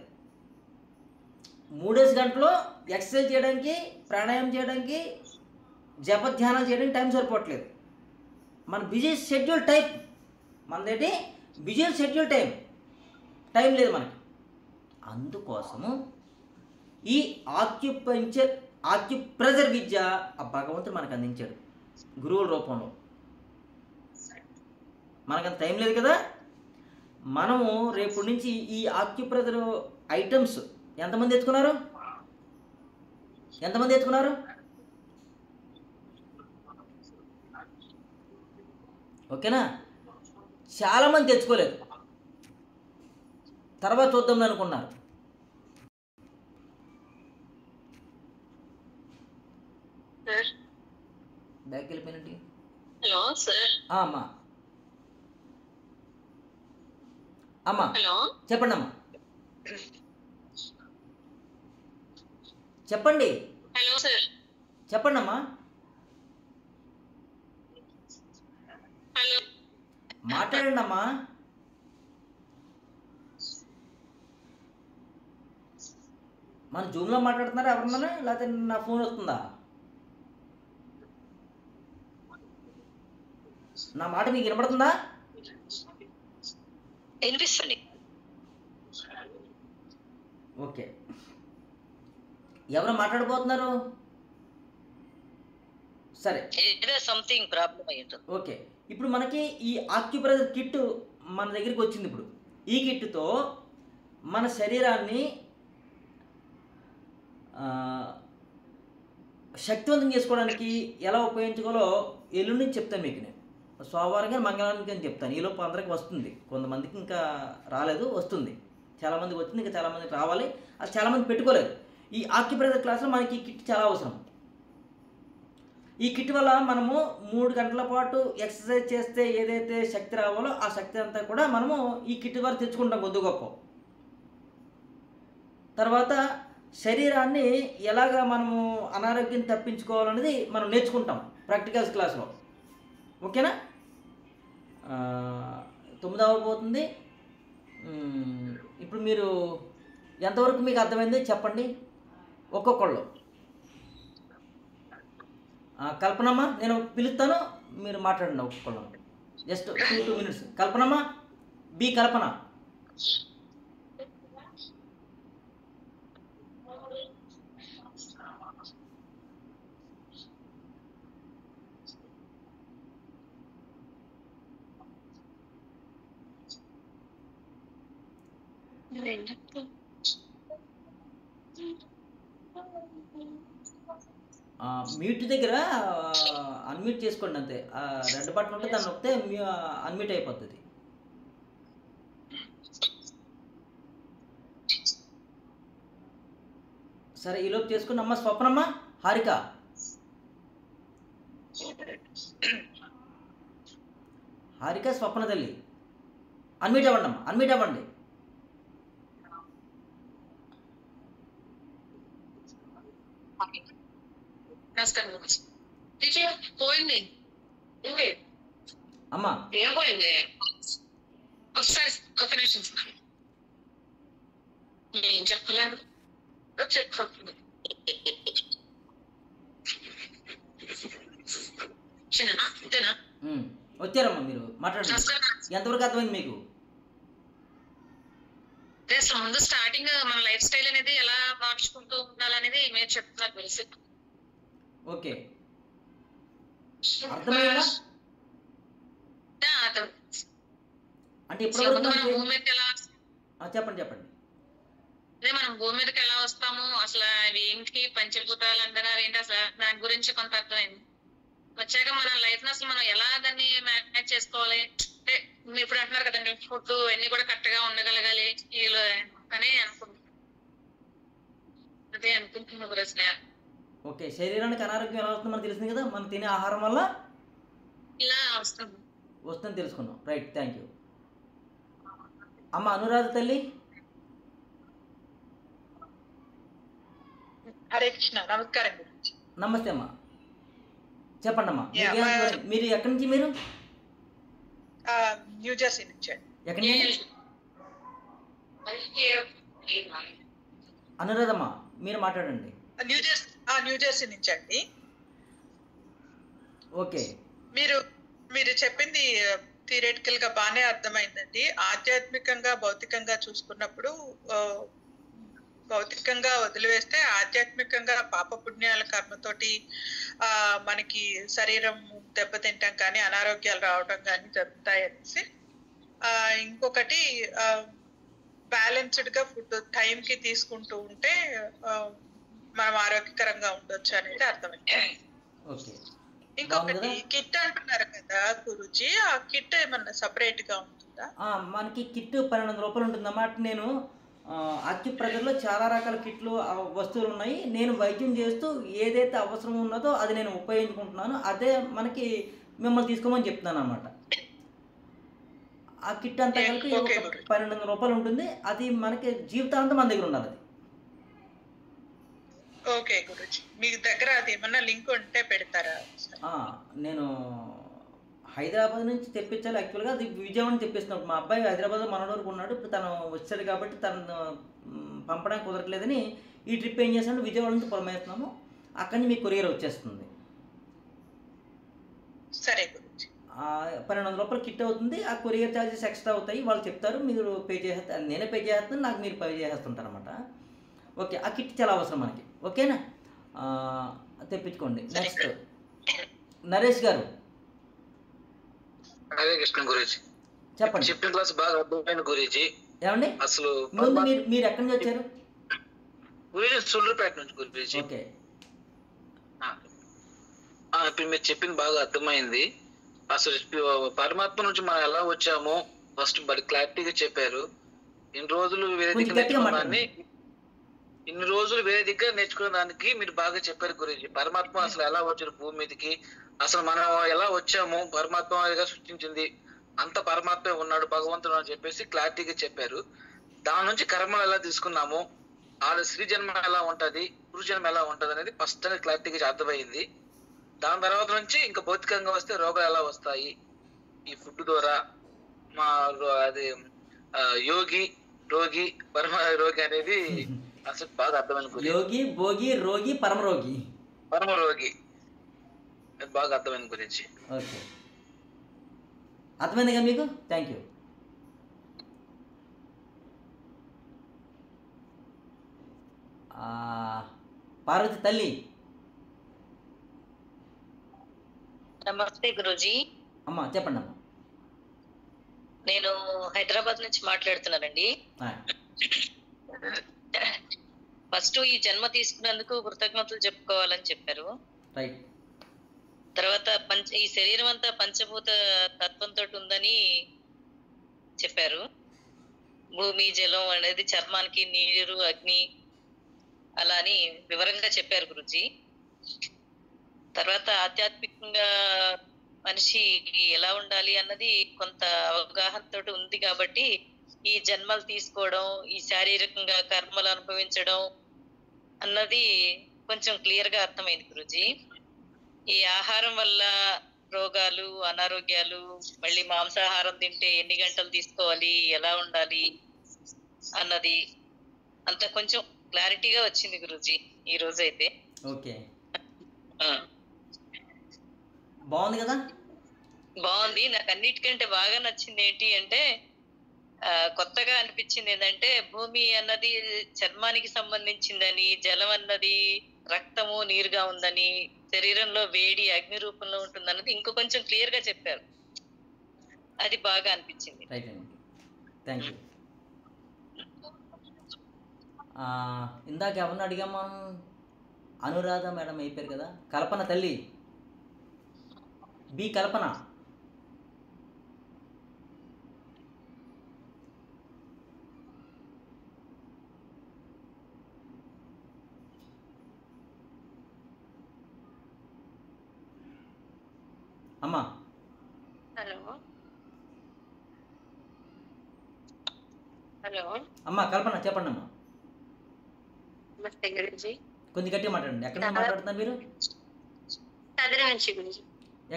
3 గంటలు ఎక్సర్సైజ్ చేయడానికి, ప్రాణాయామం చేయడానికి, జప ధ్యానం చేయడానికి టైం సరిపోవట్లేదు. మన బిజీ షెడ్యూల్ టైం, మనదేంటి బిజీ షెడ్యూల్ టైం లేదు మనకి. అందుకోసము ఈ ఆక్యుప్రెజర్ విద్య ఆ భగవంతుడు మనకు అందించాడు గురువుల రూపంలో. మనకంత టైం లేదు కదా. మనము రేపు నుంచి ఈ ఆక్యుప్రెజర్ ఐటమ్స్ ఎంతమంది ఎత్తుకున్నారు? ఓకేనా. చాలామంది తెచ్చుకోలేదు, తర్వాత చూద్దాం అనుకున్నారు. బ్యాక్ వెళ్ళిపోయినట్టు. Hello sir. అమ్మా హలో, చెప్పండి అమ్మా, చెప్పండి. Hello sir. చెప్పండి అమ్మా, హలో, మాట్లాడండి అమ్మా. మన జూమ్లో మాట్లాడుతున్నారా ఎవరన్నా, లేకపోతే నా ఫోన్ వస్తుందా? నా మాట మీకు వినపడుతుందా? వినిపిస్తుంది. ఓకే, ఎవరు మాట్లాడబోతున్నారు? సరే, ఏదో సంథింగ్ ప్రాబ్లం అయ్యింటుంది. ఓకే. ఇప్పుడు మనకి ఈ ఆక్యుప్రెజర్ కిట్ మన దగ్గరికి వచ్చింది. ఇప్పుడు ఈ కిట్తో మన శరీరాన్ని శక్తివంతం చేసుకోవడానికి ఎలా ఉపయోగించుకోవాలో ఎల్లుండి నుంచి చెప్తాను మీకు నేను, సోమవారం కానీ మంగళవారం కానీ చెప్తాను. ఈలోపు అందరికి వస్తుంది, కొంతమందికి ఇంకా రాలేదు, వస్తుంది. చాలామందికి వచ్చింది, ఇంకా చాలామందికి రావాలి. అది చాలామంది పెట్టుకోలేదు. ఈ ఆక్యుప్రెషర్ క్లాస్లో మనకి ఈ కిట్ చాలా అవసరం. ఈ కిట్ వల్ల మనము 3 గంటల పాటు ఎక్సర్సైజ్ చేస్తే ఏదైతే శక్తి రావాలో ఆ శక్తి అంతా కూడా మనము ఈ కిట్ ద్వారా తెచ్చుకుంటాం కొద్ది గొప్ప. తర్వాత శరీరాన్ని ఎలాగా మనము అనారోగ్యం తప్పించుకోవాలనేది మనం నేర్చుకుంటాం ప్రాక్టికల్స్ క్లాస్లో. ఓకేనా? 9 అవ్వబోతుంది. ఇప్పుడు మీరు ఎంతవరకు మీకు అర్థమైంది చెప్పండి ఒక్కొక్కళ్ళు. కల్పనమ్మా, నేను పిలుస్తాను, మీరు మాట్లాడండి ఒక్కొక్కళ్ళు. Just 2 minutes. కల్పనమ్మా, బి కల్పన. మ్యూట్ దగ్గర అన్మ్యూట్ చేసుకోండి అంతే. రెడ్ బటన్ ఉంటే దాన్ని నొక్కితే అన్మ్యూట్ అయిపోతుంది. సరే, ఈలోపు చేసుకుని అమ్మ స్వప్నమ్మ, హారిక. హారిక, స్వప్న తల్లి అన్మ్యూట్ అవ్వండి అమ్మ, అన్మ్యూట్ అవ్వండి. పోయింది అమ్మా, ఏం పోయింది? ఒకసారి ఒక నిమిషం ఏం చెప్పలేదు చెప్పండి. వచ్చారమ్మా, మీరు మాట్లాడండి. ఎంతవరకు అర్థమైంది మీకు? అసలు ముందు స్టార్టింగ్ మన లైఫ్ స్టైల్ అనేది ఎలా మార్చుకుంటూ ఉండాలనేది మీరు చెప్తున్నారు తెలిసి. ఓకే, అర్థమైందా? అంటే ఇప్పుడు చెప్పండి చెప్పండి. అదే మనం భూమి మీదకి ఎలా వస్తాము, అసలు అవి ఏంటి, పంచభూతాలు అంటారు ఏంటి, అసలు దాని గురించి కొంత అర్థమైంది. వచ్చాక మన లైఫ్ ని అసలు మనం ఎలా దాన్ని మేనేజ్ చేసుకోవాలి అంటే మీరు ఇప్పుడు అంటున్నారు కదండి, ఫుడ్ అన్ని కూడా కరెక్ట్ గా ఉండగలగాలి అని అనుకుంటున్నాను. అదే అనుకుంటున్నాను ప్రశ్న. ఓకే, శరీరానికి అనారోగ్యం ఎలా వస్తుందో మనకు తెలిసింది కదా, మనం తినే ఆహారం వల్ల ఇలా వస్తుంది తెలుసుకున్నాం. రైట్, థ్యాంక్ యూ అమ్మ. అనురాధ తల్లి. హరే కృష్ణ, నమస్కారం. నమస్తే అమ్మా, చెప్పండి అమ్మా. మీరు ఎక్కడి నుంచి? మీరు న్యూ జెర్సీ నుంచి. ఎక్కడి నుంచి? అనురాధమ్మా, మీరు మాట్లాడండి. న్యూ జెర్సీ నుంచి అండి. ఓకే, మీరు చెప్పింది థియరిటికల్ గా బాగానే అర్థమైందండి. ఆధ్యాత్మికంగా భౌతికంగా చూసుకున్నప్పుడు భౌతికంగా వదిలివేస్తే ఆధ్యాత్మికంగా పాప పుణ్యాల కర్మతోటి మనకి శరీరం దెబ్బతింటాం కానీ అనారోగ్యాలు రావడం కానీ జరుగుతాయి అనేసి. ఇంకొకటి బ్యాలెన్స్డ్ గా ఫుడ్ టైంకి తీసుకుంటూ ఉంటే మనం ఆరోగ్యకరంగా ఉండొచ్చు అనేది అర్థమైంది. ఇంకొకటి కిట్ అంటున్నారు కదా గురూజీ, ఆ కిట్ ఏమన్నా సపరేట్ గా ఉంటుందా? మనకి కిట్ 1200 రూపాయలు ఉంటుందన్నమాట. నేను ఆక్యుప్రెషర్లో చాలా రకాల కిట్లు వస్తువులు ఉన్నాయి. నేను వైద్యం చేస్తూ ఏదైతే అవసరం ఉన్నదో అది నేను ఉపయోగించుకుంటున్నాను. అదే మనకి మిమ్మల్ని తీసుకోమని చెప్తున్నాను అన్నమాట. ఆ కిట్ అంతా కలిపి 1200 రూపాయలు ఉంటుంది. అది మనకి జీవితాంతం మన దగ్గర ఉండాలి. ఓకే గురూజీ, మీ దగ్గర అది ఏమన్నా లింక్ ఉంటే పెడతారా? నేను హైదరాబాద్ నుంచి తెప్పించాలి. యాక్చువల్గా అది విజయవాడ తెప్పిస్తున్నాడు. మా అబ్బాయి హైదరాబాద్లో మనోడు వరకు ఉన్నాడు. ఇప్పుడు తను వచ్చాడు కాబట్టి తను పంపడానికి కుదరట్లేదని ఈ ట్రిప్ ఏం చేస్తాడు, విజయవాడ నుంచి పొలమేస్తున్నాము. అక్కడి నుంచి మీకు కొరియర్ వచ్చేస్తుంది. సరే గురూజీ. 1200 రూపాయలు కిట్ అవుతుంది. ఆ కొరియర్ ఛార్జెస్ ఎక్స్ట్రా అవుతాయి, వాళ్ళు చెప్తారు. మీరు పే చేస్తారు, నేనే పే చేస్తాను, నాకు మీరు పే చేసేస్తుంటారు అనమాట. ఓకే, ఆ కిట్ చాలా అవసరం మనకి. ఓకేనా? తెప్పించుకోండి. నెక్స్ట్ నరేష్ గారు. హరే కృష్ణ గురూజీ, చెప్పండి. చెప్పిన క్లాస్ బాగా అర్థమైంది గురూజీ. ఏమండి అసలు ముందు మీరు ఎక్కడి నుంచి వచ్చారు? గురూజీ సుళ్ళూరుపేట నుంచి గురూజీ. ఓకే, ఇప్పుడు మీరు చెప్పింది బాగా అర్థమైంది. అసలు పరమాత్మ నుంచి మనం ఎలా వచ్చామో ఫస్ట్ మరి క్లారిటీగా చెప్పారు. ఇన్ని రోజులు వేరే కొంచెం దగ్గర గట్టిగా నేర్చుకున్న మాట్లాడండి. దాన్ని ఇన్ని రోజులు వేరే దగ్గర నేర్చుకున్న దానికి మీరు బాగా చెప్పారు గురించి. పరమాత్మ అసలు ఎలా వచ్చారు భూమి మీదకి, అసలు మనం ఎలా వచ్చాము, పరమాత్మగా సృష్టించింది అంత పరమాత్మే ఉన్నాడు భగవంతుడు అని చెప్పేసి క్లారిటీగా చెప్పారు. దాని నుంచి కర్మలు ఎలా తీసుకున్నాము, ఆడ స్త్రీ జన్మ ఎలా ఉంటది, పురుష జన్మ ఎలా ఉంటది అనేది ఫస్ట్ అనేది క్లారిటీగా అర్థమైంది. దాని తర్వాత నుంచి ఇంకా భౌతికంగా వస్తే రోగాలు ఎలా వస్తాయి ఈ ఫుడ్ ద్వారా, మా అది యోగి రోగి పరమ రోగి అనేది అసలు బాగా అర్థమైన గురించి. యోగి, భోగి, రోగి, పరమరోగి. పరమ రోగి అది బాగా అర్థమైన గురించి. ఓకే, అర్థమైందిగా మీకు? Thank you. పార్వతి తల్లి. నమస్తే గురూజీ. అమ్మా చెప్పండి అమ్మా. నేను హైదరాబాద్ నుంచి మాట్లాడుతున్నానండి. ఫస్ట్ ఈ జన్మ తీసుకున్నందుకు కృతజ్ఞతలు చెప్పుకోవాలని చెప్పారు. రైట్. తర్వాత ఈ శరీరం అంతా పంచభూత తత్వంతో ఉందని చెప్పారు. భూమి, జలం అనేది చర్మానికి, నీరు, అగ్ని అలా అని వివరంగా చెప్పారు గురూజీ. తర్వాత ఆధ్యాత్మికంగా మనిషి ఎలా ఉండాలి అన్నది కొంత అవగాహనతో ఉంది కాబట్టి ఈ జన్మలు తీసుకోవడం, ఈ శారీరకంగా కర్మలు అనుభవించడం అన్నది కొంచెం క్లియర్ గా అర్థమైంది గురూజీ. ఈ ఆహారం వల్ల రోగాలు, అనారోగ్యాలు, మళ్ళీ మాంసాహారం తింటే ఎన్ని గంటలు తీసుకోవాలి, ఎలా ఉండాలి అన్నది అంత కొంచెం క్లారిటీగా వచ్చింది గురూజీ ఈ రోజు అయితే. ఓకే, బాగుంది కదా? బాగుంది. నాకు అన్నిటికంటే బాగా నచ్చింది ఏంటి అంటే కొత్తగా అనిపించింది ఏంటంటే భూమి అన్నది చర్మానికి సంబంధించిందని, జలం అన్నది రక్తము, నీరుగా ఉందని, శరీరంలో వేడి అగ్ని రూపంలో ఉంటుందన్నది ఇంకో కొంచెం క్లియర్ గా చెప్పారు. అది బాగా అనిపించింది. రైట్ అండి, థ్యాంక్ యూ. ఇందాక ఎవరిని అడిగామా? అనురాధ మేడం అయిపోయారు కదా. కల్పన తల్లి, బి కల్పన. అమ్మా. హలో హలో అమ్మా కల్పన చెప్పండి అమ్మా. నమస్తే గురూజీ. కొంచెం గట్టిగా మాట్లాడండి. ఎక్కడ నుంచి మాట్లాడుతున్నారు మీరు? కదిరి నుంచి గురూజీ.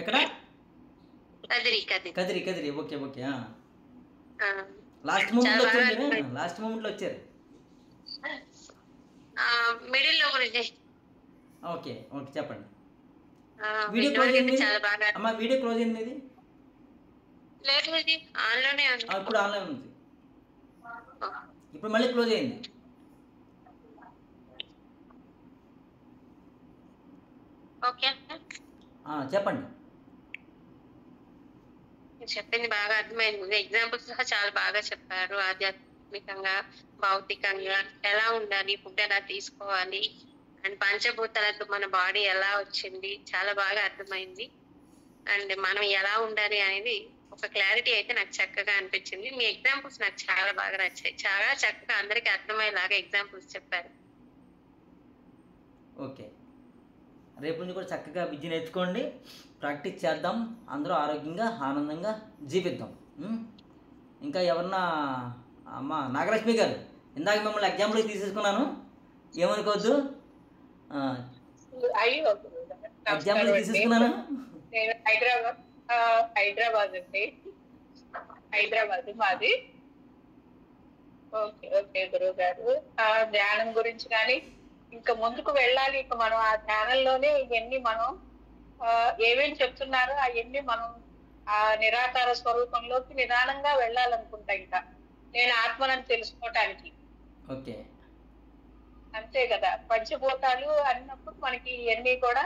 ఎక్కడ? Kadiri. Kadiri. Kadiri. Okay okay. Last మూమెంట్లో వచ్చారు మీరు. లాస్ట్ మూమెంట్లో వచ్చారు. మిడిల్ లో గురూజీ. ఓకే ఓకే చెప్పండి. వీడియో క్లోజ్ అయింది అమ్మా. వీడియో క్లోజ్ అయింది ఇది. లేదు గురూజీ, ఆన్లోనే ఉంది. ఇప్పుడు ఆన్లైన్ ఉంది. ఇప్పుడు మళ్ళీ క్లోజ్ అయింది. ఓకే చెప్పండి. చెప్పింది బాగా అర్థమైంది. ఎగ్జాంపుల్స్ సహా చాలా బాగా చెప్పారు. ఆధ్యాత్మికంగా, భౌతికంగా ఎలా ఉండాలి, ఫుడ్ ఎలా తీసుకోవాలి, అండ్ పంచభూతాలతో మన బాడీ ఎలా వచ్చింది చాలా బాగా అర్థమైంది. అండ్ మనం ఎలా ఉండాలి అనేది ఒక క్లారిటీ అయితే నాకు చక్కగా అనిపించింది. మీ ఎగ్జాంపుల్స్ నాకు చాలా బాగా నచ్చాయి. చాలా చక్కగా అందరికి అర్థమయ్యేలాగా ఎగ్జాంపుల్స్ చెప్పారు. ఓకే, రేపు నుంచి కూడా చక్కగా విద్య నేర్చుకోండి, ప్రాక్టీస్ చేద్దాం, అందరూ ఆరోగ్యంగా ఆనందంగా జీవిద్దాం. ఇంకా ఎవరన్నా? అమ్మ నాగలక్ష్మి గారు, ఇందాక మిమ్మల్ని ఎగ్జాంపుల్కి తీసేసుకున్నాను, ఏమనుకోవద్దు. ఎగ్జాంపుల్ తీసేసుకున్నాను. నేను హైదరాబాద్ అండి. హైదరాబాద్ మాది. ఓకే ఓకే గురువు గారు, ధ్యానం గురించి కానీ ఇంకా ముందుకు వెళ్ళాలి. ఇక మనం ఆ ధ్యానంలోనే ఇవన్నీ మనం ఏమేమి చెప్తున్నారో అవన్నీ మనం ఆ నిరాకార స్వరూపంలోకి నిదానంగా వెళ్ళాలనుకుంటా. ఇంకా నేను ఆత్మనని తెలుసుకోవటానికి. ఓకే, అంతే కదా. పంచభూతాలు అన్నప్పుడు మనకి ఇవన్నీ కూడా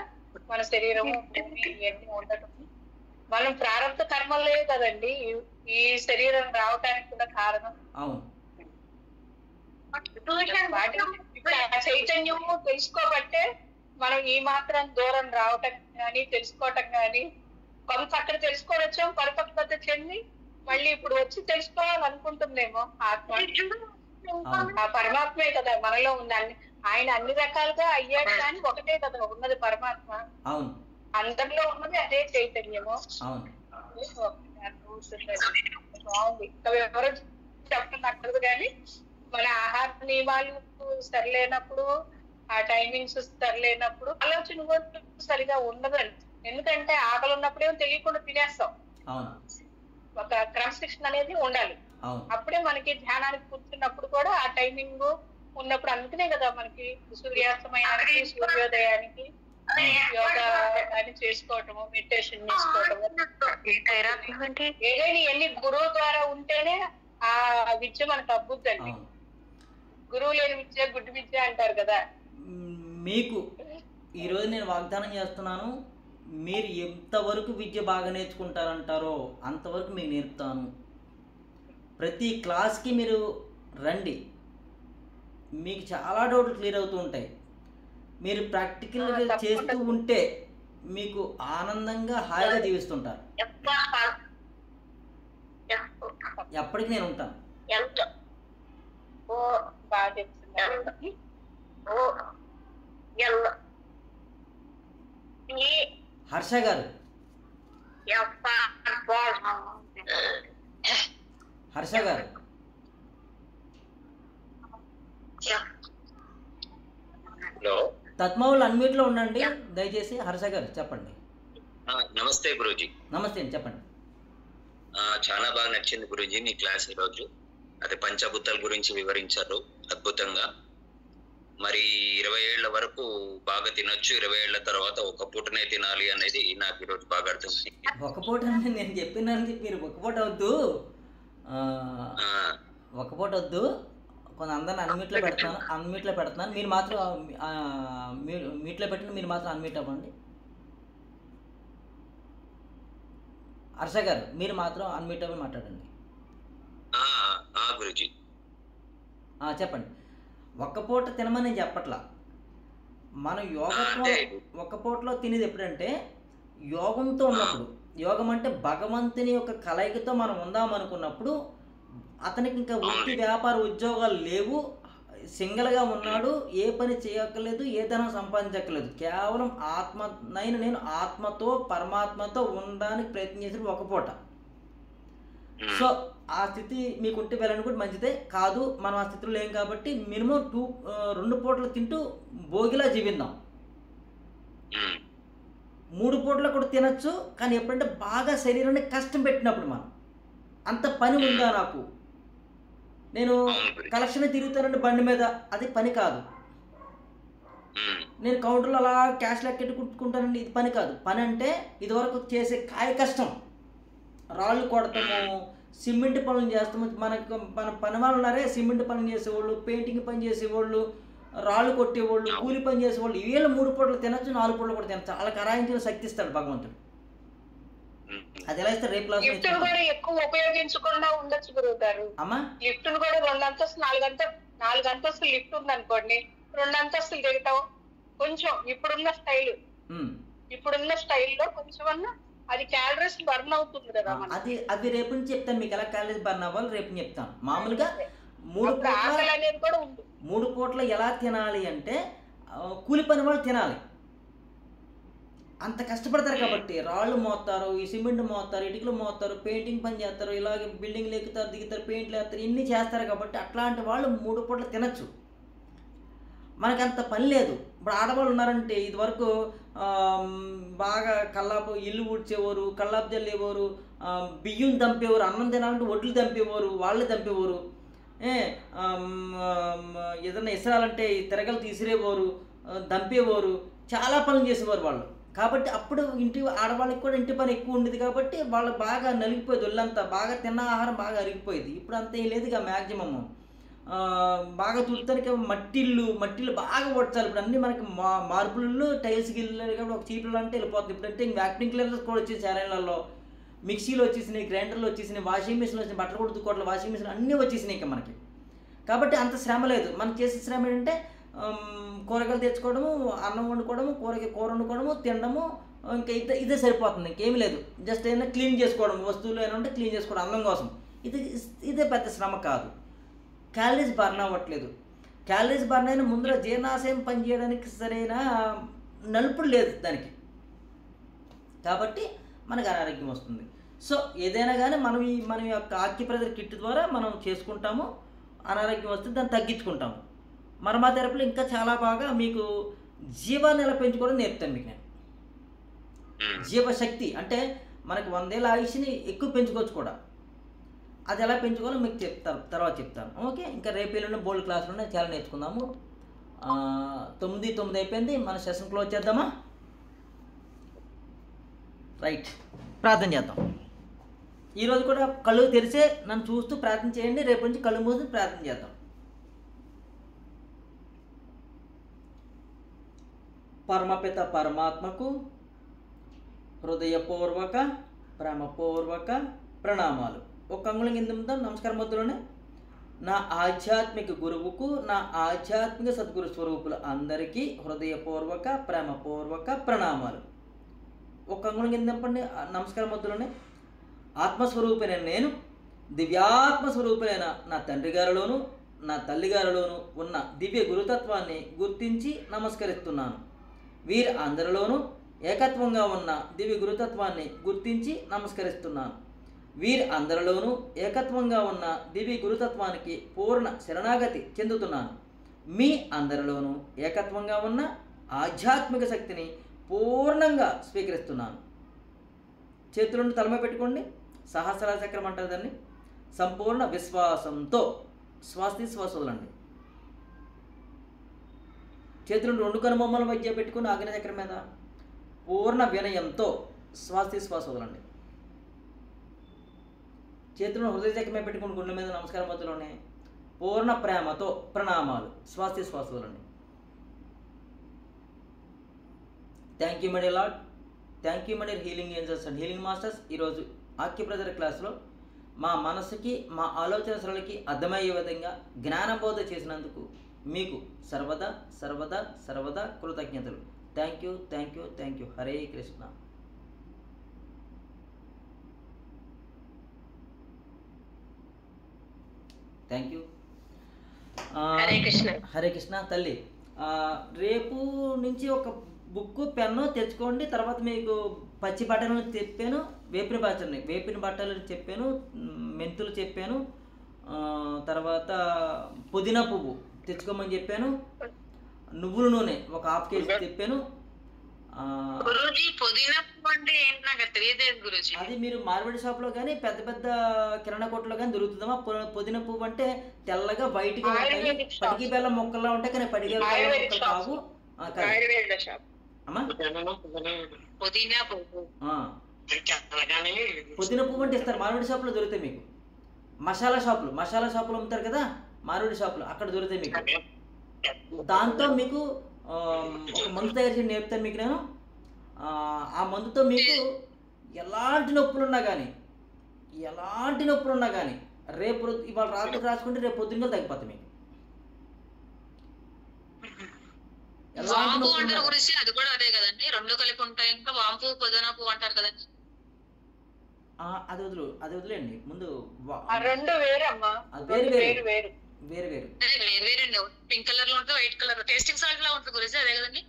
మన శరీరము, భూమి ఇవన్నీ ఉండటం మనం ప్రారంభ కర్మలే కదండి ఈ శరీరం రావటానికి కూడా కారణం. అవును. ఇప్పుడు ఆ చైతన్యము తెలుసుకోబట్టే మనం ఈ మాత్రం దూరం రావటం కానీ తెలుసుకోవటం కానీ కొంత అక్కడ తెలుసుకొని వచ్చాం, పరిపక్వత చెంది మళ్ళీ ఇప్పుడు వచ్చి తెలుసుకోవాలనుకుంటుందేమో ఆత్మ. ఆ పరమాత్మే కదా మనలో ఉంది. ఆయన అన్ని రకాలుగా అయ్యాడు కానీ ఒకటే కదా ఉన్నది పరమాత్మ. అవును, అందరిలో ఉన్నది అదే చైతన్యము. అవును. బాగుంది. ఇంకా ఎవరో చెప్పనక్కర్లేదు కానీ మన ఆహార నియమాలు సరిలేనప్పుడు, ఆ టైమింగ్స్ సరిలేనప్పుడు ఆలోచన కూడా సరిగా ఉండదండి. ఎందుకంటే ఆకలి ఉన్నప్పుడేమో తెలియకుండా తినేస్తాం. అవును, ఒక క్రమశిక్షణ అనేది ఉండాలి. అవును. అప్పుడే మనకి ధ్యానానికి కూర్చున్నప్పుడు కూడా ఆ టైమింగ్ ఉన్నప్పుడు, అందుకనే కదా మనకి సూర్యాస్తమయానికి సూర్యోదయానికి యోగా అని చేసుకోవటము, మెడిటేషన్ చేసుకోవటము, ఏదైనా ఎన్ని గురువు ద్వారా ఉంటేనే ఆ విద్య మనకు అబ్బుద్దండి. గురువు లేని విద్య గుడ్డి విద్య అంటారు కదా. మీకు ఈరోజు నేను వాగ్దానం చేస్తున్నాను, మీరు ఎంతవరకు విద్య బాగా నేర్చుకుంటారంటారో అంతవరకు మీకు నేర్పుతాను. ప్రతి క్లాస్కి మీరు రండి, మీకు చాలా డౌట్లు క్లియర్ అవుతూ ఉంటాయి. మీరు ప్రాక్టికల్గా చేస్తూ ఉంటే మీకు ఆనందంగా హాయిగా జీవిస్తుంటారు. ఎప్పటికీ నేను ఉంటాను. బాగా చెప్తున్నారు. హర్ష గారు, హర్ష గారు హలో, తత్మవులు అన్మ్యూట్లో ఉండండి దయచేసి. హర్ష గారు చెప్పండి. నమస్తే గురూజీ. నమస్తే అండి, చెప్పండి. చాలా బాగా నచ్చింది గురూజీ మీ క్లాస్ ఈరోజు. అదే పంచభూతాల గురించి వివరించారు అద్భుతంగా. మరి 20 ఏళ్ల వరకు బాగా తినొచ్చు, 20 ఏళ్ల తర్వాత ఒక పూటనే తినాలి అనేది నాకు ఈరోజు బాగా అర్థమైంది. ఒక పూట అంటే నేను చెప్పినాను, మీరు ఒక పూట వద్దు, ఒక పూట వద్దు. కొంత అందరిని అన్మ్యూట్లో పెడుతున్నాను. మీరు మాత్రం మీట్లో పెట్టిన మీరు మాత్రం అన్మ్యూట్ అవ్వండి. హర్ష గారు మీరు మాత్రం అన్మ్యూట్ అవ్వి మాట్లాడండి. గురూజీ చెప్పండి. ఒక్క పూట తినమని నేను చెప్పట్లా. మనం యోగత్వం ఒక్క పూటలో తినేది ఎప్పుడంటే యోగంతో ఉన్నప్పుడు. యోగం అంటే భగవంతుని యొక్క కలయికతో మనం ఉందామనుకున్నప్పుడు, అతనికి ఇంకా వృత్తి వ్యాపార ఉద్యోగాలు లేవు, సింగిల్గా ఉన్నాడు, ఏ పని చేయక్కర్లేదు, ఏ ధనం సంపాదించక్కర్లేదు, కేవలం నేను ఆత్మతో పరమాత్మతో ఉండడానికి ప్రయత్నం చేసిన ఒక పూట. సో ఆ స్థితి మీకుంటే వెళ్ళనుకుంటే మంచిదే. కాదు మనం ఆ స్థితిలో లేం కాబట్టి మినిమం 2 పూటలు తింటూ భోగిలా జీవిద్దాం. 3 పూటలు కూడా తినచ్చు, కానీ ఎప్పుడంటే బాగా శరీరాన్ని కష్టం పెట్టినప్పుడు. మనం అంత పని ఉందా నాకు, నేను కలెక్షన్ తిరుగుతానండి బండి మీద, అది పని కాదు. నేను కౌంటర్లో అలా క్యాష్ లెక్కెట్టుకుంటానండి, ఇది పని కాదు. పని అంటే ఇదివరకు చేసే కాయ కష్టం, రాళ్ళు కొడతాము, సిమెంట్ పనులు చేస్తాము. మన పని వాళ్ళు ఉన్నారే, సిమెంట్ పనులు చేసేవాళ్ళు, పెయింటింగ్ పని చేసేవాళ్ళు, రాళ్ళు కొట్టేవాళ్ళు, కూలి పని చేసేవాళ్ళు, వీళ్ళు 3 పూటలు తినచ్చు, 4 పూటలు కూడా తినచ్చు. చాలా కరాయించిన శక్తి ఇస్తాడు భగవంతుడు. అది ఎలా ఇస్తారు? రేపు లిఫ్ట్ కూడా ఎక్కువ ఉపయోగించకుండా ఉండొచ్చు గురువు గారు. అమ్మా, లిఫ్ట్ కూడా 2 అంతస్తులు 4 అంతస్తులు లిఫ్ట్ ఉంది అనుకోండి, 2 అంతస్తులు దిగుతాం. కొంచెం ఇప్పుడున్న స్టైల్లో కొంచెం అన్నా అది క్యాలరీస్ బర్న్ అవుతుంది కదా. అది రేపు నుంచి చెప్తాను మీకు ఎలా క్యాలరీస్ బర్న్ అవ్వాలి, రేపు చెప్తాను. మామూలుగా 3 పూటలు ఎలా తినాలి అంటే కూలి పని వాళ్ళు తినాలి. అంత కష్టపడతారు కాబట్టి రాళ్ళు మోస్తారు, ఈ సిమెంట్ మోస్తారు, ఇటుకలు మోస్తారు, పెయింటింగ్ పని చేస్తారు, ఇలాగే బిల్డింగ్లు ఎక్కుతారు, దిగుతారు, పెయింట్లు వేస్తారు, ఇన్ని చేస్తారు కాబట్టి అట్లాంటి వాళ్ళు 3 పూటలు తినచ్చు. మనకు అంత పని లేదు. ఇప్పుడు ఆడవాళ్ళు ఉన్నారంటే ఇదివరకు బాగా కల్లాపు ఇల్లు ఊడ్చేవారు, కల్లాపు జల్లేవారు, బియ్యం దంపేవారు, అన్నం తినాలంటే ఒడ్లు దంపేవారు, వాళ్ళే దంపేవారు. ఏదన్నా ఇసరాలంటే తిరగలు తీసిరేవారు, దంపేవారు, చాలా పనులు చేసేవారు వాళ్ళు. కాబట్టి అప్పుడు ఆడవాళ్ళకి కూడా ఇంటి పని ఎక్కువ ఉండేది కాబట్టి వాళ్ళు బాగా నలిగిపోయేది, ఒళ్ళంతా బాగా తిన్న ఆహారం బాగా అరిగిపోయేది. ఇప్పుడు అంత ఏం లేదు ఇక మ్యాక్సిమమ్. బాగా తుడతానికి మట్టిళ్ళు బాగా పడచాలి. ఇప్పుడు అన్నీ మనకి మార్బుళ్ళు, టైల్స్ గిల్లు కాబట్టి ఒక చీపులు అంటే వెళ్ళిపోతుంది. ఇప్పుడంటే వ్యాక్యూమ్ క్లీనర్స్ కూడా వచ్చేసి చాలైన్లలో, మిక్సీలు వచ్చేసినాయి, గ్రైండర్లు వచ్చేసినాయి, వాషింగ్ మిషన్లు వచ్చినాయి, బట్టలు కొట్టుకోవట్ల వాషింగ్ మిషన్ అన్నీ వచ్చేసినాయి ఇక మనకి. కాబట్టి అంత శ్రమ లేదు. మనం చేసే శ్రమ ఏంటంటే కూరగాయలు తెచ్చుకోవడము, అన్నం వండుకోవడము, కూర వండుకోవడము, తినడము, ఇంకా ఇదే సరిపోతుంది, ఇంకేమీ లేదు. జస్ట్ ఏదైనా క్లీన్ చేసుకోవడం, వస్తువులు ఏమైనా ఉంటే క్లీన్ చేసుకోవడం అందం కోసం. ఇదే పెద్ద శ్రమ కాదు. క్యాలరీస్ బర్న్ అవ్వట్లేదు. క్యాలరీస్ బర్న్ అయిన ముందర జీర్ణాశయం పనిచేయడానికి సరైన నలుపుడు లేదు దానికి, కాబట్టి మనకు అనారోగ్యం వస్తుంది. సో ఏదైనా కానీ మన యొక్క ఆక్యుప్రెషర్ కిట్ ద్వారా మనం చేసుకుంటాము. అనారోగ్యం వస్తే దాన్ని తగ్గించుకుంటాము. మర్మా థెరపీలో ఇంకా చాలా బాగా మీకు జీవాన్ని ఎలా పెంచుకోవడం నేర్పుతాను మీకు నేను. జీవశక్తి అంటే మనకు 100 ఏళ్ళ ఆయుష్ని ఎక్కువ పెంచుకోవచ్చు కూడా. అది ఎలా పెంచుకోవాలో మీకు తర్వాత చెప్తాను. ఓకే, ఇంకా రేపు ఎల్లుండి బోల్డ్ క్లాసులు ఉన్నాయి, చాలా నేర్చుకుందాము. 9 అయిపోయింది, మన సెషన్ క్లోజ్ చేద్దామా? రైట్, ప్రార్థన చేద్దాం. ఈరోజు కూడా కళ్ళు తెరిచే నన్ను చూస్తూ ప్రార్థన చేయండి. రేపు నుంచి కళ్ళు మూసి ప్రార్థన చేద్దాం. పరమపిత పరమాత్మకు హృదయపూర్వక ప్రేమపూర్వక ప్రణామాలు. ఒక అంగుళం కింద నమస్కారం మధ్యలోనే నా ఆధ్యాత్మిక గురువుకు, నా ఆధ్యాత్మిక సద్గురు స్వరూపులు అందరికీ హృదయపూర్వక ప్రేమపూర్వక ప్రణామాలు. ఒక అంగుళం కింద చెప్పండి నమస్కారం మధ్యలోనే ఆత్మస్వరూపైన నేను దివ్యాత్మస్వరూపులైన నా తండ్రి గారిలోను నా తల్లి గారిలోను ఉన్న దివ్య గురుతత్వాన్ని గుర్తించి నమస్కరిస్తున్నాను. వీరి అందరిలోనూ ఏకత్వంగా ఉన్న దివ్య గురుతత్వాన్ని గుర్తించి నమస్కరిస్తున్నాను. వీరి అందరిలోనూ ఏకత్వంగా ఉన్న దివ్య గురుతత్వానికి పూర్ణ శరణాగతి చెందుతున్నాను. మీ అందరిలోనూ ఏకత్వంగా ఉన్న ఆధ్యాత్మిక శక్తిని పూర్ణంగా స్వీకరిస్తున్నాను. చేతులను తలమ పెట్టుకోండి. సహస్ర చక్రం అంటారు దాన్ని. సంపూర్ణ విశ్వాసంతో శ్వాస వదలండి. చేతులను 2 కనుబొమ్మల మధ్య పెట్టుకుని ఆగ్నేయ చక్రం మీద పూర్ణ వినయంతో శ్వాస వదలండి. చేతులను హృదయ చక్రం మీద పెట్టుకుని గుండె మీద నమస్కారం మధ్యలోనే పూర్ణ ప్రేమతో ప్రణామాలు. శ్వాస వదలండి. Thank you my dear lord. Thank you my dear healing angels and healing masters. ఈరోజు ఆక్యుప్రెషర్ క్లాస్లో మా మనసుకి మా ఆలోచన సరళికి అర్థమయ్యే విధంగా జ్ఞానబోధ చేసినందుకు మీకు సర్వదా సర్వదా సర్వదా కృతజ్ఞతలు. Thank you. Hare Krishna. Thank you. Hare Krishna తల్లి. రేపు నుంచి ఒక బుక్ పెన్ను తెచ్చుకోండి. తర్వాత మీకు పచ్చి బట్టలను చెప్పాను, వేపిన బట్టలు చెప్పాను, మెంతులు చెప్పాను, తర్వాత పుదీనా పువ్వు తెచ్చుకోమని చెప్పాను, నువ్వుల నూనె ఒక 1/2 కేజీ చెప్పాను. అది మీరు మార్వాడి షాప్లో కానీ పెద్ద పెద్ద కిరాణా కొట్లో కానీ దొరుకుతుందమ్మా. పుదీనా పువ్వు అంటే తెల్లగా వైట్గా ఉంటాయి, పటికి బెల్లం మొక్కల్లా ఉంటాయి, కానీ పటికి బెల్లం మొక్కలు కావు. పుదీనా పువ్వు అంటే ఇస్తారు, మార్వాడి షాప్లో దొరుకుతాయి మీకు. మసాలా షాపులు అమ్ముతారు కదా మార్వాడి షాపులు, అక్కడ దొరుకుతాయి మీకు. దాంతో మీకు ఒక మందు తయారు చేసి నేర్పుతాను మీకు నేను. ఆ మందుతో మీకు ఎలాంటి నొప్పులున్నా కానీ రేపు ఇవాళ రాత్రి రాసుకుంటే రేపు పొద్దున్న తగ్గిపోతాయి మీకు. అది కూడా అదే కదండి, 2 కలిపి ఉంటాయి. ఇంకా వాంపు పుదీనా పువ్వు అంటారు కదండి. అది వదిలేండి. ముందు 2 వేరమ్మా, వేరు. పింక్ కలర్ లో ఉంటుంది, వైట్ కలర్ టేస్టింగ్ సాల్ట్ లా ఉంటుంది గురించి, అదే కదండి.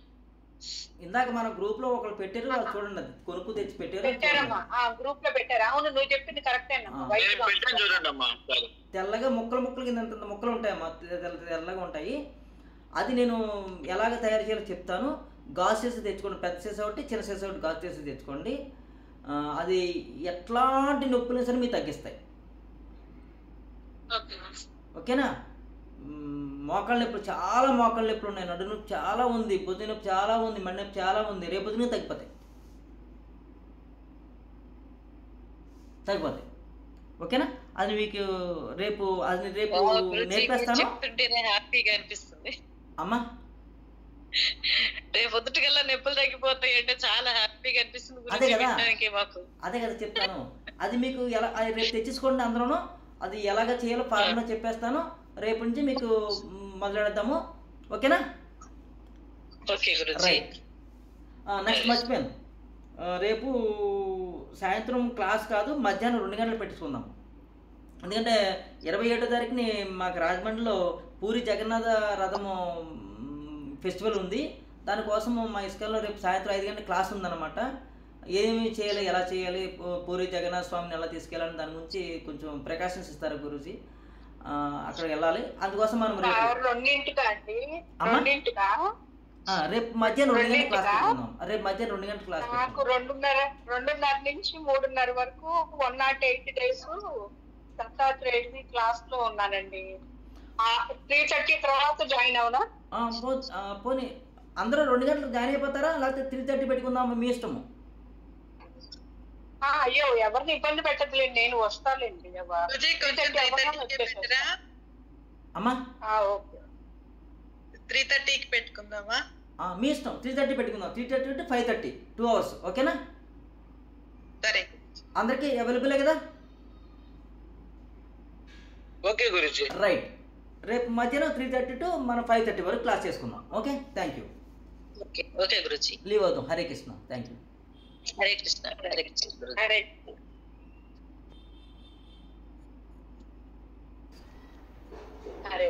ఇందాక మన గ్రూప్ లో ఒకళ్ళు పెట్టారు, వాళ్ళు చూడండి, అది కొనుక్కు తెచ్చి పెట్టారమ్మా. గ్రూప్ లో పెట్టారు. అవును, నువ్వు చెప్పింది కరెక్టే. తెల్లగా ముక్కలు కింద ముక్కలు ఉంటాయమ్మా, తెల్లగా ఉంటాయి. అది నేను ఎలాగ తయారు చేయాలో చెప్తాను. గాజెస్ తెచ్చుకోండి, పెద్ద సైజ్ ఒకటి, చిన్న సైజ్ ఒకటి గాజెస్ తెచ్చుకోండి. అది ఎట్లాంటి నొప్పులు సరే మీకు తగ్గిస్తాయి. ఓకేనా? మోకాళ్ళ నొప్పులు, చాలా మోకాళ్ళ నొప్పులు ఉన్నాయి, నడు నొప్పి చాలా ఉంది, బుద్ధి నొప్పి చాలా ఉంది, మండి నొప్పి చాలా ఉంది. రేపు పొద్దున తగ్గిపోతాయి. ఓకేనా? అది మీకు రేపు నేర్పిస్తాను. అమ్మా రేపు పొద్దుటికల్లా నొప్పులు తగ్గిపోతాయి అంటే చాలా హ్యాపీగా అనిపిస్తుంది. అదే కదా చెప్తాను. అది మీకు ఎలా రేపు తెచ్చేసుకోండి అందరూ. అది ఎలాగ చేయాలో ఫార్ములా చెప్పేస్తాను. రేపు నుంచి మీకు మొదలెడదాము. ఓకేనా? రైట్. నెక్స్ట్ మర్చిపోయాను, రేపు సాయంత్రం క్లాస్ కాదు, మధ్యాహ్నం 2 గంటలు పెట్టుకుందాం. ఎందుకంటే 27వ తారీఖుని మాకు రాజమండ్రిలో పూరి జగన్నాథ రథము ఫెస్టివల్ ఉంది. దానికోసం మా ఇస్కాన్లో రేపు సాయంత్రం 5 గంటల క్లాస్ ఉందన్నమాట. ఏమి చేయాలి, ఎలా చేయాలి, పూరి జగన్నాథ స్వామిని ఎలా తీసుకెళ్ళాలని దాని గురించి కొంచెం ప్రికాషన్స్ ఇస్తారు గురూజీ. అక్కడ వెళ్ళాలి. అందుకోసం మనం రేపు మధ్యాహ్నం 2 గంటల క్లాస్ పెట్టుకుందాం. రేపు మధ్యాహ్నం 2 గంటల క్లాస్ నాకు 2:30 నుంచి 3:30 వరకు 108 days దత్తాత్రేయుడి క్లాస్ లో ఉన్నానండి. 3:30 తర్వాత జాయిన్ అవునా? పోనీ అందరూ 2 గంటలకు జాయిన్ అయిపోతారా, లేకపోతే 3:30 పెట్టుకుందాం, మీ ఇష్టము. అయ్యో ఎవరిని ఇబ్బంది పెట్టదులేండి, నేను వస్తాలేండి. అమ్మా 3:30కి పెట్టుకుందామా? మీ ఇష్టం. 3:30 పెట్టుకుందాం. 3:30 to 5:30 2 hours. ఓకేనా? సరే, అందరికీ అవైలబులే కదా? ఓకే గురుజీ. రైట్. రేపు మధ్యాహ్నం 3:30 to మనం 5:30 వరకు క్లాస్ చేసుకుందాం. Okay, thank you. Okay Guruji. Leave అవుతాం. హరే కృష్ణ. Thank you. హరే కృష్ణ. హరే కృష్ణ. హరే